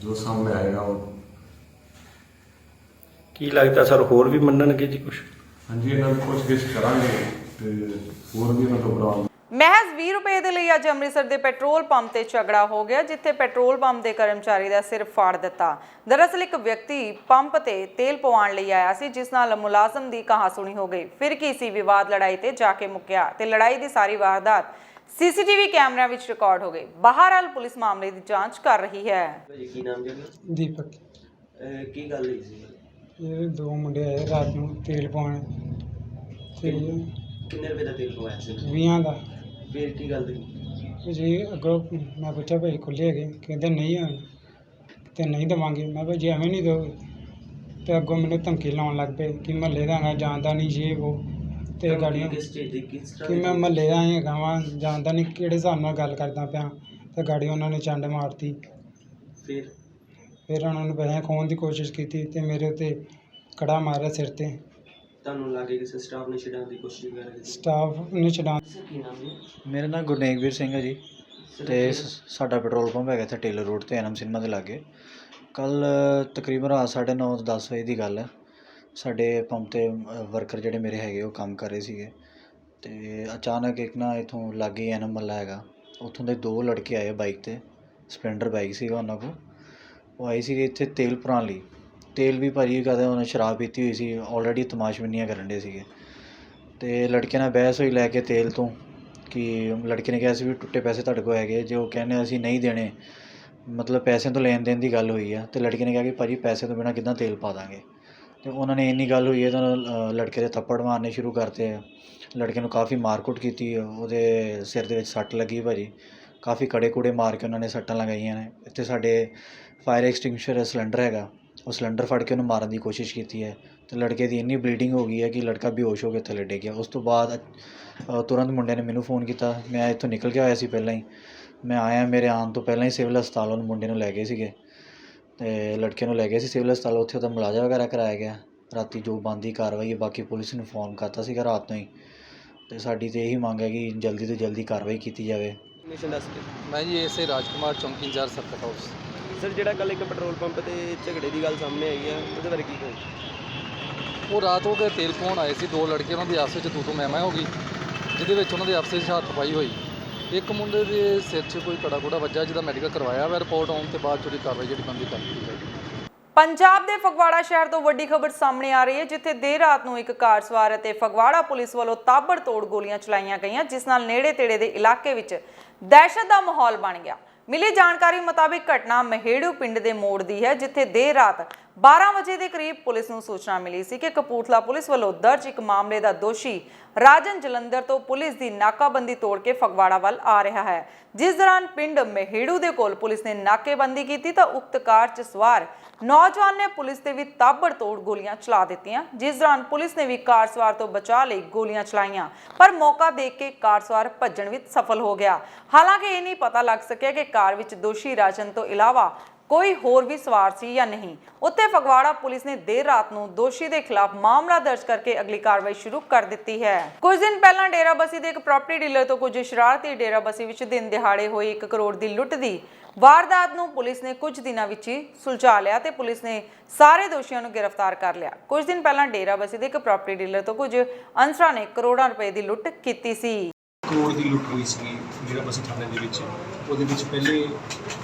ਜੋ ਸਾਹਮਣੇ ਆਏਗਾ ਉਹ। ਕੀ ਲੱਗਦਾ ਸਰ ਹੋਰ ਵੀ ਮੰਨਣਗੇ ਜੀ ਕੁਛ? ਹਾਂਜੀ, ਇਹਨਾਂ ਦੀ ਪੁੱਛਗਿੱਛ ਕਰਾਂਗੇ ਤੇ ਹੋਰ ਵੀ ਇਹਨਾਂ ਤੋਂ ਬਰਾਮਦ ਮਹਿਜ਼ 20 ਰੁਪਏ ਦੇ ਲਈ ਅੱਜ ਅੰਮ੍ਰਿਤਸਰ ਦੇ ਪੈਟਰੋਲ ਪੰਪ ਤੇ ਝਗੜਾ ਹੋ ਗਿਆ, ਜਿੱਥੇ ਪੈਟਰੋਲ ਪੰਪ ਦੇ ਕਰਮਚਾਰੀ ਦਾ ਸਿਰ ਫਾੜ ਦਿੱਤਾ। ਦਰਅਸਲ ਇੱਕ ਵਿਅਕਤੀ ਪੰਪ ਤੇ ਤੇਲ ਪਵਾਉਣ ਲਈ ਆਇਆ ਸੀ, ਜਿਸ ਨਾਲ ਮੁਲਾਜ਼ਮ ਦੀ ਕਹਾਸੁਣੀ ਹੋ ਗਈ। ਫਿਰ ਕੀ ਸੀ ਵਿਵਾਦ ਲੜਾਈ ਤੇ ਜਾ ਕੇ ਮੁੱਕਿਆ ਤੇ ਲੜਾਈ ਦੀ ਸਾਰੀ ਵਾਰਦਾਤ ਸੀਸੀਟੀਵੀ ਕੈਮਰਿਆਂ ਵਿੱਚ ਰਿਕਾਰਡ ਹੋ ਗਈ। ਬਹਰਹਾਲ ਪੁਲਿਸ ਮਾਮਲੇ ਦੀ ਜਾਂਚ ਕਰ ਰਹੀ ਹੈ। ਕੀ ਨਾਮ ਜੀ? ਦੀਪਕ। ਕੀ ਗੱਲ ਹੋਈ ਸੀ? ਇਹ ਦੋ ਮੁੰਡੇ ਆਏ ਰਾਤ ਨੂੰ ਤੇਲ ਪਾਉਣ ਤੇ ਕਿੰਨੇ ਰੁਪਏ ਦਾ ਤੇਲ ਪਵਾਇਆ ਸੀ? 20 ਦਾ। ਫਿਰ ਕੀ ਗੱਲ ਹੋਈ? ਜੀ ਅੱਗੋਂ ਮੈਂ ਪੁੱਛਿਆ ਭਾਈ ਖੁੱਲੇ ਹੈਗੇ? ਕਹਿੰਦੇ ਨਹੀਂ ਹੋਣ ਤੇ ਨਹੀਂ ਦੇਵਾਂਗੇ। ਮੈਂ ਭਾਈ ਜੇ ਐਵੇਂ ਨਹੀਂ ਦੋਗੇ ਤੇ ਅੱਗੋਂ ਮੈਨੂੰ ਧਮਕੀ ਲਾਉਣ ਲੱਗ ਪਏ ਕਿ ਮਹੱਲੇ ਦਾ ਹੈਗਾ, ਜਾਣਦਾ ਨਹੀਂ ਜੇ ਉਹ ਤੇ ਗਾੜੀਆਂ ਕਿ ਮੈਂ ਮਹੱਲੇ ਦਾ ਹੀ ਹੈਗਾ ਵਾਂ, ਜਾਣਦਾ ਨਹੀਂ ਕਿਹੜੇ ਹਿਸਾਬ ਨਾਲ ਗੱਲ ਕਰਦਾ ਪਿਆ ਤੇ ਗਾੜੀ ਉਹਨਾਂ ਨੇ ਚੰਡ ਮਾਰਤੀ। ਫਿਰ ਉਹਨਾਂ ਨੂੰ ਪੈਸੇ ਖੋਹਣ ਦੀ ਕੋਸ਼ਿਸ਼ ਕੀਤੀ ਤੇ ਮੇਰੇ ਉੱਤੇ ਕੜਾ ਮਾਰਿਆ ਸਿਰ ਤੇ। ਤੁਹਾਨੂੰ ਲੱਗੇ ਕਿਸੇ ਸਟਾਫ ਨੇ ਛਡਾਉਣ ਦੀ ਕੋਸ਼ਿਸ਼ ਕਰ ਰਹੀ ਸੀ? ਸਟਾਫ ਨੇ ਛਡਾਉਣ। ਕੀ ਨਾਮ ਹੈ? ਮੇਰਾ ਨਾਮ ਗੁਰਨੇਗਵੀਰ ਸਿੰਘ ਹੈ ਜੀ ਤੇ ਸਾਡਾ ਪੈਟਰੋਲ ਪੰਪ ਹੈਗਾ ਇੱਥੇ ਟੇਲਰ ਰੋਡ ਤੇ ਐਨਮ ਸਿਨੇਮਾ ਦੇ ਲਾਗੇ। ਕੱਲ ਤਕਰੀਬਨ ਰਾਤ 9:30 ਤੋਂ 10 ਵਜੇ ਦੀ ਗੱਲ ਹੈ। ਸਾਡੇ ਪੰਪ ਤੇ ਵਰਕਰ ਜਿਹੜੇ ਮੇਰੇ ਹੈਗੇ ਉਹ ਕੰਮ ਕਰ ਰਹੇ ਸੀਗੇ ਤੇ ਅਚਾਨਕ ਇੱਕ ਨਾ ਇੱਥੋਂ ਲਾਗੇ ਐਨਮ ਮੱਲਾ ਹੈਗਾ, ਉੱਥੋਂ ਦੇ ਦੋ ਲੜਕੇ ਆਏ ਬਾਈਕ ਤੇ, ਸਪਲੈਂਡਰ ਬਾਈਕ ਸੀਗਾ ਉਹਨਾਂ ਕੋਲ। ਉਹ ਆਏ ਸੀਗੇ ਇੱਥੇ ਤੇਲ ਭਰਾਉਣ ਲਈ। ਤੇਲ ਵੀ ਭਾਜੀ ਕਦੇ ਉਹਨੇ ਸ਼ਰਾਬ ਪੀਤੀ ਹੋਈ ਸੀ, ਆਲਰੇਡੀ ਤਮਾਸ਼ਬੀਨੀਆਂ ਕਰਨ ਦੇ ਸੀਗੇ ਤੇ ਲੜਕੇ ਨਾਲ ਬਹਿਸ ਹੋਈ ਲੈ ਕੇ ਤੇਲ ਤੋਂ ਕਿ ਲੜਕੇ ਨੇ ਕਿਹਾ ਸੀ ਵੀ ਟੁੱਟੇ ਪੈਸੇ ਤੁਹਾਡੇ ਕੋਲ ਹੈਗੇ, ਜੇ ਉਹ ਕਹਿੰਦੇ ਅਸੀਂ ਨਹੀਂ ਦੇਣੇ, ਮਤਲਬ ਪੈਸਿਆਂ ਤੋਂ ਲੈਣ ਦੇਣ ਦੀ ਗੱਲ ਹੋਈ ਆ। ਤੇ ਲੜਕੇ ਨੇ ਕਿਹਾ ਕਿ ਭਾਜੀ ਪੈਸੇ ਤੋਂ ਬਿਨਾਂ ਕਿੱਦਾਂ ਤੇਲ ਪਾ ਦਾਂਗੇ। ਤੇ ਉਹਨਾਂ ਨੇ ਇੰਨੀ ਗੱਲ ਹੋਈ ਹੈ ਤਾਂ ਲੜਕੇ ਦੇ ਥੱਪੜ ਮਾਰਨੇ ਸ਼ੁਰੂ ਕਰਤੇ। ਲੜਕੇ ਨੂੰ ਕਾਫੀ ਮਾਰਕੁੱਟ ਕੀਤੀ, ਉਹਦੇ ਸਿਰ ਦੇ ਵਿੱਚ ਸੱਟ ਲੱਗੀ ਭਾਜੀ, ਕਾਫੀ ਕੜੇ ਕੁੜੇ ਮਾਰ ਕੇ ਉਹਨਾਂ ਨੇ ਸੱਟਾਂ ਲਗਾਈਆਂ ਨੇ। ਇੱਥੇ ਸਾਡੇ ਫਾਇਰ ਐਕਸਟਿੰਗੁਇਸ਼ਰ ਸਿਲੰਡਰ ਹੈਗਾ, ਉਹ ਸਿਲੰਡਰ ਫੜ ਕੇ ਉਹਨੂੰ ਮਾਰਨ ਦੀ ਕੋਸ਼ਿਸ਼ ਕੀਤੀ ਹੈ ਤੇ ਲੜਕੇ ਦੀ ਇੰਨੀ ਬਲੀਡਿੰਗ ਹੋ ਗਈ ਹੈ ਕਿ ਲੜਕਾ ਬੇਹੋਸ਼ ਹੋ ਕੇ ਥੱਲੇ ਡਿੱਗ ਗਿਆ। ਉਸ ਤੋਂ ਬਾਅਦ ਤੁਰੰਤ ਮੁੰਡੇ ਨੇ ਮੈਨੂੰ ਫ਼ੋਨ ਕੀਤਾ। ਮੈਂ ਇੱਥੋਂ ਨਿਕਲ ਕੇ ਆਇਆ ਸੀ ਪਹਿਲਾਂ ਹੀ, ਮੈਂ ਆਇਆ, ਮੇਰੇ ਆਉਣ ਤੋਂ ਪਹਿਲਾਂ ਹੀ ਸਿਵਲ ਹਸਪਤਾਲ ਉਹਨੂੰ ਮੁੰਡੇ ਨੂੰ ਲੈ ਗਏ ਸੀਗੇ ਤੇ ਲੜਕੇ ਨੂੰ ਲੈ ਗਏ ਸੀ ਸਿਵਲ ਹਸਪਤਾਲ। ਉੱਥੇ ਉਹਦਾ ਮੁਲਾਜ਼ਾ ਵਗੈਰਾ ਕਰਾਇਆ ਗਿਆ। ਰਾਤੀ ਜੋ ਬਣਦੀ ਕਾਰਵਾਈ ਹੈ, ਬਾਕੀ ਪੁਲਿਸ ਨੂੰ ਇਨਫੋਰਮ ਕਰਤਾ ਸੀਗਾ ਰਾਤ ਨੂੰ ਹੀ। ਤੇ ਸਾਡੀ ਤਾਂ ਇਹੀ ਮੰਗ ਹੈ ਕਿ ਜਲਦੀ ਤੋਂ ਜਲਦੀ ਕਾਰਵਾਈ ਕੀਤੀ ਜਾਵੇ। ਮੈਂ ਜੀ ਐਸੇ ਰਾਜਕੁਮਾਰ ਚੌਂਕੀ ਇੰਚਾਰਜ ਸਰਕਟ ਹਾਊਸ। ਸਰ, ਜਿਹੜਾ ਕੱਲ ਇੱਕ ਪੈਟਰੋਲ ਪੰਪ ਤੇ ਝਗੜੇ ਦੀ ਗੱਲ ਸਾਹਮਣੇ ਆਈ ਹੈ, ਉਹਦੇ ਬਾਰੇ ਕੀ ਕਹੋ? ਉਹ ਰਾਤ ਹੋ ਕੇ ਤੇਲ ਪਾਉਣ ਆਏ ਸੀ ਦੋ ਲੜਕੇ, ਉਹਨਾਂ ਦੀ ਆਪਸ ਵਿੱਚ ਤੂੰ ਮਹਿਮਾ ਹੋ ਗਈ, ਜਿਹਦੇ ਵਿੱਚ ਉਹਨਾਂ ਦੇ ਆਪਸ ਵਿੱਚ ਹੱਥ-ਪਾਈ ਹੋਈ। ਇੱਕ ਮੁੰਡੇ ਦੇ ਸਿਰ 'ਚ ਕੋਈ ਕੜਾ ਕੁੜਾ ਵੱਜਾ, ਜਿਹਦਾ ਮੈਡੀਕਲ ਕਰਵਾਇਆ ਵਾ। ਰਿਪੋਰਟ ਆਉਣ ਤੋਂ ਬਾਅਦ ਜਿਹੜੀ ਕਾਰਵਾਈ ਜਿਹੜੀ ਬੰਦੀ ਕਰ ਦਿੱਤੀ ਜਾਏਗੀ। ਪੰਜਾਬ ਦੇ ਫਗਵਾੜਾ ਸ਼ਹਿਰ ਤੋਂ ਵੱਡੀ ਖਬਰ ਸਾਹਮਣੇ ਆ ਰਹੀ ਹੈ, ਜਿੱਥੇ ਦੇਰ ਰਾਤ ਨੂੰ ਇੱਕ ਕਾਰ ਸਵਾਰ ਅਤੇ ਫਗਵਾੜਾ ਪੁਲਿਸ ਵੱਲੋਂ ਤਾਬੜਤੋੜ ਗੋਲੀਆਂ ਚਲਾਈਆਂ ਗਈਆਂ, ਜਿਸ ਨਾਲ ਨੇੜੇ-ਤੇੜੇ ਦੇ ਇਲਾਕੇ ਵਿੱਚ ਦਹਿਸ਼ਤ ਦਾ ਮਾਹੌਲ ਬਣ ਗਿਆ। ਮਿਲੀ ਜਾਣਕਾਰੀ ਮੁਤਾਬਿਕ ਘਟਨਾ ਮਹੇੜੂ ਪਿੰਡ ਦੇ ਮੋੜ ਦੀ ਹੈ, ਜਿੱਥੇ ਦੇਰ ਰਾਤ 12 ਵਜੇ ਦੇ ਕਰੀਬ ਪੁਲਿਸ ਨੂੰ ਸੂਚਨਾ ਮਿਲੀ ਸੀ ਕਿ ਕਪੂਰਥਲਾ ਪੁਲਿਸ ਵੱਲੋਂ ਦਰਜ ਇੱਕ ਮਾਮਲੇ ਦਾ ਦੋਸ਼ੀ ਰਾਜਨ ਜਲੰਧਰ ਤੋਂ ਪੁਲਿਸ ਦੀ ਨਾਕਾਬੰਦੀ ਤੋੜ ਕੇ ਫਗਵਾੜਾ ਵੱਲ ਆ ਰਿਹਾ ਹੈ। ਜਿਸ ਦੌਰਾਨ ਪਿੰਡ ਮਹੇੜੂ ਦੇ ਕੋਲ ਪੁਲਿਸ ਨੇ ਨਾਕੇਬੰਦੀ ਕੀਤੀ ਤਾਂ ਉਕਤ ਕਾਰ 'ਚ ਸਵਾਰ ਨੌਜਵਾਨ ਨੇ ਪੁਲਿਸ ਤੇ ਵੀ ਤਾਬੜਤੋੜ ਗੋਲੀਆਂ ਚਲਾ ਦਿੱਤੀਆਂ, ਜਿਸ ਦੌਰਾਨ ਪੁਲਿਸ ਨੇ ਵੀ ਕਾਰ ਸਵਾਰ ਤੋਂ ਬਚਾਅ ਲਈ ਗੋਲੀਆਂ ਚਲਾਈਆਂ, ਪਰ ਮੌਕਾ ਦੇਖ ਕੇ ਕਾਰ ਸਵਾਰ ਭੱਜਣ ਵਿੱਚ ਸਫਲ ਹੋ ਗਿਆ। ਹਾਲਾਂਕਿ ਇਹ ਨਹੀਂ ਪਤਾ ਲੱਗ ਸਕਿਆ ਕਿ ਕਾਰ ਵਿੱਚ ਦੋਸ਼ੀ ਰਾਜਨ ਤੋਂ ਇਲਾਵਾ ਕੋਈ ਹੋਰ ਵੀ ਸਵਾਰ ਸੀ ਜਾਂ ਨਹੀਂ। ਉੱਥੇ ਫਗਵਾੜਾ ਪੁਲਿਸ ਨੇ ਦੇਰ ਰਾਤ ਨੂੰ ਦੋਸ਼ੀ ਦੇ ਖਿਲਾਫ ਮਾਮਲਾ ਦਰਜ ਕਰਕੇ ਅਗਲੀ ਕਾਰਵਾਈ ਸ਼ੁਰੂ ਕਰ ਦਿੱਤੀ ਹੈ। ਕੁਝ ਦਿਨ ਪਹਿਲਾਂ ਡੇਰਾਬੱਸੀ ਦੇ ਇੱਕ ਪ੍ਰਾਪਰਟੀ ਡੀਲਰ ਤੋਂ ਕੁਝ ਸ਼ਰਾਰਤੀ ਡੇਰਾਬੱਸੀ ਵਿੱਚ ਦਿਨ ਦਿਹਾੜੇ ਹੋਈ 1 ਕਰੋੜ ਦੀ ਲੁੱਟ ਦੀ ਵਾਰਦਾਤ ਨੂੰ ਪੁਲਿਸ ਨੇ ਕੁਝ ਦਿਨਾਂ ਵਿੱਚ ਹੀ ਸੁਲਝਾ ਲਿਆ ਤੇ ਪੁਲਿਸ ਨੇ ਸਾਰੇ ਦੋਸ਼ੀਆਂ ਨੂੰ ਗ੍ਰਿਫਤਾਰ ਕਰ ਲਿਆ। ਕੁਝ ਦਿਨ ਪਹਿਲਾਂ ਡੇਰਾਬੱਸੀ ਦੇ ਇੱਕ ਪ੍ਰਾਪਰਟੀ ਡੀਲਰ ਤੋਂ ਕੁਝ ਅਨਸਰਾਂ ਨੇ ਕਰੋੜਾਂ ਰੁਪਏ ਦੀ ਲੁੱਟ ਕੀਤੀ ਸੀ। ਕਰੋੜ ਦੀ ਲੁੱਟ ਹੋਈ ਸੀ ਡੇਰਾਬੱਸੀ ਥਾਣੇ ਦੇ ਵਿੱਚ। ਉਹਦੇ ਵਿੱਚ ਪਹਿਲੇ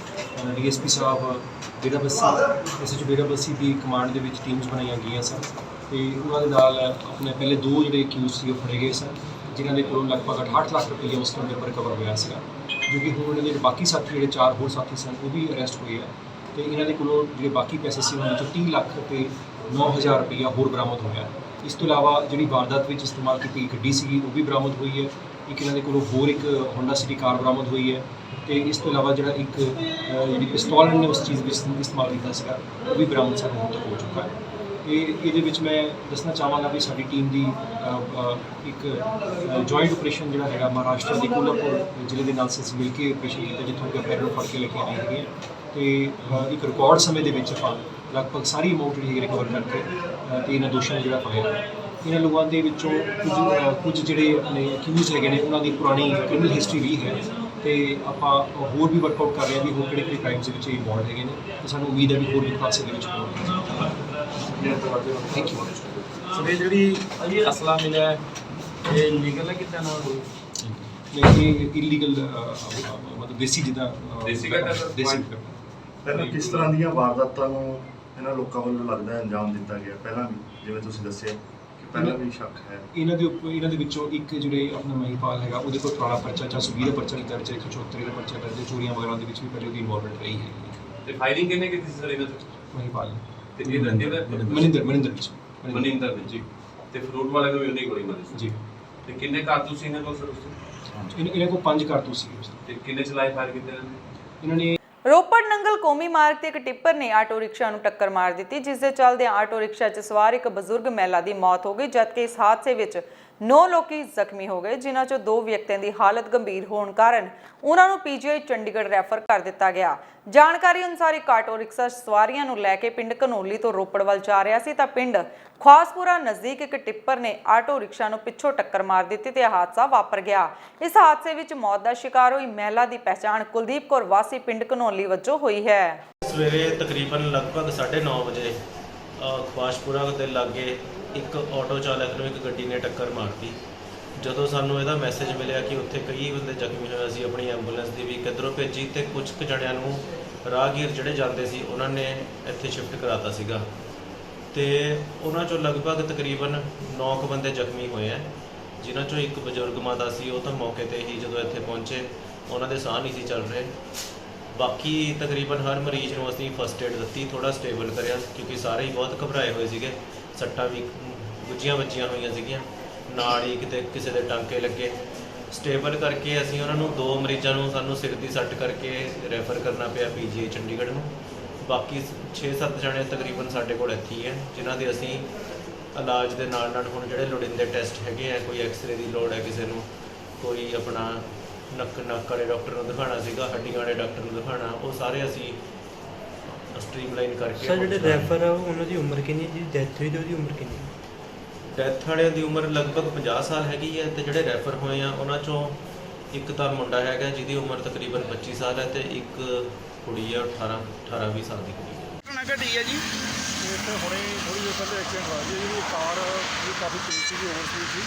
ਡੀਐਸਪੀ ਸਾਹਿਬ ਡੇਰਾਬੱਸੀ, ਐਸਐਚਓ ਡੇਰਾਬੱਸੀ ਦੀ ਕਮਾਂਡ ਦੇ ਵਿੱਚ ਟੀਮਸ ਬਣਾਈਆਂ ਗਈਆਂ ਸਨ ਤੇ ਉਹਨਾਂ ਦੇ ਨਾਲ ਆਪਣੇ ਪਹਿਲੇ ਦੋ ਜਿਹੜੇ ਅਕਿਊਜ਼ ਸੀ ਉਹ ਫੜੇ ਗਏ ਸਨ, ਜਿਨ੍ਹਾਂ ਦੇ ਕੋਲੋਂ ਲਗਭਗ 68 ਲੱਖ ਰੁਪਏ ਉਸ ਟਾਈਮ ਦੇ ਰਿਕਵਰ ਹੋਇਆ ਸੀਗਾ। ਜੋ ਕਿ ਹੁਣ ਉਹਨਾਂ ਦੇ ਜਿਹੜੇ ਬਾਕੀ ਸਾਥੀ ਜਿਹੜੇ 4 ਹੋਰ ਸਾਥੀ ਸਨ ਉਹ ਵੀ ਅਰੈਸਟ ਹੋਏ ਆ ਤੇ ਇਹਨਾਂ ਦੇ ਕੋਲੋਂ ਜਿਹੜੇ ਬਾਕੀ ਪੈਸੇ ਸੀ ਉਹਨਾਂ ਵਿੱਚੋਂ 30 ਲੱਖ ਤੇ 9000 ਰੁਪਈਆ ਹੋਰ ਬਰਾਮਦ ਹੋਇਆ। ਇਸ ਤੋਂ ਇਲਾਵਾ ਜਿਹੜੀ ਵਾਰਦਾਤ ਵਿੱਚ ਇਸਤੇਮਾਲ ਕੀਤੀ ਗੱਡੀ ਸੀਗੀ ਉਹ ਵੀ ਬਰਾਮਦ ਹੋਈ ਹੈ। ਇੱਕ ਇਹਨਾਂ ਦੇ ਕੋਲੋਂ ਹੋਰ ਇੱਕ ਹੋਂਡਾ ਸਿਟੀ ਕਾਰ ਬਰਾਮਦ ਹੋਈ ਹੈ ਤੇ ਇਸ ਤੋਂ ਇਲਾਵਾ ਜਿਹੜਾ ਇੱਕ ਜਿਹੜੀ ਪਿਸਤੌਲ ਨੇ ਉਸ ਚੀਜ਼ ਵਿੱਚ ਇਸਤੇਮਾਲ ਕੀਤਾ ਸੀਗਾ ਉਹ ਵੀ ਬਰਾਮਦ ਸਾਨੂੰ ਹੁਣ ਤੱਕ ਹੋ ਚੁੱਕਾ ਹੈ। ਇਹਦੇ ਵਿੱਚ ਮੈਂ ਦੱਸਣਾ ਚਾਹਾਂਗਾ ਵੀ ਸਾਡੀ ਟੀਮ ਦੀ ਇੱਕ ਜੁਆਇੰਟ ਆਪਰੇਸ਼ਨ ਜਿਹੜਾ ਹੈਗਾ ਮਹਾਰਾਸ਼ਟਰ ਦੇ ਕੋਲਹਾਪੁਰ ਜ਼ਿਲ੍ਹੇ ਦੇ ਨਾਲ ਅਸੀਂ ਮਿਲ ਕੇ ਆਪਰੇਸ਼ਨ ਕੀਤਾ, ਜਿੱਥੋਂ ਕਿ ਪੈਰ ਨੂੰ ਫੜ ਕੇ ਲੈ ਕੇ ਆਏ ਹੈਗੇ ਤੇ ਇੱਕ ਰਿਕਾਰਡ ਸਮੇਂ ਦੇ ਵਿੱਚ ਆਪਾਂ ਲਗਭਗ ਸਾਰੀ ਅਮਾਊਂਟ ਜਿਹੜੀ ਰਿਕਵਰ ਕਰਕੇ ਤੇ ਇਹਨਾਂ ਦੋਸ਼ੀਆਂ ਨੂੰ ਜਿਹੜਾ ਫੜਿਆ। ਇਹਨਾਂ ਲੋਕਾਂ ਦੇ ਵਿੱਚੋਂ ਕੁਝ ਜਿਹੜੇ ਆਪਣੇ ਅਕਿਊਜ਼ ਹੈਗੇ ਨੇ ਉਹਨਾਂ ਦੀ ਪੁਰਾਣੀ ਕ੍ਰਿਮੀਨਲ ਹਿਸਟਰੀ ਵੀ ਹੈ ਤੇ ਆਪਾਂ ਹੋਰ ਵੀ ਵਰਕਆਊਟ ਕਰ ਰਹੇ ਹਾਂ ਵੀ ਹੋਰ ਕਿਹੜੇ ਕ੍ਰਾਈਮਸ ਦੇ ਵਿੱਚ ਇਨਵੋਲਵ ਹੈਗੇ ਨੇ ਤੇ ਸਾਨੂੰ ਉਮੀਦ ਹੈ ਵੀ ਹੋਰ ਵੀ ਹਾਦਸੇ ਦੇ ਵਿੱਚ ਹੋਣਗੇ। Thank you. ਸੋ ਇਹ ਜਿਹੜੀ ਅਸਲਾ ਮਿਲਿਆ ਇਹ ਲੀਗਲ ਹੈ ਕਿਤੇ ਨਾ ਨਹੀਂ ਇਲੀਗਲ ਮਤਲਬ ਦੇਸੀ ਜਿੱਦਾਂ ਦੇਸੀ ਪਹਿਲਾਂ ਕਿਸ ਤਰ੍ਹਾਂ ਦੀਆਂ ਵਾਰਦਾਤਾਂ ਨੂੰ ਇਹਨਾਂ ਲੋਕਾਂ ਵੱਲੋਂ ਲੱਗਦਾ ਹੈ ਅੰਜਾਮ ਦਿੱਤਾ ਗਿਆ ਪਹਿਲਾਂ ਵੀ ਜਿਵੇਂ ਤੁਸੀਂ ਦੱਸਿਆ ਕਿ ਪਹਿਲਾਂ ਵੀ ਸ਼ੱਕ ਹੈ ਇਹਨਾਂ ਦੇ ਵਿੱਚੋਂ ਇੱਕ ਜਿਹੜੇ ਆਪਣਾ ਮਹੀਪਾਲ ਹੈਗਾ ਉਹਦੇ ਕੋਲ ਪੁਰਾਣਾ ਪਰਚਾ 420 ਦਾ ਪਰਚਾ ਕੀਤਾ 174 ਦਾ ਪਰਚਾ ਦਰਜ ਚੋਰੀਆਂ ਵਗੈਰਾ ਦੇ ਵਿੱਚ ਵੀ ਪਹਿਲੇ ਉਹਦੀ ਇਨਵੋਲਵਮੈਂਟ ਰਹੀ ਹੈ ਤੇ ਫਾਇਰਿੰਗ ਕਿਹਨੇ ਕੀਤੀ ਸਰ ਇਹਨਾਂ ਤੇ ਮਹੀਪਾਲ ਤੇ ਇਹ ਮਨਿੰਦਰ ਜੀ ਤੇ ਫਰੂਟ ਵਾਲੇ ਨੂੰ ਵੀ ਉਹਨੇ ਗੋਲੀ ਮਾਰੀ ਜੀ ਤੇ ਕਿੰਨੇ ਕਾਰਤੂਸ ਇਹਨਾਂ ਕੋਲ ਸਰ ਉਸ ਇਹਨਾਂ ਕੋਲ 5 ਕਾਰਤੂਸ ਸੀ ਤੇ ਕਿੰਨੇ ਚਲਾਏ ਫਾਇਰ ਕੀਤੇ ਇਹਨਾਂ ਨੇ ਰੋਪੜ ਨੰਗਲ ਕੌਮੀ ਮਾਰਗ ਤੇ ਇੱਕ ਟਿੱਪਰ ਨੇ ਆਟੋ ਰਿਕਸ਼ਾ ਨੂੰ ਟੱਕਰ ਮਾਰ ਦਿੱਤੀ, ਜਿਸ ਦੇ ਚੱਲਦਿਆਂ ਆਟੋ ਰਿਕਸ਼ਾ 'ਚ ਸਵਾਰ ਇੱਕ ਬਜ਼ੁਰਗ ਮਹਿਲਾ ਦੀ ਮੌਤ ਹੋ ਗਈ, ਜਦਕਿ ਇਸ ਹਾਦਸੇ ਵਿੱਚ 9 ਲੋਕੀ ਜ਼ਖਮੀ ਹੋ ਗਏ, ਜਿਨ੍ਹਾਂ 'ਚੋਂ 2 ਵਿਅਕਤੀਆਂ ਦੀ ਹਾਲਤ ਗੰਭੀਰ ਹੋਣ ਕਾਰਨ ਉਹਨਾਂ ਨੂੰ ਪੀਜੀਆਈ ਚੰਡੀਗੜ੍ਹ ਰੈਫਰ ਕਰ ਦਿੱਤਾ ਗਿਆ। ਜਾਣਕਾਰੀ ਅਨੁਸਾਰ ਇੱਕ ਆਟੋ ਰਿਕਸ਼ਾ ਸਵਾਰੀਆਂ ਨੂੰ ਲੈ ਕੇ ਪਿੰਡ ਘਨੌਲੀ ਤੋਂ ਰੋਪੜ ਵੱਲ ਜਾ ਰਿਹਾ ਸੀ ਤਾਂ ਪਿੰਡ ਖਾਸਪੁਰਾ ਨਜ਼ਦੀਕ ਇੱਕ ਟਿੱਪਰ ਨੇ ਆਟੋ ਰਿਕਸ਼ਾ ਨੂੰ ਪਿੱਛੋਂ ਟੱਕਰ ਮਾਰ ਦਿੱਤੀ ਤੇ ਹਾਦਸਾ ਵਾਪਰ ਗਿਆ। ਇਸ ਹਾਦਸੇ ਵਿੱਚ ਮੌਤ ਦਾ ਸ਼ਿਕਾਰ ਹੋਈ ਮਹਿਲਾ ਦੀ ਪਹਿਚਾਣ ਕੁਲਦੀਪ ਕੌਰ ਵਾਸੀ ਪਿੰਡ ਘਨੌਲੀ ਵਜੋਂ ਹੋਈ ਹੈ। ਸਵੇਰੇ ਤਕਰੀਬਨ ਲਗਭਗ 9:30 ਵਜੇ ਖਾਸਪੁਰਾ ਦੇ ਲਾਗੇ ਇੱਕ ਆਟੋ ਚਾਲਕ ਨੂੰ ਇੱਕ ਗੱਡੀ ਨੇ ਟੱਕਰ ਮਾਰਤੀ। ਜਦੋਂ ਸਾਨੂੰ ਇਹਦਾ ਮੈਸੇਜ ਮਿਲਿਆ ਕਿ ਉੱਥੇ ਕਈ ਬੰਦੇ ਜ਼ਖਮੀ ਹੋਏ, ਅਸੀਂ ਆਪਣੀ ਐਂਬੂਲੈਂਸ ਦੀ ਵੀ ਕਿੱਧਰੋਂ ਭੇਜੀ ਤੇ ਕੁਝ ਕੁ ਜਣਿਆਂ ਨੂੰ ਰਾਹਗੀਰ ਜਿਹੜੇ ਜਾਂਦੇ ਸੀ ਉਹਨਾਂ ਨੇ ਇੱਥੇ ਸ਼ਿਫਟ ਕਰਾਤਾ ਸੀਗਾ ਤੇ ਉਹਨਾਂ ਚੋਂ ਲਗਭਗ ਤਕਰੀਬਨ 9 ਕੁ ਬੰਦੇ ਜ਼ਖਮੀ ਹੋਏ ਆ, ਜਿਨ੍ਹਾਂ ਚੋਂ ਇੱਕ ਬਜ਼ੁਰਗ ਮਾਤਾ ਸੀ, ਉਹ ਤਾਂ ਮੌਕੇ ਤੇ ਹੀ ਜਦੋਂ ਇੱਥੇ ਪਹੁੰਚੇ ਉਹਨਾਂ ਦੇ ਸਾਹ ਨਹੀਂ ਸੀ ਚੱਲ ਰਹੇ। ਬਾਕੀ ਤਕਰੀਬਨ ਹਰ ਮਰੀਜ਼ ਨੂੰ ਅਸੀਂ ਫਸਟ ਏਡ ਦਿੱਤੀ, ਥੋੜਾ ਸਟੇਬਲ ਕਰਿਆ ਕਿਉਂਕਿ ਸਾਰੇ ਹੀ ਬਹੁਤ ਘਬਰਾਏ ਹੋਏ ਸੀਗੇ, ਸੱਟਾਂ ਵੀ ਗੁੱਜੀਆਂ ਵੱਜੀਆਂ ਹੋਈਆਂ ਸੀਗੀਆਂ, ਨਾਲ ਹੀ ਕਿਤੇ ਕਿਸੇ ਦੇ ਟਾਂਕੇ ਲੱਗੇ। ਸਟੇਬਲ ਕਰਕੇ ਅਸੀਂ ਉਹਨਾਂ ਨੂੰ 2 ਮਰੀਜ਼ਾਂ ਨੂੰ ਸਾਨੂੰ ਸਿਰ ਦੀ ਸੱਟ ਕਰਕੇ ਰੈਫਰ ਕਰਨਾ ਪਿਆ ਪੀਜੀਆਈ ਚੰਡੀਗੜ੍ਹ ਨੂੰ। ਬਾਕੀ 6-7 ਜਣੇ ਤਕਰੀਬਨ ਸਾਡੇ ਕੋਲ ਇੱਥੇ ਹੀ ਹੈ, ਜਿਨ੍ਹਾਂ ਦੇ ਅਸੀਂ ਇਲਾਜ ਦੇ ਨਾਲ ਨਾਲ ਹੁਣ ਜਿਹੜੇ ਲੋੜੀਂਦੇ ਟੈਸਟ ਹੈਗੇ ਆ, ਕੋਈ ਐਕਸਰੇ ਦੀ ਲੋੜ ਹੈ ਕਿਸੇ ਨੂੰ, ਕੋਈ ਆਪਣਾ ਨੱਕ ਵਾਲੇ ਡਾਕਟਰ ਨੂੰ ਦਿਖਾਉਣਾ ਸੀਗਾ, ਹੱਡੀਆਂ ਵਾਲੇ ਡਾਕਟਰ ਨੂੰ ਦਿਖਾਉਣਾ, ਉਹ ਸਾਰੇ ਅਸੀਂ ਸਟ੍ਰੀਮਲਾਈਨ ਕਰਕੇ। ਸਰ ਜਿਹੜੇ ਰੈਫਰ ਆ ਉਹਨਾਂ ਦੀ ਉਮਰ ਕਿੰਨੀ ਹੈ, ਜਿਹਦੀ ਡੈਥ ਹੋਈ ਤੇ ਉਹਦੀ ਉਮਰ ਕਿੰਨੀ ਹੈ? ਡੈਥ ਵਾਲਿਆਂ ਦੀ ਉਮਰ ਲਗਭਗ 50 ਸਾਲ ਹੈਗੀ ਹੈ ਤੇ ਜਿਹੜੇ ਰੈਫਰ ਹੋਏ ਆ ਉਹਨਾਂ ਚੋਂ ਇੱਕ ਤਾਂ ਮੁੰਡਾ ਹੈਗਾ ਜਿਹਦੀ ਉਮਰ ਤਕਰੀਬਨ 25 ਸਾਲ ਹੈ ਤੇ ਇੱਕ ਕੁੜੀ ਹੈ 18-20 ਸਾਲ ਦੀ ਕੁੜੀ ਹੈ। ਘਟਨਾ ਘਟੀ ਹੈ ਜੀ ਇੱਥੇ ਹੁਣੇ ਥੋੜੀ ਦੇਰ ਪਹਿਲੇ ਐਕਸੀਡੈਂਟ ਹੋਇਆ ਜੀ। ਜਿਹੜੀ ਕਾਰ ਵੀ ਕਾਫੀ ਤੇਜ਼ ਸੀ, ਓਵਰ ਸਪੀਡ ਸੀ,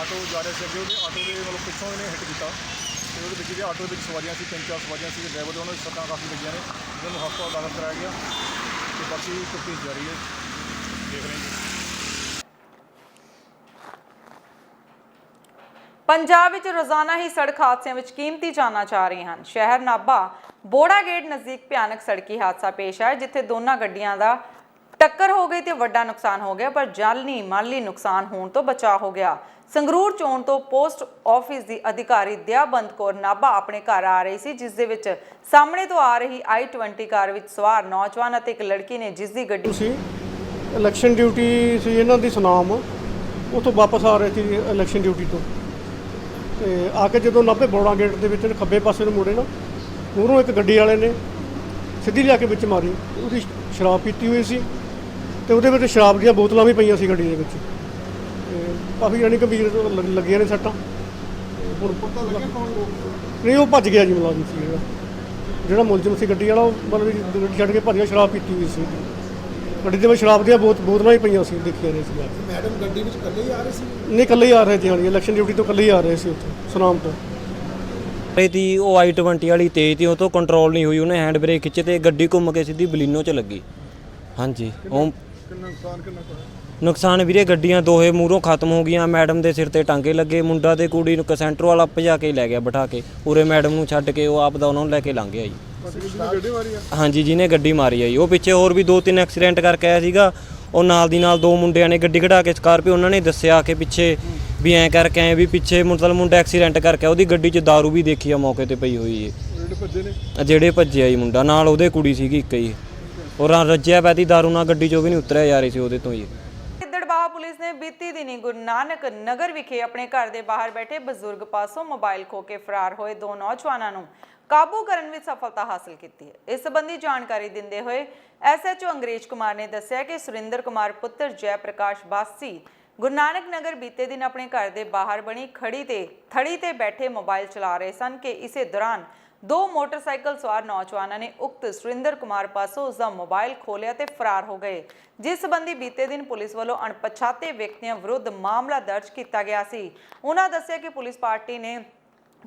ਆਟੋ ਜਾ ਰਿਹਾ ਸੀ ਅੱਗੇ, ਉਹਦੇ ਆਟੋ ਦੇ ਮਤਲਬ ਪਿੱਛੋਂ ਇਹਨੇ ਹਿੱਟ ਕੀਤਾ ਤੇ ਉਹਦੇ ਵਿੱਚ ਜਿਹੜੇ ਆਟੋ ਦੇ ਵਿੱਚ ਸਵਾਰੀਆਂ ਸੀ 3-4 ਸਵਾਰੀਆਂ ਸੀ, ਡਰਾਈਵਰ ਦੇ ਉਹਨਾਂ ਦੀ ਸੱਟਾਂ ਕਾਫੀ ਲੱਗੀਆਂ ਨੇ, ਉਹਨਾਂ ਨੂੰ ਹਸਪਤਾਲ ਦਾਖਲ ਕਰਾਇਆ ਗਿਆ ਤੇ ਬਾਕੀ ਤਫਤੀਸ਼ ਜਾਰੀ ਹੈ, ਦੇਖ ਰਹੇ ਹਾਂ। ਪੰਜਾਬ ਵਿੱਚ ਰੋਜ਼ਾਨਾ ਹੀ ਸੜਕ ਹਾਦਸਿਆਂ ਵਿੱਚ ਕੀਮਤੀ ਜਾਨਾਂ ਜਾ ਰਹੀਆਂ ਹਨ। ਸ਼ਹਿਰ ਨਾਭਾ ਬੋੜਾ ਗੇਟ ਨਜ਼ਦੀਕ ਭਿਆਨਕ ਸੜਕੀ ਹਾਦਸਾ ਪੇਸ਼ ਆਇਆ, ਜਿੱਥੇ ਦੋਨਾਂ ਗੱਡੀਆਂ ਦਾ ਟੱਕਰ ਹੋ ਗਈ ਤੇ ਵੱਡਾ ਨੁਕਸਾਨ ਹੋ ਗਿਆ, ਪਰ ਜਾਨੀ ਮਾਲੀ ਨੁਕਸਾਨ ਹੋਣ ਤੋਂ ਬਚਾਅ ਹੋ ਗਿਆ। ਸੰਗਰੂਰ ਚੋਣ ਤੋਂ ਪੋਸਟ ਆਫਿਸ ਦੀ ਅਧਿਕਾਰੀ ਦਿਆਬੰਦ ਕੌਰ ਨਾਭਾ ਆਪਣੇ ਘਰ ਆ ਰਹੀ ਸੀ, ਜਿਸ ਦੇ ਵਿੱਚ ਸਾਹਮਣੇ ਤੋਂ ਆ ਰਹੀ i20 ਕਾਰ ਵਿੱਚ ਸਵਾਰ ਨੌਜਵਾਨ ਅਤੇ ਇੱਕ ਲੜਕੀ ਨੇ, ਜਿਸ ਦੀ ਗੱਡੀ ਸੀ ਇਲੈਕਸ਼ਨ ਡਿਊਟੀ ਸੀ ਇਹਨਾਂ ਦੀ ਸੁਨਾਮ, ਉੱਥੋਂ ਵਾਪਸ ਆ ਰਹੇ ਸੀ ਇਲੈਕਸ਼ਨ ਡਿਊਟੀ ਤੋਂ ਤੇ ਆ ਕੇ ਜਦੋਂ ਨਾਭੇ ਬੋੜਾ ਗੇਟ ਦੇ ਵਿੱਚ ਖੱਬੇ ਪਾਸੇ ਨੂੰ ਮੁੜੇ ਨਾ, ਮੂਹਰੋਂ ਇੱਕ ਗੱਡੀ ਵਾਲੇ ਨੇ ਸਿੱਧੀ ਲਿਆ ਕੇ ਵਿੱਚ ਮਾਰੀ। ਉਹਦੀ ਸ਼ਰਾਬ ਪੀਤੀ ਹੋਈ ਸੀ ਤੇ ਉਹਦੇ ਵਿੱਚ ਸ਼ਰਾਬ ਦੀਆਂ ਬੋਤਲਾਂ ਵੀ ਪਈਆਂ ਸੀ ਗੱਡੀ ਦੇ ਵਿੱਚ ਤੇ ਕਾਫੀ ਜਾਨੀ ਗੰਭੀਰ ਲੱਗੀਆਂ ਨੇ ਸੱਟਾਂ। ਹੁਣ ਨਹੀਂ ਉਹ ਭੱਜ ਗਿਆ ਜੀ, ਮੁਲਾਜ਼ਮ ਸੀ ਜਿਹੜਾ ਮੁਲਜ਼ਮ ਸੀ ਗੱਡੀ ਵਾਲਾ, ਉਹ ਮਤਲਬ ਗੱਡੀ ਛੱਡ ਕੇ ਭੱਜ ਗਿਆ, ਸ਼ਰਾਬ ਪੀਤੀ ਹੋਈ ਸੀ ਗੱਡੀ ਦੇ ਵਿੱਚ, ਸ਼ਰਾਬ ਦੀਆਂ ਬੋਤਲਾਂ ਹੀ ਪਈਆਂ ਸੀ, ਦੇਖੀਆਂ ਨੇ ਸੀ। ਮੈਡਮ ਗੱਡੀ ਵਿੱਚ ਇਕੱਲੇ ਹੀ ਆ ਰਹੇ ਸੀ? ਨਹੀਂ ਇਕੱਲੇ ਹੀ ਆ ਰਹੇ ਸੀ, ਇਲੈਕਸ਼ਨ ਡਿਊਟੀ ਤੋਂ ਇਕੱਲੇ ਹੀ ਆ ਰਹੇ ਸੀ ਉੱਥੋਂ ਸੁਨਾਮ ਤੋਂ। ਤੀ ਉਹ i20 ਵਾਲੀ ਤੇਜ਼ ਤੀ, ਉਹ ਤੋਂ ਕੰਟਰੋਲ ਨਹੀਂ ਹੋਈ, ਉਹਨੇ ਹੈਂਡ ਬ੍ਰੇਕ ਖਿੱਚੇ ਤੇ ਗੱਡੀ ਘੁੰਮ ਕੇ ਸਿੱਧੀ ਬਲੀਨੋ 'ਚ ਲੱਗੀ। ਹਾਂਜੀ ਉਹ ਨੁਕਸਾਨ ਵੀਰੇ ਗੱਡੀਆਂ ਦੋਹੇ ਮੂਹਰੋਂ ਖਤਮ ਹੋ ਗਈਆਂ, ਮੈਡਮ ਦੇ ਸਿਰ ਤੇ ਟਾਂਗੇ ਲੱਗੇ, ਮੁੰਡਾ ਤੇ ਕੁੜੀ ਨੂੰ ਸੈਂਟਰ ਵਾਲਾ ਭਜਾ ਕੇ ਲੈ ਗਿਆ ਬਿਠਾ ਕੇ, ਉਰੇ ਮੈਡਮ ਨੂੰ ਛੱਡ ਕੇ ਉਹ ਆਪ ਦਾ ਉਹਨਾਂ ਨੂੰ ਲੈ ਕੇ ਲੰਘ ਗਿਆ ਜੀ। ਹਾਂਜੀ ਜਿਹਨੇ ਗੱਡੀ ਮਾਰੀ ਆ ਜੀ, ਉਹ ਪਿੱਛੇ ਹੋਰ ਵੀ 2-3 ਐਕਸੀਡੈਂਟ ਕਰਕੇ ਆਇਆ ਸੀਗਾ, ਉਹ ਨਾਲ ਦੀ ਨਾਲ 2 ਮੁੰਡਿਆਂ ਨੇ ਗੱਡੀ ਕਢਾ ਕੇ ਸਕਾਰਪੀਓ, ਉਹਨਾਂ ਨੇ ਦੱਸਿਆ ਕਿ ਪਿੱਛੇ ਵੀ ਐਂ ਕਰਕੇ ਆਏ ਵੀ ਪਿੱਛੇ ਮਤਲਬ ਮੁੰਡਾ ਐਕਸੀਡੈਂਟ ਕਰਕੇ ਉਹਦੀ ਗੱਡੀ 'ਚ ਦਾਰੂ ਵੀ ਦੇਖੀ ਆ ਮੌਕੇ ਤੇ ਪਈ ਹੋਈ ਹੈ। ਜਿਹੜੇ ਭੱਜੇ ਆ ਜੀ ਮੁੰਡਾ ਨਾਲ ਉਹਦੇ ਕੁੜੀ ਸੀਗੀ ਇੱਕ ਹੀ, ਔਰ ਰੱਜਿਆ ਪੈਤੀ ਦਾਰੂ ਨਾਲ ਗੱਡੀ 'ਚੋਂ ਵੀ ਨਹੀਂ ਉਤਰਿਆ ਜਾ ਰਹੀ ਸੀ ਉਹਦੇ ਤੋਂ ਹੀ। ਗਿੱਦੜਬਾਹਾ ਪੁਲਿਸ ਨੇ ਬੀਤੀ ਦਿਨੀ ਗੁਰੂ ਨਾਨਕ ਨਗਰ ਵਿਖੇ ਆਪਣੇ ਘਰ ਦੇ ਬਾਹਰ ਬੈਠੇ ਬਜ਼ੁਰਗ ਪਾਸੋਂ ਮੋਬਾਈਲ ਖੋਹ ਕੇ ਫਰਾਰ ਹੋਏ 2 ਨੌਜਵਾਨਾਂ ਨੂੰ ਕਾਬੂ ਕਰਨ ਵਿੱਚ ਸਫਲਤਾ ਹਾਸਲ ਕੀਤੀ ਹੈ। ਇਸ ਸੰਬੰਧੀ ਜਾਣਕਾਰੀ ਦਿੰਦੇ ਹੋਏ SHO ਅੰਗਰੇਜ਼ ਕੁਮਾਰ ਨੇ ਦੱਸਿਆ ਕਿ ਸੁਰਿੰਦਰ ਕੁਮਾਰ ਪੁੱਤਰ ਜੈ ਪ੍ਰਕਾਸ਼ ਵਾਸੀ ਗੁਰੂ ਨਾਨਕ ਨਗਰ ਬੀਤੇ ਦਿਨ ਆਪਣੇ ਘਰ ਦੇ ਬਾਹਰ ਬਣੀ ਥੜੀ ਤੇ ਬੈਠੇ ਮੋਬਾਈਲ ਚਲਾ ਰਹੇ ਸਨ ਕਿ ਇਸੇ ਦੌਰਾਨ ਦੋ ਮੋਟਰਸਾਈਕਲ ਸਵਾਰ ਨੌਜਵਾਨਾਂ ਨੇ ਉਕਤ ਸੁਰਿੰਦਰ ਕੁਮਾਰ ਪਾਸੋਂ ਉਸ ਦਾ ਮੋਬਾਈਲ ਖੋਲਿਆ ਤੇ ਫਰਾਰ ਹੋ ਗਏ, ਜਿਸ ਸੰਬੰਧੀ ਬੀਤੇ ਦਿਨ ਪੁਲਿਸ ਵੱਲੋਂ ਅਣਪਛਾਤੇ ਵਿਅਕਤੀਆਂ ਵਿਰੁੱਧ ਮਾਮਲਾ ਦਰਜ ਕੀਤਾ ਗਿਆ ਸੀ। ਉਹਨਾਂ ਦੱਸਿਆ ਕਿ ਪੁਲਿਸ ਪਾਰਟੀ ਨੇ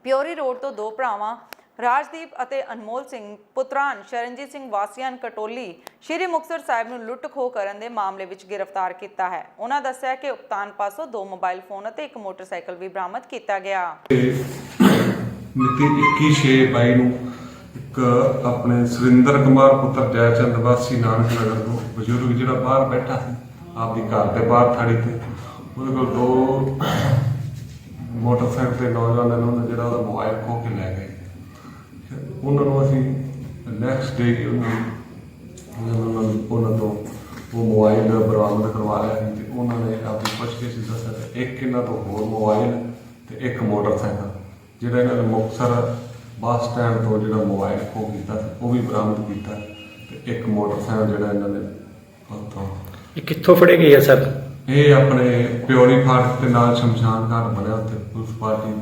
ਪਿਓਰੀ ਰੋਡ ਤੋਂ ਦੋ ਭਰਾਵਾਂ ਰਾਜਦੀਪ ਅਤੇ ਅਨਮੋਲ ਸਿੰਘ ਪੁੱਤਰਾਨ ਸ਼ਰਨਜੀਤ ਸਿੰਘ ਵਾਸੀਆਂ ਕਟੋਲੀ ਸ਼੍ਰੀ ਮੁਕਤਸਰ ਸਾਹਿਬ ਨੂੰ ਲੁੱਟ ਖੋਹ ਕਰਨ ਦੇ ਮਾਮਲੇ ਵਿੱਚ ਗ੍ਰਿਫਤਾਰ ਕੀਤਾ ਹੈ। ਉਹਨਾਂ ਦੱਸਿਆ ਕਿ ਉਕਤਾਨ ਪਾਸੋਂ ਦੋ ਮੋਬਾਈਲ ਫੋਨ ਅਤੇ ਇੱਕ ਮੋਟਰਸਾਈਕਲ ਵੀ ਬਰਾਮਦ ਕੀਤਾ ਗਿਆ। ਮਿਤੀ 21/6/22 ਨੂੰ ਇੱਕ ਆਪਣੇ ਸੁਰਿੰਦਰ ਕੁਮਾਰ ਪੁੱਤਰ ਜੈਚੰਦ ਵਾਸੀ ਨਾਨਕ ਨਗਰ ਤੋਂ ਬਜ਼ੁਰਗ ਜਿਹੜਾ ਬਾਹਰ ਬੈਠਾ ਸੀ ਆਪਦੀ ਘਰ ਦੇ ਬਾਹਰ ਥਾੜੀ ਤੇ, ਉਹਦੇ ਕੋਲ ਦੋ ਮੋਟਰਸਾਈਕਲ ਤੇ ਨੌਜਵਾਨਾਂ ਨੇ ਜਿਹੜਾ ਉਹਦਾ ਮੋਬਾਈਲ ਖੋਹ ਕੇ ਲੈ ਗਏ। ਉਹਨਾਂ ਨੂੰ ਅਸੀਂ ਨੈਕਸਟ ਡੇ ਉਹਨਾਂ ਤੋਂ ਉਹ ਮੋਬਾਈਲ ਬਰਾਮਦ ਕਰਵਾ ਲਿਆ ਸੀ ਤੇ ਉਹਨਾਂ ਨੇ ਆਪਣੀ ਪੁੱਛਗਿੱਛ ਦੱਸਿਆ ਤੇ ਇੱਕ ਇਹਨਾਂ ਤੋਂ ਹੋਰ ਮੋਬਾਈਲ ਤੇ ਇੱਕ ਮੋਟਰਸਾਈਕਲ ਜਿਹੜਾ ਇਹਨਾਂ ਨੇ ਮੁਕਤਸਰ ਬੱਸ ਸਟੈਂਡ ਤੋਂ ਜਿਹੜਾ ਮੋਬਾਈਲ ਖੋਹ ਕੀਤਾ ਸੀ ਉਹ ਵੀ ਬਰਾਮਦ ਕੀਤਾ ਤੇ ਇੱਕ ਮੋਟਰਸਾਈਕਲ ਜਿਹੜਾ ਇਹਨਾਂ ਨੇ ਉੱਥੋਂ। ਇਹ ਕਿੱਥੋਂ ਫੜੇ ਗਏ ਆ ਸਰ? ਇਹ ਆਪਣੇ ਪਿਓਰੀ ਫਾਟਕ ਦੇ ਨਾਲ ਸ਼ਮਸ਼ਾਨ ਘਾਟ ਬਣਿਆ, ਉੱਥੇ ਪੁਲਿਸ ਪਾਰਟੀ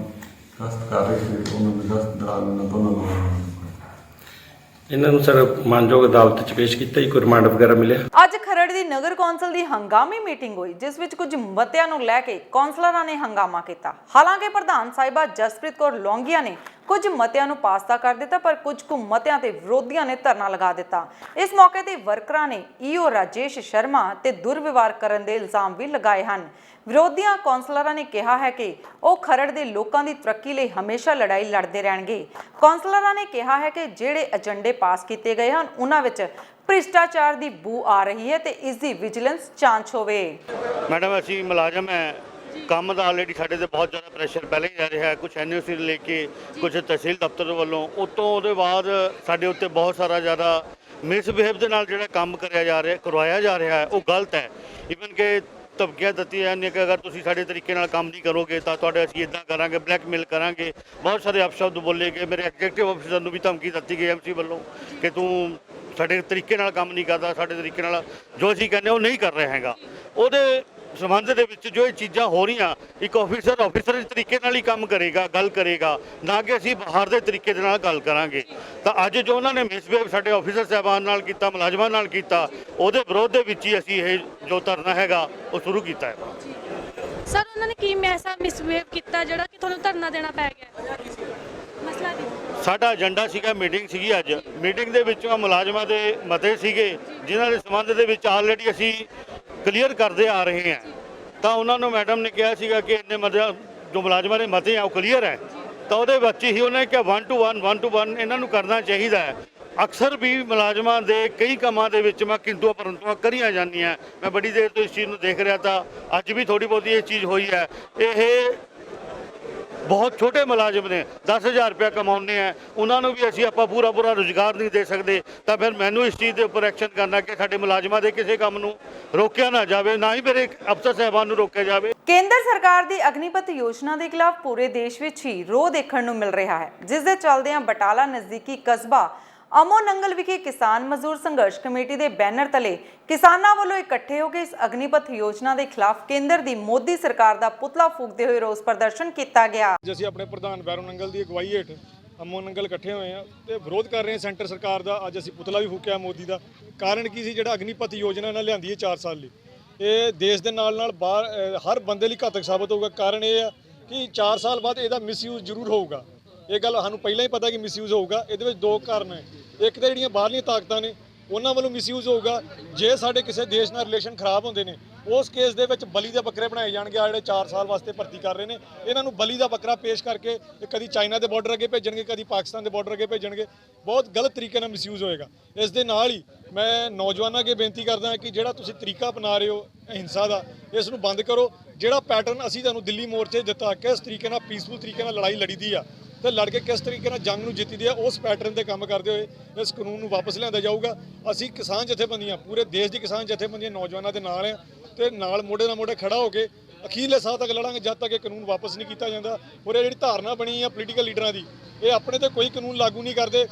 ਗਸ਼ਤ ਕਰ ਰਹੀ ਸੀ, ਉਹਨਾਂ ਨੇ ਗਸ਼ਤ ਦੌਰਾਨ ਇਹਨਾਂ ਦੋਨਾਂ ਨੂੰ ਇਹਨਾਂ ਨੂੰ ਸਰ ਮਾਨਯੋਗ ਅਦਾਲਤ 'ਚ ਪੇਸ਼ ਕੀਤਾ ਜੀ, ਕੋਈ ਰਿਮਾਂਡ ਵਗੈਰਾ ਮਿਲਿਆ? ਅੱਜ ਖਰੜ ਦੀ ਨਗਰ ਕੌਂਸਲ ਦੀ ਹੰਗਾਮੀ ਮੀਟਿੰਗ ਹੋਈ, ਜਿਸ ਵਿੱਚ ਕੁਝ ਮਤਿਆਂ ਨੂੰ ਲੈ ਕੇ ਕੌਂਸਲਰਾਂ ਨੇ ਹੰਗਾਮਾ ਕੀਤਾ। ਹਾਲਾਂਕਿ ਪ੍ਰਧਾਨ ਸਾਹਿਬਾ ਜਸਪ੍ਰੀਤ ਕੌਰ ਲੌਂਗੀਆ ਨੇ ਕੁਝ ਮਤਿਆਂ ਨੂੰ ਪਾਸ ਤਾਂ ਕਰ ਦਿੱਤਾ, ਪਰ ਕੁਝ ਕੁ ਮਤਿਆਂ ਤੇ ਵਿਰੋਧੀਆਂ ਨੇ ਧਰਨਾ ਲਗਾ ਦਿੱਤਾ। ਇਸ ਮੌਕੇ ਤੇ ਵਰਕਰਾਂ ਨੇ ਈਓ ਰਾਜੇਸ਼ ਸ਼ਰਮਾ ਤੇ ਦੁਰਵਿਵਹਾਰ ਕਰਨ ਦੇ ਇਲਜ਼ਾਮ ਵੀ ਲਗਾਏ ਹਨ। ਵਿਰੋਧੀਆਂ ਕੌਂਸਲਰਾਂ ਨੇ ਕਿਹਾ ਹੈ ਕਿ ਉਹ ਖਰੜ ਦੇ ਲੋਕਾਂ ਦੀ ਤਰੱਕੀ ਲਈ ਹਮੇਸ਼ਾ ਲੜਾਈ ਲੜਦੇ ਰਹਿਣਗੇ। ਕੌਂਸਲਰਾਂ ਨੇ ਕਿਹਾ ਹੈ ਕਿ ਜਿਹੜੇ ਏਜੰਡੇ ਪਾਸ ਕੀਤੇ ਗਏ ਹਨ ਉਹਨਾਂ ਵਿੱਚ ਭ੍ਰਿਸ਼ਟਾਚਾਰ ਦੀ ਬੂ ਆ ਰਹੀ ਹੈ ਤੇ ਇਸ ਦੀ ਵਿਜੀਲੈਂਸ ਜਾਂਚ ਹੋਵੇ। ਮੈਡਮ ਅਸੀਂ ਮੁਲਾਜ਼ਮ ਹੈ, ਕੰਮ ਦਾ ਆਲਰੇਡੀ ਸਾਡੇ ਤੇ ਬਹੁਤ ਜ਼ਿਆਦਾ ਪ੍ਰੈਸ਼ਰ ਪਹਿਲੇ ਹੀ ਰਹਿ ਰਿਹਾ ਹੈ, ਕੁਝ ਐਨਓਸੀ ਲੈ ਕੇ, ਕੁਝ ਤਹਿਸੀਲ ਦਫ਼ਤਰ ਵੱਲੋਂ, ਉਤੋਂ ਉਹਦੇ ਬਾਅਦ ਸਾਡੇ ਉੱਤੇ ਬਹੁਤ ਸਾਰਾ ਜ਼ਿਆਦਾ ਮਿਸਬਿਹੇਵ ਦੇ ਨਾਲ ਜਿਹੜਾ ਕੰਮ ਕਰਵਾਇਆ ਜਾ ਰਿਹਾ ਹੈ ਉਹ ਗਲਤ ਹੈ। ਈਵਨ ਕਿ ਧਮਕੀਆਂ ਦਿੱਤੀਆਂ ਜਾਂਦੀਆਂ ਕਿ ਅਗਰ ਤੁਸੀਂ ਸਾਡੇ ਤਰੀਕੇ ਨਾਲ ਕੰਮ ਨਹੀਂ ਕਰੋਗੇ ਤਾਂ ਤੁਹਾਡੇ ਅਸੀਂ ਇੱਦਾਂ ਕਰਾਂਗੇ, ਬਲੈਕਮੇਲ ਕਰਾਂਗੇ। ਬਹੁਤ ਸਾਰੇ ਅਪਸ਼ਬਦ ਬੋਲੇ ਗਏ। ਮੇਰੇ ਐਗਜ਼ੈਕਟਿਵ ਅਫਸਰ ਨੂੰ ਵੀ ਧਮਕੀ ਦਿੱਤੀ ਗਈ ਐਮਸੀ ਵੱਲੋਂ ਕਿ ਤੂੰ ਸਾਡੇ ਤਰੀਕੇ ਨਾਲ ਕੰਮ ਨਹੀਂ ਕਰਦਾ, ਸਾਡੇ ਤਰੀਕੇ ਨਾਲ ਜੋ ਅਸੀਂ ਕਹਿੰਦੇ ਉਹ ਨਹੀਂ ਕਰ ਰਿਹਾ ਹੈਗਾ। ਉਹਦੇ ਸੰਬੰਧ ਦੇ ਵਿੱਚ ਜੋ ਇਹ ਚੀਜ਼ਾਂ ਹੋ ਰਹੀਆਂ, ਇੱਕ ਆਫਿਸਰ ਇਸ ਤਰੀਕੇ ਨਾਲ ਹੀ ਕੰਮ ਕਰੇਗਾ, ਗੱਲ ਕਰੇਗਾ, ਨਾ ਕਿ ਅਸੀਂ ਬਾਹਰ ਦੇ ਤਰੀਕੇ ਦੇ ਨਾਲ ਗੱਲ ਕਰਾਂਗੇ। ਤਾਂ ਅੱਜ ਜੋ ਉਹਨਾਂ ਨੇ ਮਿਸਬਿਹੇਵ ਸਾਡੇ ਆਫਿਸਰ ਸਾਹਿਬਾਨ ਨਾਲ ਕੀਤਾ, ਮੁਲਾਜ਼ਮਾਂ ਨਾਲ ਕੀਤਾ, ਉਹਦੇ ਵਿਰੋਧ ਦੇ ਵਿੱਚ ਹੀ ਅਸੀਂ ਇਹ ਜੋ ਧਰਨਾ ਹੈਗਾ ਉਹ ਸ਼ੁਰੂ ਕੀਤਾ ਹੈ। ਸਰ ਉਹਨਾਂ ਨੇ ਕੀ ਐਸਾ ਮਿਸਬਿਹੇਵ ਕੀਤਾ ਜਿਹੜਾ ਕਿ ਤੁਹਾਨੂੰ ਧਰਨਾ ਦੇਣਾ ਪੈ ਗਿਆ? ਮਸਲਾ ਕੀ? ਸਾਡਾ ਏਜੰਡਾ ਸੀਗਾ, ਮੀਟਿੰਗ ਸੀਗੀ ਅੱਜ। ਮੀਟਿੰਗ ਦੇ ਵਿੱਚੋਂ ਮੁਲਾਜ਼ਮਾਂ ਦੇ ਮਤੇ ਸੀਗੇ ਜਿਨ੍ਹਾਂ ਦੇ ਸੰਬੰਧ ਦੇ ਵਿੱਚ ਆਲਰੇਡੀ ਅਸੀਂ ਕਲੀਅਰ ਕਰਦੇ ਆ ਰਹੇ ਹਾਂ। ਤਾਂ ਉਹਨਾਂ ਨੂੰ ਮੈਡਮ ਨੇ ਕਿਹਾ ਸੀਗਾ ਕਿ ਇੰਨੇ ਮਤੇ ਜੋ ਮੁਲਾਜ਼ਮਾਂ ਦੇ ਮਤੇ ਆ ਉਹ ਕਲੀਅਰ ਹੈ, ਤਾਂ ਉਹਦੇ ਵਿੱਚ ਹੀ ਉਹਨਾਂ ਨੇ ਕਿਹਾ 1 to 1 ਇਹਨਾਂ ਨੂੰ ਕਰਨਾ ਚਾਹੀਦਾ ਹੈ। ਅਕਸਰ ਵੀ ਮੁਲਾਜ਼ਮਾਂ ਦੇ ਕਈ ਕੰਮਾਂ ਦੇ ਵਿੱਚ ਮੈਂ ਕਿੰਤੂ ਪਰੰਤੂਆਂ ਕਰੀਆਂ ਜਾਂਦੀਆਂ। ਮੈਂ ਬੜੀ ਦੇਰ ਤੋਂ ਇਸ ਚੀਜ਼ ਨੂੰ ਦੇਖ ਰਿਹਾ, ਤਾਂ ਅੱਜ ਵੀ ਥੋੜੀ ਬਹੁਤੀ ਇਹ ਚੀਜ਼ ਹੋਈ ਹੈ। ਇਹ ਬਹੁਤ ਛੋਟੇ ਮੁਲਾਜ਼ਮ ਨੇ, 10,000 ਰੁਪਇਆ ਕਮਾਉਂਦੇ ਆ, ਉਹਨਾਂ ਨੂੰ ਵੀ ਅਸੀਂ ਆਪਾਂ ਪੂਰਾ ਰੁਜ਼ਗਾਰ ਨਹੀਂ ਦੇ ਸਕਦੇ। ਤਾਂ ਫਿਰ ਮੈਨੂੰ ਇਸ ਚੀਜ਼ ਦੇ ਉੱਪਰ ਐਕਸ਼ਨ ਕਰਨਾ ਕਿ ਸਾਡੇ ਮੁਲਾਜ਼ਮਾਂ ਦੇ ਕਿਸੇ ਕੰਮ ਨੂੰ ਰੋਕਿਆ ਨਾ ਜਾਵੇ, ਨਾ ਹੀ ਮੇਰੇ ਅਫਸਰ ਸਾਹਿਬਾਨ ਨੂੰ ਰੋਕਿਆ ਜਾਵੇ। ਕੇਂਦਰ ਸਰਕਾਰ ਦੀ ਅਗਨੀਪਥ ਯੋਜਨਾ ਦੇ ਖਿਲਾਫ ਪੂਰੇ ਦੇਸ਼ ਵਿੱਚ ਹੀ ਰੋਹ ਦੇਖਣ ਨੂੰ ਮਿਲ ਰਿਹਾ ਹੈ, ਜਿਸ ਦੇ ਚੱਲਦਿਆਂ ਬਟਾਲਾ ਨਜ਼ਦੀਕੀ ਕਸਬਾ ਅਮੋ ਨੰਗਲ ਵਿਖੇ ਕਿਸਾਨ ਮਜ਼ਦੂਰ ਸੰਘਰਸ਼ ਕਮੇਟੀ ਦੇ ਬੈਨਰ ਤਲੇ ਕਿਸਾਨਾਂ ਵੱਲੋਂ ਇਕੱਠੇ ਹੋ ਕੇ ਇਸ ਅਗਨੀਪਥ ਯੋਜਨਾ ਦੇ ਖਿਲਾਫ ਕੇਂਦਰ ਦੀ ਮੋਦੀ ਸਰਕਾਰ ਦਾ ਪੁਤਲਾ ਫੂਕਦੇ ਹੋਏ ਰੋਸ ਪ੍ਰਦਰਸ਼ਨ ਕੀਤਾ ਗਿਆ। ਅਸੀਂ ਆਪਣੇ ਪ੍ਰਧਾਨ ਬੈਰੋ ਨੰਗਲ ਦੀ ਅਗਵਾਈ ਹੇਠ ਅਮੋ ਨੰਗਲ ਇਕੱਠੇ ਹੋਏ ਆ ਤੇ ਵਿਰੋਧ ਕਰ ਰਹੇ ਹਾਂ ਸੈਂਟਰ ਸਰਕਾਰ ਦਾ। ਅੱਜ ਅਸੀਂ ਪੁਤਲਾ ਵੀ ਫੂਕਿਆ ਮੋਦੀ ਦਾ। ਕਾਰਨ ਕੀ ਸੀ? ਜਿਹੜਾ ਅਗਨੀਪਥ ਯੋਜਨਾ ਇਹਨਾਂ ਲਿਆਂਦੀ ਹੈ 4 ਸਾਲ ਲਈ, ਇਹ ਦੇਸ਼ ਦੇ ਨਾਲ ਬਾਹਰ ਹਰ ਬੰਦੇ ਲਈ ਘਾਤਕ ਸਾਬਤ ਹੋਊਗਾ। ਕਾਰਨ ਇਹ ਆ ਕਿ 4 ਸਾਲ ਬਾਅਦ ਇਹਦਾ ਮਿਸਯੂਜ਼ ਜ਼ਰੂਰ ਹੋਊਗਾ। ਇਹ ਗੱਲ ਸਾਨੂੰ ਪਹਿਲਾਂ ਹੀ ਪਤਾ ਕਿ ਮਿਸਯੂਜ਼ ਹੋਊਗਾ। ਇਹਦੇ ਵਿੱਚ 2 ਕਾਰਨ ਹੈ। ਇੱਕ ਤਾਂ ਜਿਹੜੀਆਂ ਬਾਹਰਲੀਆਂ ਤਾਕਤਾਂ ਨੇ ਉਹਨਾਂ ਵੱਲੋਂ ਮਿਸਯੂਜ਼ ਹੋਊਗਾ। ਜੇ ਸਾਡੇ ਕਿਸੇ ਦੇਸ਼ ਨਾਲ ਰਿਲੇਸ਼ਨ ਖਰਾਬ ਹੁੰਦੇ ਨੇ, ਉਸ ਕੇਸ ਦੇ ਵਿੱਚ ਬਲੀ ਦੇ ਬੱਕਰੇ ਬਣਾਏ ਜਾਣਗੇ। ਆ ਜਿਹੜੇ 4 ਸਾਲ ਵਾਸਤੇ ਭਰਤੀ ਕਰ ਰਹੇ ਨੇ, ਇਹਨਾਂ ਨੂੰ ਬਲੀ ਦਾ ਬੱਕਰਾ ਪੇਸ਼ ਕਰਕੇ ਕਦੀ ਚਾਈਨਾ ਦੇ ਬਾਰਡਰ ਅੱਗੇ ਭੇਜਣਗੇ, ਕਦੀ ਪਾਕਿਸਤਾਨ ਦੇ ਬਾਰਡਰ ਅੱਗੇ ਭੇਜਣਗੇ। ਬਹੁਤ ਗਲਤ ਤਰੀਕੇ ਨਾਲ ਮਿਸਯੂਜ਼ ਹੋਏਗਾ। ਇਸ ਦੇ ਨਾਲ ਹੀ ਮੈਂ ਨੌਜਵਾਨਾਂ ਅੱਗੇ ਬੇਨਤੀ ਕਰਦਾ ਕਿ ਜਿਹੜਾ ਤੁਸੀਂ ਤਰੀਕਾ ਅਪਣਾ ਰਹੇ ਹੋ ਅਹਿੰਸਾ ਦਾ, ਇਸ ਨੂੰ ਬੰਦ ਕਰੋ। ਜਿਹੜਾ ਪੈਟਰਨ ਅਸੀਂ ਤੁਹਾਨੂੰ ਦਿੱਲੀ ਮੋਰਚੇ ਦਿੱਤਾ, ਕਿਸ ਤਰੀਕੇ ਨਾਲ ਪੀਸਫੁਲ ਤਰੀਕੇ ਨਾਲ ਲੜਾਈ ਲੜੀਦੀ ਆ ਤੇ ਲੜ ਕੇ ਕਿਸ ਤਰੀਕੇ ਨਾਲ ਜੰਗ ਨੂੰ ਜਿੱਤੀਦੀ ਆ, ਉਸ ਪੈਟਰਨ ਤੇ ਕੰਮ ਕਰਦੇ ਹੋਏ ਇਸ ਕਾਨੂੰਨ ਨੂੰ ਵਾਪਸ ਲਿਆਂਦਾ ਜਾਊਗਾ। ਅਸੀਂ ਕਿਸਾਨ ਜਥੇਬੰਦੀਆਂ, ਪੂਰੇ ਦੇਸ਼ ਦੀ ਕਿਸਾਨ ਜਥੇਬੰਦੀਆਂ ਨੌਜਵਾਨਾਂ ਦੇ ਨਾਲ ਆ ਤੇ ਨਾਲ ਮੋਢੇ ਨਾਲ ਮੋਢੇ ਖੜਾ ਹੋ ਕੇ ਅਖੀਰਲੇ ਸਾਹ ਤੱਕ ਲੜਾਂਗੇ ਜਦ ਤੱਕ ਇਹ ਕਾਨੂੰਨ ਵਾਪਸ ਨਹੀਂ ਕੀਤਾ ਜਾਂਦਾ। ਔਰ ਇਹ ਜਿਹੜੀ ਧਾਰਨਾ ਬਣੀ ਆ ਪੋਲੀਟੀਕਲ ਲੀਡਰਾਂ ਦੀ, ਇਹ ਆਪਣੇ ਤੇ ਕੋਈ ਕਾਨੂੰਨ ਲਾਗੂ ਨਹੀਂ ਕਰਦੇ।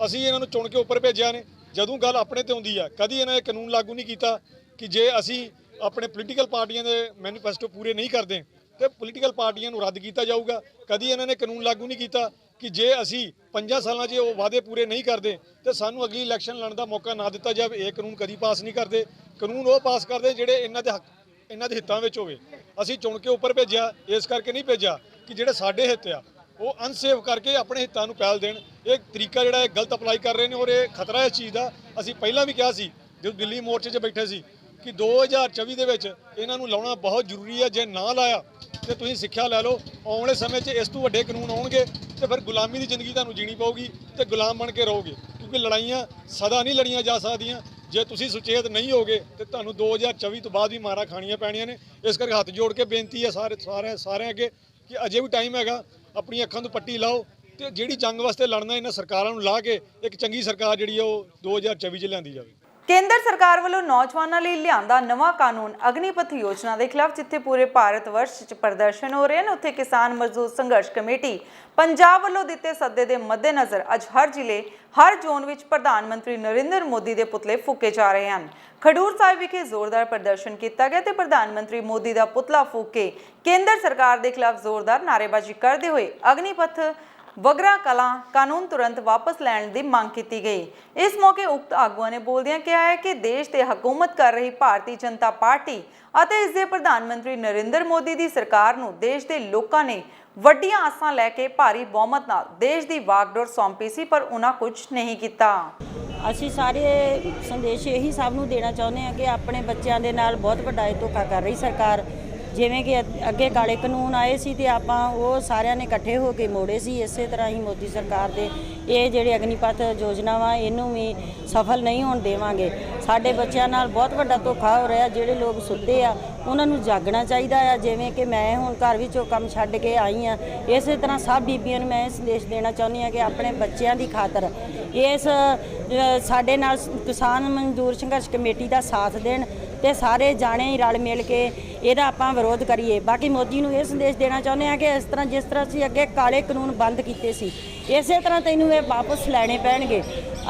ਅਸੀਂ ਇਹਨਾਂ ਨੂੰ ਚੁਣ ਕੇ ਉੱਪਰ ਭੇਜਿਆ ਨੇ। ਜਦੋਂ ਗੱਲ ਆਪਣੇ ਤੇ ਹੁੰਦੀ ਆ, ਕਦੀ ਇਹਨਾਂ ਨੇ ਕਾਨੂੰਨ ਲਾਗੂ ਨਹੀਂ ਕੀਤਾ ਕਿ ਜੇ ਅਸੀਂ ਆਪਣੇ ਪੋਲੀਟੀਕਲ ਪਾਰਟੀਆਂ ਦੇ ਮੈਨੀਫੈਸਟੋ ਪੂਰੇ ਨਹੀਂ ਕਰਦੇ ਤੇ ਪੋਲੀਟੀਕਲ ਪਾਰਟੀਆਂ ਨੂੰ ਰੱਦ ਕੀਤਾ ਜਾਊਗਾ। ਕਦੀ ਇਹਨਾਂ ਨੇ ਕਾਨੂੰਨ ਲਾਗੂ ਨਹੀਂ ਕੀਤਾ ਕਿ ਜੇ ਅਸੀਂ 5 ਸਾਲਾਂ 'ਚ ਉਹ ਵਾਅਦੇ ਪੂਰੇ ਨਹੀਂ ਕਰਦੇ ਤੇ ਸਾਨੂੰ ਅਗਲੀ ਇਲੈਕਸ਼ਨ ਲੜਨ ਦਾ ਮੌਕਾ ਨਾ ਦਿੱਤਾ ਜਾਵੇ। ਇਹ ਕਾਨੂੰਨ ਕਦੀ ਪਾਸ ਨਹੀਂ ਕਰਦੇ। ਕਾਨੂੰਨ ਉਹ ਪਾਸ ਕਰਦੇ ਜਿਹੜੇ ਇਹਨਾਂ ਦੇ ਹਿੱਤਾਂ ਵਿੱਚ ਹੋਵੇ। ਅਸੀਂ ਚੁਣ ਕੇ ਉੱਪਰ ਭੇਜਿਆ, ਇਸ ਕਰਕੇ ਨਹੀਂ ਭੇਜਿਆ ਕਿ ਜਿਹੜੇ ਸਾਡੇ ਹਿੱਤ ਆ ਉਹ ਅਨਸੇਵ ਕਰਕੇ ਆਪਣੇ ਹਿੱਤਾਂ ਨੂੰ ਪਹਿਲ ਦੇਣ। ਇਹ ਤਰੀਕਾ ਜਿਹੜਾ ਇਹ ਗਲਤ ਅਪਲਾਈ ਕਰ ਰਹੇ ਨੇ ਔਰ ਇਹ ਖਤਰਾ ਇਸ ਚੀਜ਼ ਦਾ। ਅਸੀਂ ਪਹਿਲਾਂ ਵੀ ਕਿਹਾ ਸੀ ਜਦੋਂ ਦਿੱਲੀ ਮੋਰਚੇ 'ਚ ਬੈਠੇ ਸੀ ਕਿ 2024 ਦੇ ਵਿੱਚ ਇਹਨਾਂ ਨੂੰ ਲਾਉਣਾ ਬਹੁਤ ਜ਼ਰੂਰੀ ਹੈ। ਜੇ ਨਾ ਲਾਇਆ ਤੇ ਤੁਸੀਂ ਸਿੱਖਿਆ ਲੈ ਲਓ, ਆਉਣ ਵਾਲੇ ਸਮੇਂ 'ਚ ਇਸ ਤੋਂ ਵੱਡੇ ਕਾਨੂੰਨ ਆਉਣਗੇ ਤੇ ਫਿਰ ਗੁਲਾਮੀ ਦੀ ਜ਼ਿੰਦਗੀ ਤੁਹਾਨੂੰ ਜੀਣੀ ਪਊਗੀ ਤੇ ਗੁਲਾਮ ਬਣ ਕੇ ਰਹੋਗੇ, ਕਿਉਂਕਿ ਲੜਾਈਆਂ ਸਦਾ ਨਹੀਂ ਲੜੀਆਂ ਜਾ ਸਕਦੀਆਂ। ਜੇ ਤੁਸੀਂ ਸੁਚੇਤ ਨਹੀਂ ਹੋਗੇ ਤੇ ਤੁਹਾਨੂੰ 2024 ਤੋਂ ਬਾਅਦ ਵੀ ਮਾਰਾਂ ਖਾਣੀਆਂ ਪੈਣੀਆਂ ਨੇ। ਇਸ ਕਰਕੇ ਹੱਥ ਜੋੜ ਕੇ ਬੇਨਤੀ ਹੈ ਸਾਰਿਆਂ ਅੱਗੇ ਕਿ ਅਜੇ ਵੀ ਟਾਈਮ ਹੈਗਾ, ਆਪਣੀ ਅੱਖਾਂ ਤੋਂ ਪੱਟੀ ਲਾਓ ਤੇ ਜਿਹੜੀ ਜੰਗ ਵਾਸਤੇ ਲੜਨਾ ਇਹਨਾਂ ਸਰਕਾਰਾਂ ਨੂੰ ਲਾ ਕੇ ਇੱਕ ਚੰਗੀ ਸਰਕਾਰ ਜਿਹੜੀ ਉਹ 2024 'ਚ ਲਿਆਂਦੀ ਜਾਵੇ। ਕੇਂਦਰ ਸਰਕਾਰ ਵੱਲੋਂ ਨੌਜਵਾਨਾਂ ਲਈ ਲਿਆਂਦਾ ਨਵਾਂ ਕਾਨੂੰਨ ਅਗਨੀਪਥ ਯੋਜਨਾ ਦੇ ਖਿਲਾਫ ਜਿੱਥੇ ਪੂਰੇ ਭਾਰਤ ਵਰਸ਼ 'ਚ ਪ੍ਰਦਰਸ਼ਨ ਹੋ ਰਹੇ ਨੇ, ਉੱਥੇ ਕਿਸਾਨ ਮਜ਼ਦੂਰ ਸੰਘਰਸ਼ ਕਮੇਟੀ ਪੰਜਾਬ ਵੱਲੋਂ ਦਿੱਤੇ ਸੱਦੇ ਦੇ ਮੱਦੇਨਜ਼ਰ ਅੱਜ ਹਰ ਜ਼ਿਲ੍ਹੇ ਹਰ ਜ਼ੋਨ ਵਿੱਚ ਪ੍ਰਧਾਨ ਮੰਤਰੀ ਨਰਿੰਦਰ ਮੋਦੀ ਦੇ ਪੁਤਲੇ ਫੂਕੇ ਜਾ ਰਹੇ ਹਨ। ਖਡੂਰ ਸਾਹਿਬ ਵਿਖੇ ਜ਼ੋਰਦਾਰ ਪ੍ਰਦਰਸ਼ਨ ਕੀਤਾ ਗਿਆ ਤੇ ਪ੍ਰਧਾਨ ਮੰਤਰੀ ਮੋਦੀ ਦਾ ਪੁਤਲਾ ਫੂਕ ਕੇ ਕੇਂਦਰ ਸਰਕਾਰ ਦੇ ਖਿਲਾਫ ਜ਼ੋਰਦਾਰ ਨਾਅਰੇਬਾਜ਼ੀ ਕਰਦੇ ਹੋਏ ਅਗਨੀਪਥ ਵਗਰਾ ਕਲਾਂ ਕਾਨੂੰਨ ਤੁਰੰਤ ਵਾਪਸ ਲੈਣ ਦੀ ਮੰਗ ਕੀਤੀ ਗਈ। ਇਸ ਮੌਕੇ ਉਕਤ ਆਗੂਆਂ ਨੇ ਬੋਲਦਿਆਂ ਕਿਹਾ ਹੈ ਕਿ ਦੇਸ਼ ਤੇ ਹਕੂਮਤ ਕਰ ਰਹੀ ਭਾਰਤੀ ਜਨਤਾ ਪਾਰਟੀ ਅਤੇ ਇਸ ਦੇ ਪ੍ਰਧਾਨ ਮੰਤਰੀ ਨਰਿੰਦਰ ਮੋਦੀ ਦੀ ਸਰਕਾਰ ਨੂੰ ਦੇਸ਼ ਦੇ ਲੋਕਾਂ ਨੇ ਵੱਡੀਆਂ ਆਸਾਂ ਲੈ ਕੇ ਭਾਰੀ ਬਹੁਮਤ ਨਾਲ ਦੇਸ਼ ਦੀ ਵਾਗਡੋਰ ਸੌਂਪੀ ਸੀ, ਪਰ ਉਹਨਾਂ ਕੁਝ ਨਹੀਂ ਕੀਤਾ। ਅਸੀਂ ਸਾਰੇ ਸੰਦੇਸ਼ ਇਹੀ ਸਭ ਨੂੰ ਦੇਣਾ ਚਾਹੁੰਦੇ ਹਾਂ ਕਿ ਆਪਣੇ ਬੱਚਿਆਂ ਦੇ ਨਾਲ ਬਹੁਤ ਵੱਡਾ ਧੋਖਾ ਕਰ ਰਹੀ ਸਰਕਾਰ। ਜਿਵੇਂ ਕਿ ਅੱਗੇ ਕਾਲੇ ਕਾਨੂੰਨ ਆਏ ਸੀ ਤੇ ਆਪਾਂ ਉਹ ਸਾਰਿਆਂ ਨੇ ਇਕੱਠੇ ਹੋ ਕੇ ਮੋੜੇ ਸੀ, ਇਸੇ ਤਰ੍ਹਾਂ ਹੀ ਮੋਦੀ ਸਰਕਾਰ ਦੇ ਇਹ ਜਿਹੜੇ ਅਗਨੀਪਥ ਯੋਜਨਾ ਵਾ ਇਹਨੂੰ ਵੀ ਸਫਲ ਨਹੀਂ ਹੋਣ ਦੇਵਾਂਗੇ। ਸਾਡੇ ਬੱਚਿਆਂ ਨਾਲ ਬਹੁਤ ਵੱਡਾ ਧੋਖਾ ਹੋ ਰਿਹਾ। ਜਿਹੜੇ ਲੋਕ ਸੁੱਤੇ ਆ ਉਹਨਾਂ ਨੂੰ ਜਾਗਣਾ ਚਾਹੀਦਾ ਆ। ਜਿਵੇਂ ਕਿ ਮੈਂ ਹੁਣ ਘਰ ਵਿੱਚੋਂ ਕੰਮ ਛੱਡ ਕੇ ਆਈ ਆ, ਇਸੇ ਤਰ੍ਹਾਂ ਸਭ ਬੀਬੀਆਂ ਨੂੰ ਮੈਂ ਇਹ ਸੰਦੇਸ਼ ਦੇਣਾ ਚਾਹੁੰਦੀ ਹਾਂ ਕਿ ਆਪਣੇ ਬੱਚਿਆਂ ਦੀ ਖਾਤਰ ਇਸ ਸਾਡੇ ਨਾਲ ਕਿਸਾਨ ਮਜ਼ਦੂਰ ਸੰਘਰਸ਼ ਕਮੇਟੀ ਦਾ ਸਾਥ ਦੇਣ ਤੇ ਸਾਰੇ ਜਾਣੇ ਹੀ ਰਲ ਮਿਲ ਕੇ ਇਹਦਾ ਆਪਾਂ ਵਿਰੋਧ ਕਰੀਏ। ਬਾਕੀ ਮੋਦੀ ਨੂੰ ਇਹ ਸੰਦੇਸ਼ ਦੇਣਾ ਚਾਹੁੰਦੇ ਹਾਂ ਕਿ ਇਸ ਤਰ੍ਹਾਂ ਜਿਸ ਤਰ੍ਹਾਂ ਅਸੀਂ ਅੱਗੇ ਕਾਲੇ ਕਾਨੂੰਨ ਬੰਦ ਕੀਤੇ ਸੀ, ਇਸੇ ਤਰ੍ਹਾਂ ਤੈਨੂੰ ਇਹ ਵਾਪਸ ਲੈਣੇ ਪੈਣਗੇ।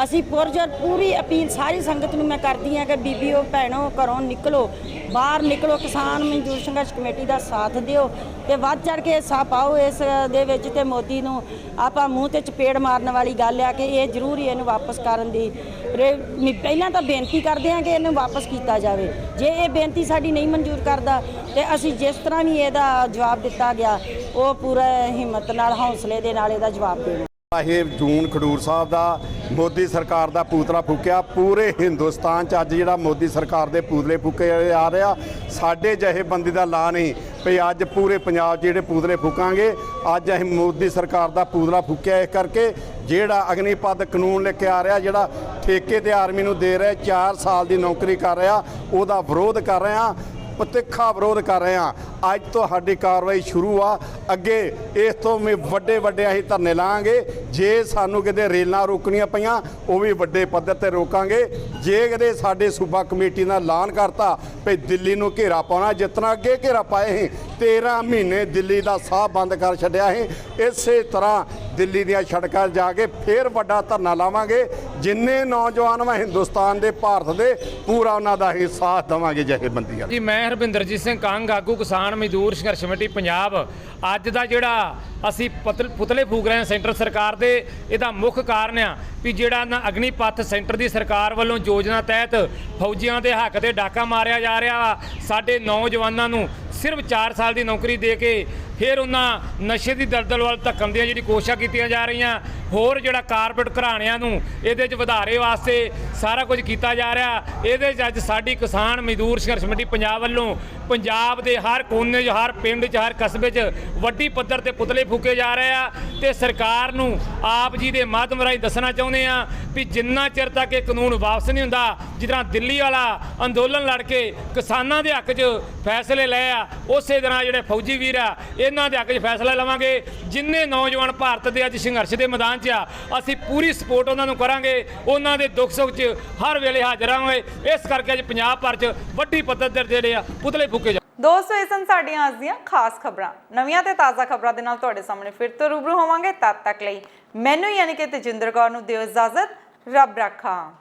ਅਸੀਂ ਪੂਰੀ ਅਪੀਲ ਸਾਰੀ ਸੰਗਤ ਨੂੰ ਮੈਂ ਕਰਦੀ ਹਾਂ ਕਿ ਬੀਬੀਓ ਭੈਣੋ ਘਰੋਂ ਨਿਕਲੋ, ਬਾਹਰ ਨਿਕਲੋ, ਕਿਸਾਨ ਮਜ਼ਦੂਰ ਸੰਘਰਸ਼ ਕਮੇਟੀ ਦਾ ਸਾਥ ਦਿਓ ਤੇ ਵੱਧ ਚੜ ਕੇ ਹਿੱਸਾ ਪਾਓ ਇਸ ਦੇ ਵਿੱਚ। ਤੇ ਮੋਦੀ ਨੂੰ ਆਪਾਂ ਮੂੰਹ ਤੇ ਚਪੇੜ ਮਾਰਨ ਵਾਲੀ ਗੱਲ ਆ ਕਿ ਇਹ ਜ਼ਰੂਰ ਹੀ ਇਹਨੂੰ ਵਾਪਸ ਕਰਨ ਦੀ ਪਹਿਲਾਂ ਤਾਂ ਬੇਨਤੀ ਕਰਦੇ ਹਾਂ ਕਿ ਇਹਨੂੰ ਵਾਪਸ ਕੀਤਾ ਜਾਵੇ। ਜੇ ਇਹ ਬੇਨਤੀ ਸਾਡੀ ਨਹੀਂ ਮਨਜ਼ੂਰ ਕਰਦਾ ਤੇ ਅਸੀਂ ਜਿਸ ਤਰ੍ਹਾਂ ਵੀ ਇਹਦਾ ਜਵਾਬ ਦਿੱਤਾ ਗਿਆ ਉਹ ਪੂਰਾ ਹਿੰਮਤ ਨਾਲ ਹੌਸਲੇ ਦੇ ਨਾਲ ਇਹਦਾ ਜਵਾਬ ਦੇਣਾ। ਇਹ ਜੂਨ ਖਡੂਰ ਸਾਹਿਬ ਦਾ ਮੋਦੀ ਸਰਕਾਰ ਦਾ ਪੂਤਲਾ ਫੂਕਿਆ। ਪੂਰੇ ਹਿੰਦੁਸਤਾਨ 'ਚ ਅੱਜ ਜਿਹੜਾ ਮੋਦੀ ਸਰਕਾਰ ਦੇ ਪੂਤਲੇ ਫੂਕੇ ਆ ਰਿਹਾ, ਸਾਡੇ ਜਿਹੇ ਬੰਦੇ ਦਾ ਲਾ ਨਹੀਂ ਵੀ ਅੱਜ ਪੂਰੇ ਪੰਜਾਬ 'ਚ ਜਿਹੜੇ ਪੂਤਲੇ ਫੂਕਾਂਗੇ। ਅੱਜ ਅਸੀਂ ਮੋਦੀ ਸਰਕਾਰ ਦਾ ਪੂਤਲਾ ਫੂਕਿਆ ਇਸ ਕਰਕੇ ਜਿਹੜਾ ਅਗਨੀਪਥ ਕਾਨੂੰਨ ਲੈ ਕੇ ਆ ਰਿਹਾ, ਜਿਹੜਾ ਠੇਕੇ ਤੇ ਆਰਮੀ ਨੂੰ ਦੇ ਰਿਹਾ, 4 ਸਾਲ ਦੀ ਨੌਕਰੀ ਕਰ ਰਿਹਾ, ਉਹਦਾ ਵਿਰੋਧ ਕਰ ਰਹੇ ਹਾਂ, ਤਿੱਖਾ ਵਿਰੋਧ ਕਰ ਰਹੇ ਹਾਂ। ਅੱਜ ਤੋਂ ਸਾਡੀ ਕਾਰਵਾਈ ਸ਼ੁਰੂ ਆ। ਅੱਗੇ ਇਸ ਤੋਂ ਵੀ ਵੱਡੇ ਅਸੀਂ ਧਰਨੇ ਲਾਂਗੇ। ਜੇ ਸਾਨੂੰ ਕਿਤੇ ਰੇਲਾਂ ਰੋਕਣੀਆਂ ਪਈਆਂ ਉਹ ਵੀ ਵੱਡੇ ਪੱਧਰ ਤੇ ਰੋਕਾਂਗੇ। ਜੇ ਕਿਤੇ ਸਾਡੇ ਸੂਬਾ ਕਮੇਟੀ ਨਾਲ ਐਲਾਨ ਕਰਤਾ ਵੀ ਦਿੱਲੀ ਨੂੰ ਘੇਰਾ ਪਾਉਣਾ, ਜਿਤਨਾ ਅੱਗੇ ਘੇਰਾ ਪਾਏ ਸੀ 13 ਮਹੀਨੇ ਦਿੱਲੀ ਦਾ ਸਾਹ ਬੰਦ ਕਰ ਛੱਡਿਆ ਸੀ, ਇਸੇ ਤਰ੍ਹਾਂ ਦਿੱਲੀ ਦੀਆਂ ਸੜਕਾਂ ਜਾ ਕੇ ਫੇਰ ਵੱਡਾ ਧਰਨਾ ਲਾਵਾਂਗੇ। ਜਿੰਨੇ ਨੌਜਵਾਨ ਵਾ ਹਿੰਦੁਸਤਾਨ ਦੇ ਭਾਰਤ ਦੇ ਪੂਰਾ ਉਹਨਾਂ ਦਾ ਹੀ ਸਾਥ ਦੇਵਾਂਗੇ ਜਥੇਬੰਦੀਆਂ। ਜੀ ਮੈਂ ਹਰਵਿੰਦਰਜੀਤ ਸਿੰਘ ਕੰਗ, ਆਗੂ ਕਿਸਾਨ ਮਜ਼ਦੂਰ ਸੰਘਰਸ਼ ਕਮੇਟੀ ਪੰਜਾਬ। ਅੱਜ ਦਾ ਜਿਹੜਾ ਅਸੀਂ ਪੁਤਲੇ ਫੂਕ ਰਹੇ ਹਾਂ ਸੈਂਟਰ ਸਰਕਾਰ ਦੇ, ਇਹਦਾ ਮੁੱਖ ਕਾਰਨ ਆ ਵੀ ਜਿਹੜਾ ਨਾ ਅਗਨੀਪਥ ਸੈਂਟਰ ਦੀ ਸਰਕਾਰ ਵੱਲੋਂ ਯੋਜਨਾ ਤਹਿਤ ਫੌਜੀਆਂ ਦੇ ਹੱਕ ਤੇ ਡਾਕਾ ਮਾਰਿਆ ਜਾ ਰਿਹਾ ਵਾ। ਸਾਡੇ ਨੌਜਵਾਨਾਂ ਨੂੰ ਸਿਰਫ 4 ਸਾਲ ਦੀ ਨੌਕਰੀ ਦੇ ਕੇ ਫਿਰ ਉਹਨਾਂ ਨਸ਼ੇ ਦੀ ਦਲਦਲ ਵੱਲ ਧੱਕਣ ਦੀਆਂ ਜਿਹੜੀ ਕੋਸ਼ਿਸ਼ਾਂ ਕੀਤੀਆਂ ਜਾ ਰਹੀਆਂ। ਹੋਰ ਜਿਹੜਾ ਕਾਰਪੋਰੇਟ ਘਰਾਣਿਆਂ ਨੂੰ ਇਹਦੇ 'ਚ ਵਧਾਰੇ ਵਾਸਤੇ ਸਾਰਾ ਕੁਝ ਕੀਤਾ ਜਾ ਰਿਹਾ। ਇਹਦੇ 'ਚ ਅੱਜ ਸਾਡੀ ਕਿਸਾਨ ਮਜ਼ਦੂਰ ਸੰਘਰਸ਼ ਕਮੇਟੀ ਪੰਜਾਬ ਵੱਲੋਂ ਪੰਜਾਬ ਦੇ ਹਰ ਕੋਨੇ 'ਚ, ਹਰ ਪਿੰਡ 'ਚ, ਹਰ ਕਸਬੇ 'ਚ ਵੱਡੀ ਪੱਧਰ ਤੇ ਪੁਤਲੇ ਫੂਕੇ ਜਾ ਰਹੇ ਆ। ਤੇ ਸਰਕਾਰ ਨੂੰ ਆਪ ਜੀ ਦੇ ਮਾਧਿਅਮ ਰਾਹੀਂ ਦੱਸਣਾ ਚਾਹੁੰਦੇ ਆ ਵੀ ਜਿੰਨਾ ਚਿਰ ਤੱਕ ਇਹ ਕਾਨੂੰਨ ਵਾਪਸ ਨਹੀਂ ਹੁੰਦਾ, ਜਿਸ ਤਰ੍ਹਾਂ ਦਿੱਲੀ ਵਾਲਾ ਅੰਦੋਲਨ ਲੜ ਕੇ ਕਿਸਾਨਾਂ ਦੇ ਹੱਕ 'ਚ ਫੈਸਲੇ ਲਏ ਆ, ਉਸੇ ਤਰ੍ਹਾਂ ਜਿਹੜੇ ਫੌਜੀ ਵੀਰ ਆ ਇਹਨਾਂ ਦੇ ਹੱਕ 'ਚ ਫੈਸਲਾ ਲਵਾਂਗੇ। ਜਿੰਨੇ ਨੌਜਵਾਨ ਭਾਰਤ ਦੇ ਅੱਜ ਸੰਘਰਸ਼ ਦੇ ਮੈਦਾਨ 'ਚ ਆ, ਅਸੀਂ ਪੂਰੀ ਸਪੋਰਟ ਉਹਨਾਂ ਨੂੰ ਕਰਾਂਗੇ। ਉਹਨਾਂ ਦੇ ਦੁੱਖ ਸੁੱਖ 'ਚ ਹਰ ਵੇਲੇ ਹਾਜ਼ਰ ਰਹਾਂਗੇ। ਇਸ ਕਰਕੇ ਅੱਜ ਪੰਜਾਬ ਭਰ 'ਚ ਵੱਡੀ ਪੱਧਰ ਤੇ ਜਿਹੜੇ ਆ ਪੁਤਲੇ ਫੂਕੇ ਜਾ। ਦੋਸਤੋ, ਇਹ ਸਨ ਸਾਡੀਆਂ ਅੱਜ ਦੀਆਂ ਖਾਸ ਖਬਰਾਂ। ਨਵੀਆਂ ਤੇ ਤਾਜ਼ਾ ਖਬਰਾਂ ਦੇ ਨਾਲ ਤੁਹਾਡੇ ਸਾਹਮਣੇ ਫਿਰ ਤੋਂ ਰੂਬਰੂ ਹੋਵਾਂਗੇ। ਤਦ ਤੱਕ ਲਈ ਮੈਨੂੰ ਯਾਨੀ ਕਿ ਤੇਜਿੰਦਰ ਕੌਰ ਨੂੰ ਦਿਓ ਇਜਾਜ਼ਤ। ਰੱਬ ਰਾਖਾ।